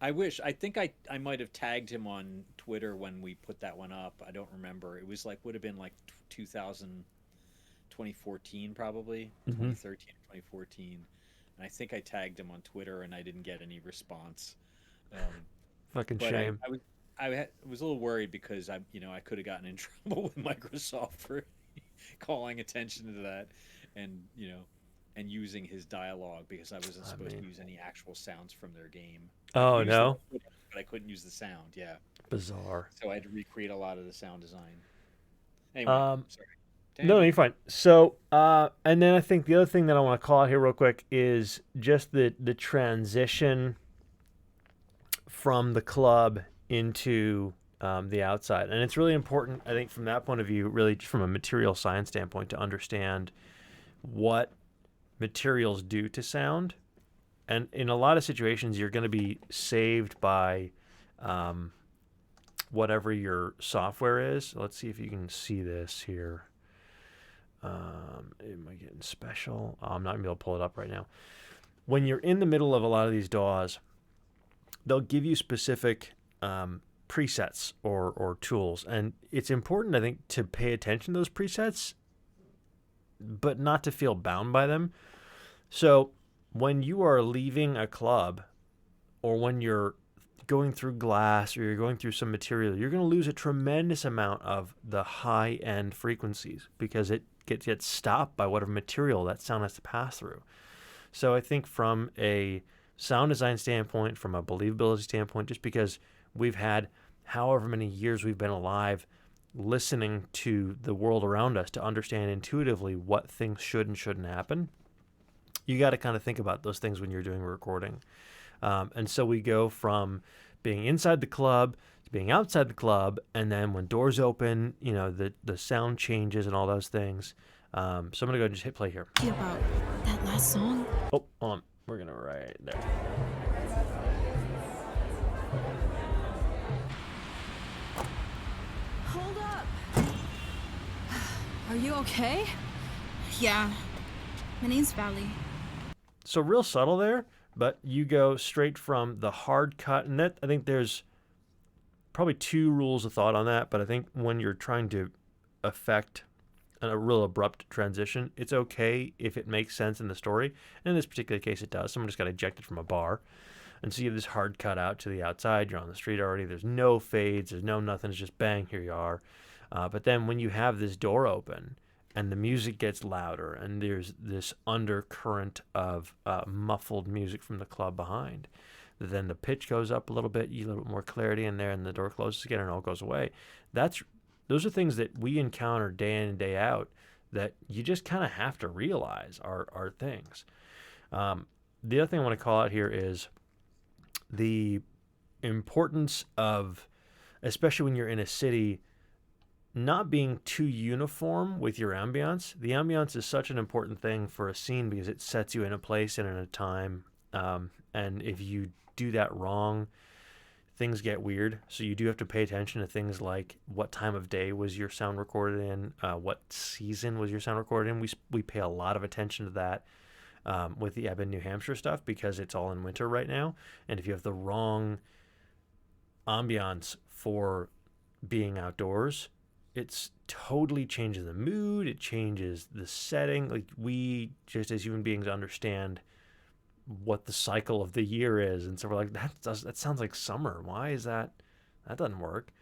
I wish. I think I might have tagged him on Twitter when we put that one up. I don't remember. It was like, would have been like 2014 probably, 2013 or 2014. And I think I tagged him on Twitter and I didn't get any response. Fucking but shame. I was a little worried because I could have gotten in trouble with Microsoft for calling attention to that, and and using his dialogue, because I wasn't supposed to use any actual sounds from their game. Oh, no? But I couldn't use the sound, yeah. Bizarre. So I had to recreate a lot of the sound design. Anyway, sorry. No, you're fine. So, and then I think the other thing that I want to call out here real quick is just the transition from the club into the outside. And it's really important, I think, from that point of view, really just from a material science standpoint, to understand what materials do to sound. And in a lot of situations, you're going to be saved by whatever your software is. Let's see if you can see this here. Am I getting special? I'm not going to be able to pull it up right now. When you're in the middle of a lot of these DAWs, they'll give you specific presets or tools. And it's important, I think, to pay attention to those presets, but not to feel bound by them. So when you are leaving a club, or when you're going through glass, or you're going through some material, you're going to lose a tremendous amount of the high-end frequencies, because it gets stopped by whatever material that sound has to pass through. So I think from a sound design standpoint, from a believability standpoint, just because we've had however many years we've been alive listening to the world around us to understand intuitively what things should and shouldn't happen, you got to kind of think about those things when you're doing recording. And so we go from being inside the club to being outside the club, and then when doors open, the sound changes and all those things. So I'm going to go and just hit play here. About that last song? Oh, hold on. We're going to right there. Hold up. Are you okay? Yeah. My name's Valley. So real subtle there, but you go straight from the hard cut, and that, I think there's probably two rules of thought on that, but I think when you're trying to affect a real abrupt transition, it's okay if it makes sense in the story. And in this particular case, it does. Someone just got ejected from a bar. And so you have this hard cut out to the outside. You're on the street already. There's no fades. There's no nothing. It's just bang, here you are. But then when you have this door open and the music gets louder and there's this undercurrent of muffled music from the club behind, then the pitch goes up a little bit, you get a little bit more clarity in there, and the door closes again and it all goes away. Those are things that we encounter day in and day out that you just kind of have to realize are things. The other thing I want to call out here is the importance of, especially when you're in a city, not being too uniform with your ambience. The ambience is such an important thing for a scene because it sets you in a place and in a time. And if you do that wrong, things get weird. So you do have to pay attention to things like what time of day was your sound recorded in, what season was your sound recorded in. We pay a lot of attention to that with the Ebb in New Hampshire stuff because it's all in winter right now. And if you have the wrong ambiance for being outdoors, it's totally changes the mood. It changes the setting. Like, we just as human beings understand what the cycle of the year is, and so we're like, that sounds like summer. Why is that? That doesn't work.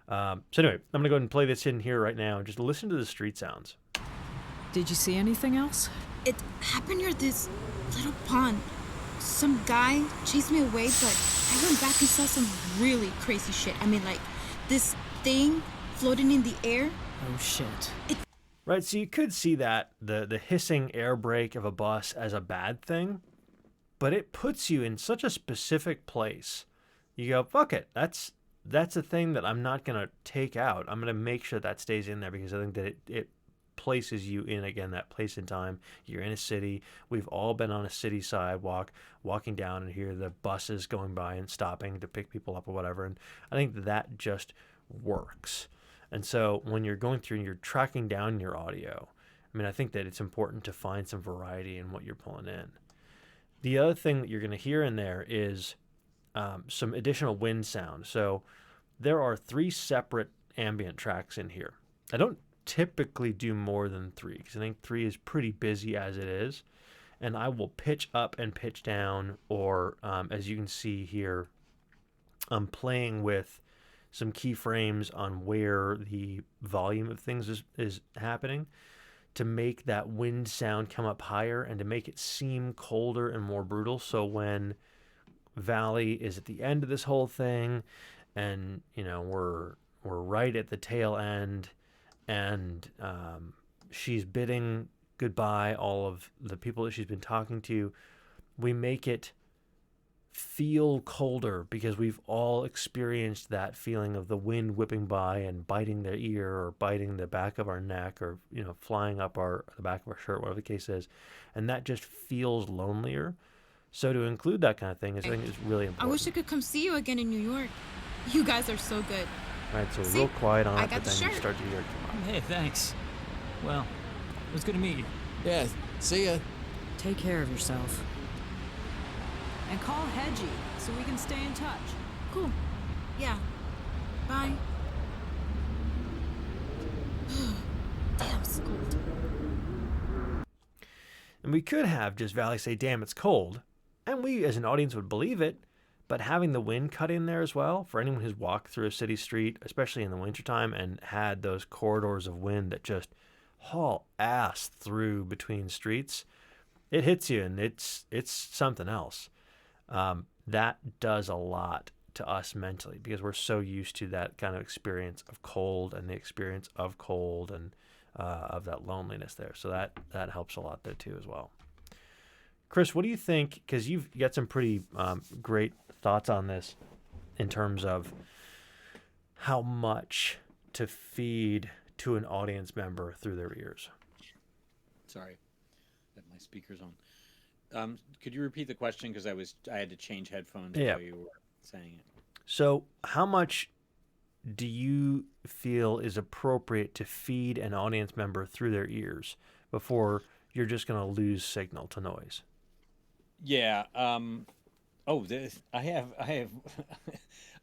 So anyway, I'm gonna go ahead and play this in here right now. Just listen to the street sounds. Did you see anything else? It happened near this little pond. Some guy chased me away, but I went back and saw some really crazy shit. I mean, like, this thing floating in the air. Oh, shit. Right, so you could see that, the hissing air brake of a bus as a bad thing, but it puts you in such a specific place. You go, fuck it, that's a thing that I'm not going to take out. I'm going to make sure that stays in there because I think that it places you in, again, that place in time. You're in a city. We've all been on a city sidewalk, walking down and hear the buses going by and stopping to pick people up or whatever. And I think that just works. And so when you're going through and you're tracking down your audio, I mean, I think that it's important to find some variety in what you're pulling in. The other thing that you're going to hear in there is some additional wind sound. So there are 3 separate ambient tracks in here. I don't typically do more than 3 because I think 3 is pretty busy as it is. And I will pitch up and pitch down, or as you can see here, I'm playing with some keyframes on where the volume of things is happening to make that wind sound come up higher and to make it seem colder and more brutal. So when Valley is at the end of this whole thing and, you know, we're right at the tail end and she's bidding goodbye all of the people that she's been talking to, we make it feel colder because we've all experienced that feeling of the wind whipping by and biting their ear or biting the back of our neck or, you know, flying up the back of our shirt, whatever the case is. And that just feels lonelier. So to include that kind of thing I think is really important. I wish I could come see you again in New York. You guys are so good. All right, so See, real quiet on I it, got but the then you shirt. start to hear it come on. Hey, thanks. Well, it was good to meet you. Yeah, see ya. Take care of yourself. And call Hedgie so we can stay in touch. Cool. Yeah. Bye. Damn, it's cold. And we could have just Valley say, damn, it's cold. And we, as an audience, would believe it. But having the wind cut in there as well, for anyone who's walked through a city street, especially in the wintertime, and had those corridors of wind that just haul ass through between streets, it hits you, and it's something else. That does a lot to us mentally because we're so used to that kind of experience of cold and the experience of cold and of that loneliness there. So that helps a lot there too as well. Chris, what do you think? Because you've got some pretty great thoughts on this in terms of how much to feed to an audience member through their ears. Sorry, that my speaker's on. Could you repeat the question? Because I had to change headphones while you were saying it. So how much do you feel is appropriate to feed an audience member through their ears before you're just going to lose signal to noise? Yeah. I have.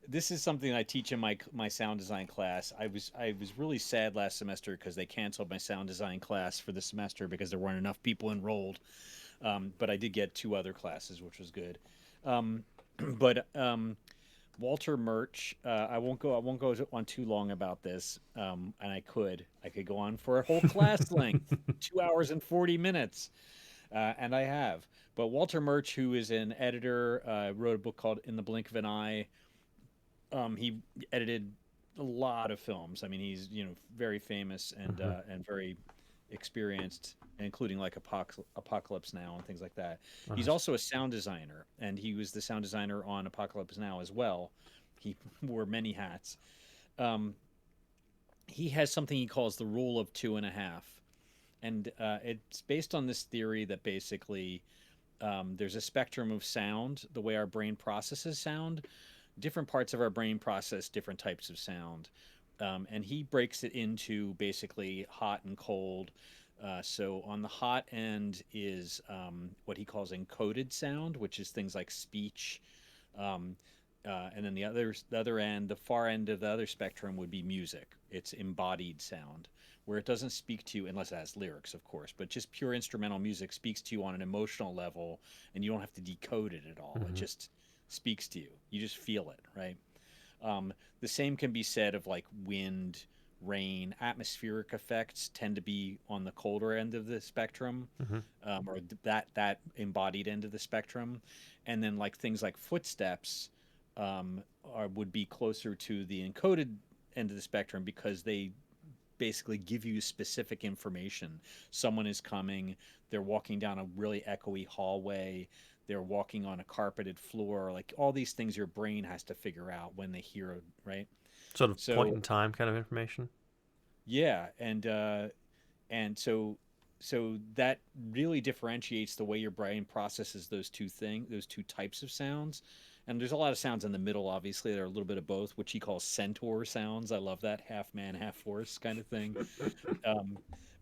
This is something I teach in my sound design class. I was really sad last semester because they canceled my sound design class for the semester because there weren't enough people enrolled. But I did get 2 other classes, which was good. Walter Murch, I won't go on too long about this, and I could go on for a whole class length, 2 hours and 40 minutes, and I have. But Walter Murch, who is an editor, wrote a book called In the Blink of an Eye. He edited a lot of films. I mean, he's very famous and very experienced, including like Apocalypse Now and things like that. He's also a sound designer, and he was the sound designer on Apocalypse Now as well. He wore many hats. He has something he calls the rule of 2.5, and it's based on this theory that basically there's a spectrum of sound, the way our brain processes sound. Different parts of our brain process different types of sound. And he breaks it into basically hot and cold. So on the hot end is what he calls encoded sound, which is things like speech. And then the other end, the far end of the other spectrum would be music. It's embodied sound, where it doesn't speak to you, unless it has lyrics, of course, but just pure instrumental music speaks to you on an emotional level, and you don't have to decode it at all. Mm-hmm. It just speaks to you. You just feel it, right? The same can be said of like wind, rain. Atmospheric effects tend to be on the colder end of the spectrum, or that embodied end of the spectrum, and then like things like footsteps would be closer to the encoded end of the spectrum because they basically give you specific information. Someone is coming, they're walking down a really echoey hallway, they're walking on a carpeted floor, like all these things your brain has to figure out when they hear, right? Sort of point in time kind of information. Yeah, and so that really differentiates the way your brain processes those two types of sounds. And there's a lot of sounds in the middle, obviously, that are a little bit of both, which he calls centaur sounds. I love that, half man, half horse kind of thing.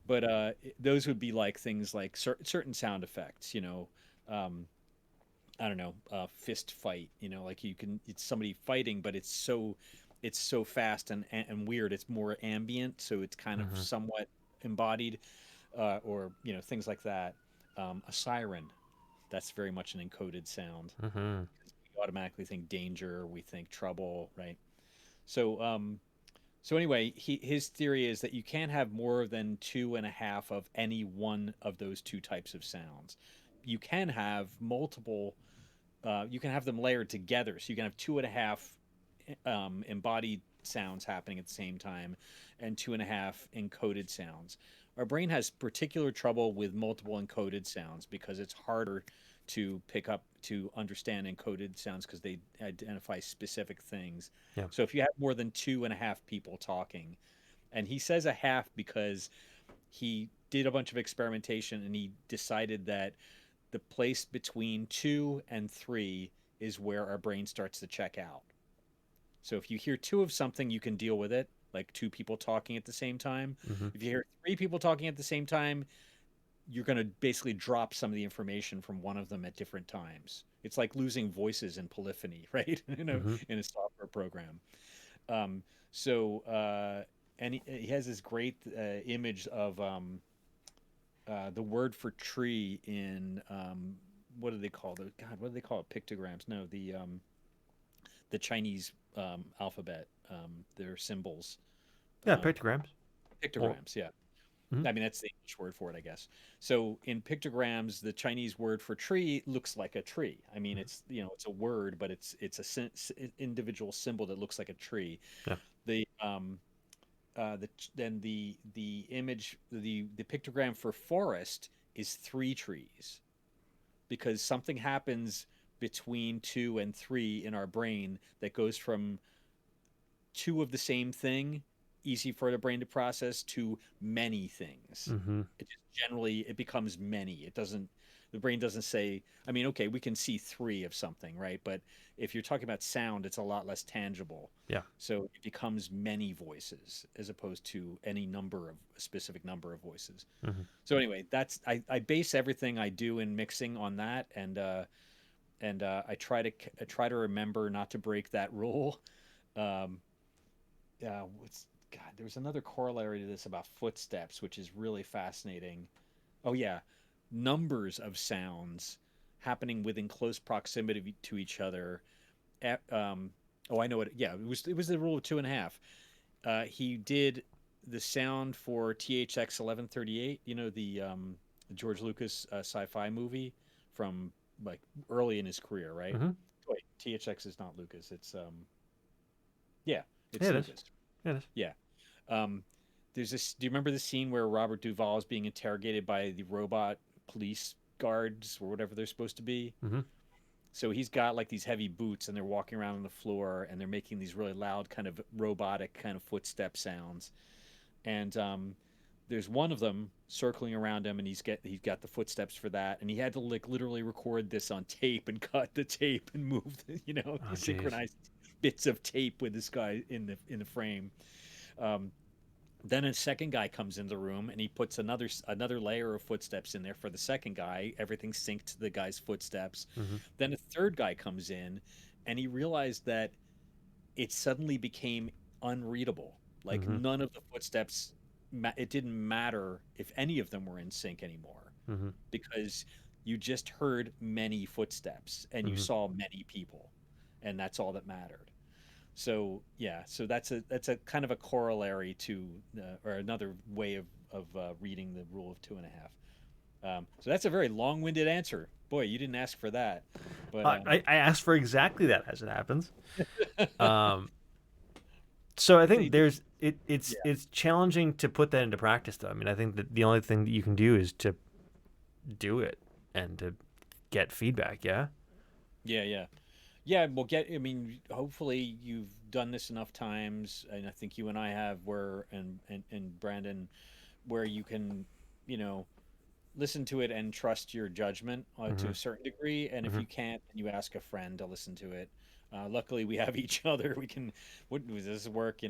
But those would be like things like certain sound effects, I don't know, fist fight, like it's somebody fighting, but it's so fast and weird. It's more ambient, so it's kind of somewhat embodied, or things like that. A siren, that's very much an encoded sound. We automatically think danger, we think trouble, right? So anyway, his theory is that you can't have more than 2.5 of any one of those two types of sounds. You can have multiple. You can have them layered together, so you can have 2.5 embodied sounds happening at the same time, and 2.5 encoded sounds. Our brain has particular trouble with multiple encoded sounds because it's harder to pick up, to understand encoded sounds because they identify specific things. Yeah. So if you have more than 2.5 people talking, and he says a half because he did a bunch of experimentation and he decided that the place between 2 and 3 is where our brain starts to check out. So if you hear 2 of something, you can deal with it, like 2 people talking at the same time. If you hear 3 people talking at the same time, you're going to basically drop some of the information from one of them at different times. It's like losing voices in polyphony, right? In a software program. And he has this great image of the word for tree in what do they call those? God, what do they call it? Pictograms? No, the Chinese alphabet. Their symbols. Yeah, pictograms. Pictograms, yeah. I mean, that's the English word for it, I guess. So in pictograms, the Chinese word for tree looks like a tree. I mean, it's it's a word, but it's a individual symbol that looks like a tree. Yeah. Then the image, the pictogram for forest is 3 trees, because something happens between 2 and 3 in our brain that goes from 2 of the same thing, easy for the brain to process, to many things. It just generally becomes many. The brain doesn't say, I mean, okay, we can see 3 of something, right? But if you're talking about sound, it's a lot less tangible. Yeah. So it becomes many voices as opposed to a specific number of voices. So anyway, I base everything I do in mixing on that, and I try to remember not to break that rule. There was another corollary to this about footsteps, which is really fascinating. Oh yeah, numbers of sounds happening within close proximity to each other. I know it. Yeah, it was the rule of 2.5. He did the sound for THX 1138. The George Lucas sci-fi movie from like early in his career, right? Wait, THX is not Lucas. It's it's Lucas. It is. Yeah. There's this. Do you remember the scene where Robert Duvall is being interrogated by the robot police guards or whatever they're supposed to be? So he's got like these heavy boots, and they're walking around on the floor, and they're making these really loud, kind of robotic, kind of footstep sounds. And there's one of them circling around him, and he's got the footsteps for that, and he had to like literally record this on tape and cut the tape and move, synchronize bits of tape with this guy in the frame. Then a second guy comes in the room, and he puts another layer of footsteps in there for the second guy. Everything's synced to the guy's footsteps. Then a third guy comes in, and he realized that it suddenly became unreadable. Like none of the footsteps, it didn't matter if any of them were in sync anymore, because you just heard many footsteps and you saw many people, and that's all that mattered. So yeah, so that's a kind of a corollary to or another way of reading the rule of 2.5. So that's a very long-winded answer. Boy, you didn't ask for that. But I asked for exactly that, as it happens. So I think it's challenging to put that into practice, though. I mean, I think that the only thing that you can do is to do it and to get feedback. Yeah. Yeah. We'll get. I mean, hopefully you've done this enough times, and I think you and I have. And Brandon, where you can, listen to it and trust your judgment to a certain degree. And if you can't, then you ask a friend to listen to it. Luckily, we have each other. We can. Does this work?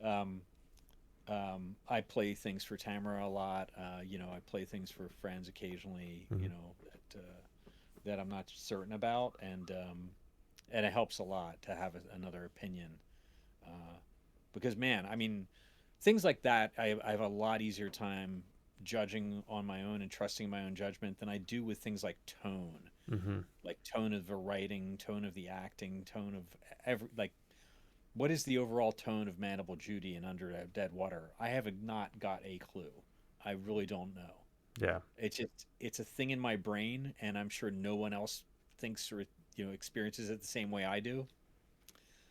I play things for Tamara a lot. I play things for friends occasionally. That I'm not certain about, and it helps a lot to have another opinion. Because man, I mean, things like that, I have a lot easier time judging on my own and trusting my own judgment than I do with things like tone. Like tone of the writing, tone of the acting, tone of what is the overall tone of Mandible Judy and Under Dead Water? I have not got a clue. I really don't know. Yeah. It's a thing in my brain, and I'm sure no one else thinks or experiences it the same way I do.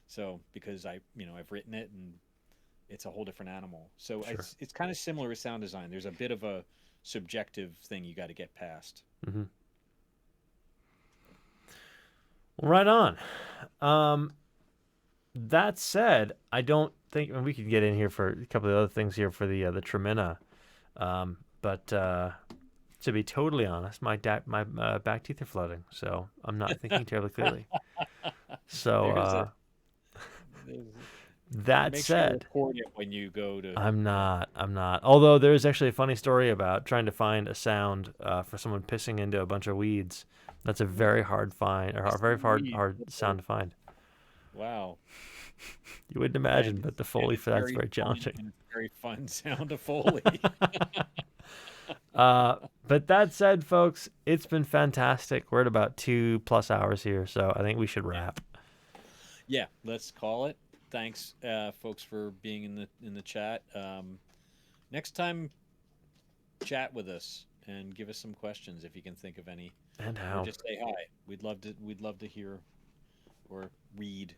So because I've written it, and it's a whole different animal. So Sure. It's kind of similar with sound design. There's a bit of a subjective thing you got to get past. Well, right on. That said, I don't think, and we could get in here for a couple of other things here for the Tremina. But to be totally honest, my back teeth are floating, so I'm not thinking terribly clearly. So that Make said, sure you record it when you go to. I'm not. Although there is actually a funny story about trying to find a sound for someone pissing into a bunch of weeds. That's a very hard find, or a very hard sound to find. Wow. You wouldn't imagine, but the Foley for that's very challenging. And it's very fun sound of Foley. But that said, folks, it's been fantastic. We're at about 2+ hours here, so I think we should wrap. Yeah, let's call it. Thanks, folks, for being in the chat. Next time, chat with us and give us some questions if you can think of any. And how? Or just say hi. We'd love to hear or read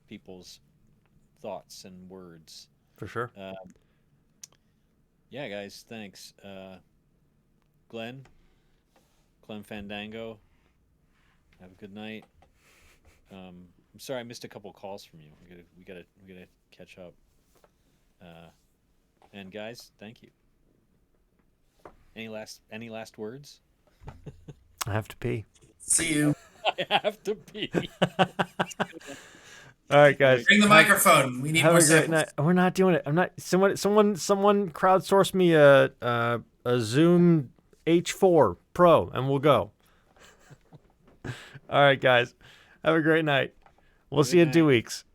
people's thoughts and words. For sure. Yeah, guys, thanks. Clem Fandango, have a good night. I'm sorry I missed a couple calls from you. We gotta catch up. And guys, thank you. Any last words? I have to pee. See you. I have to pee. All right, guys. Bring the microphone. We need have more a great samples. night. We're not doing it. I'm not. Someone crowdsource me a Zoom H4 Pro, and we'll go. All right, guys. Have a great night. We'll see you in 2 weeks.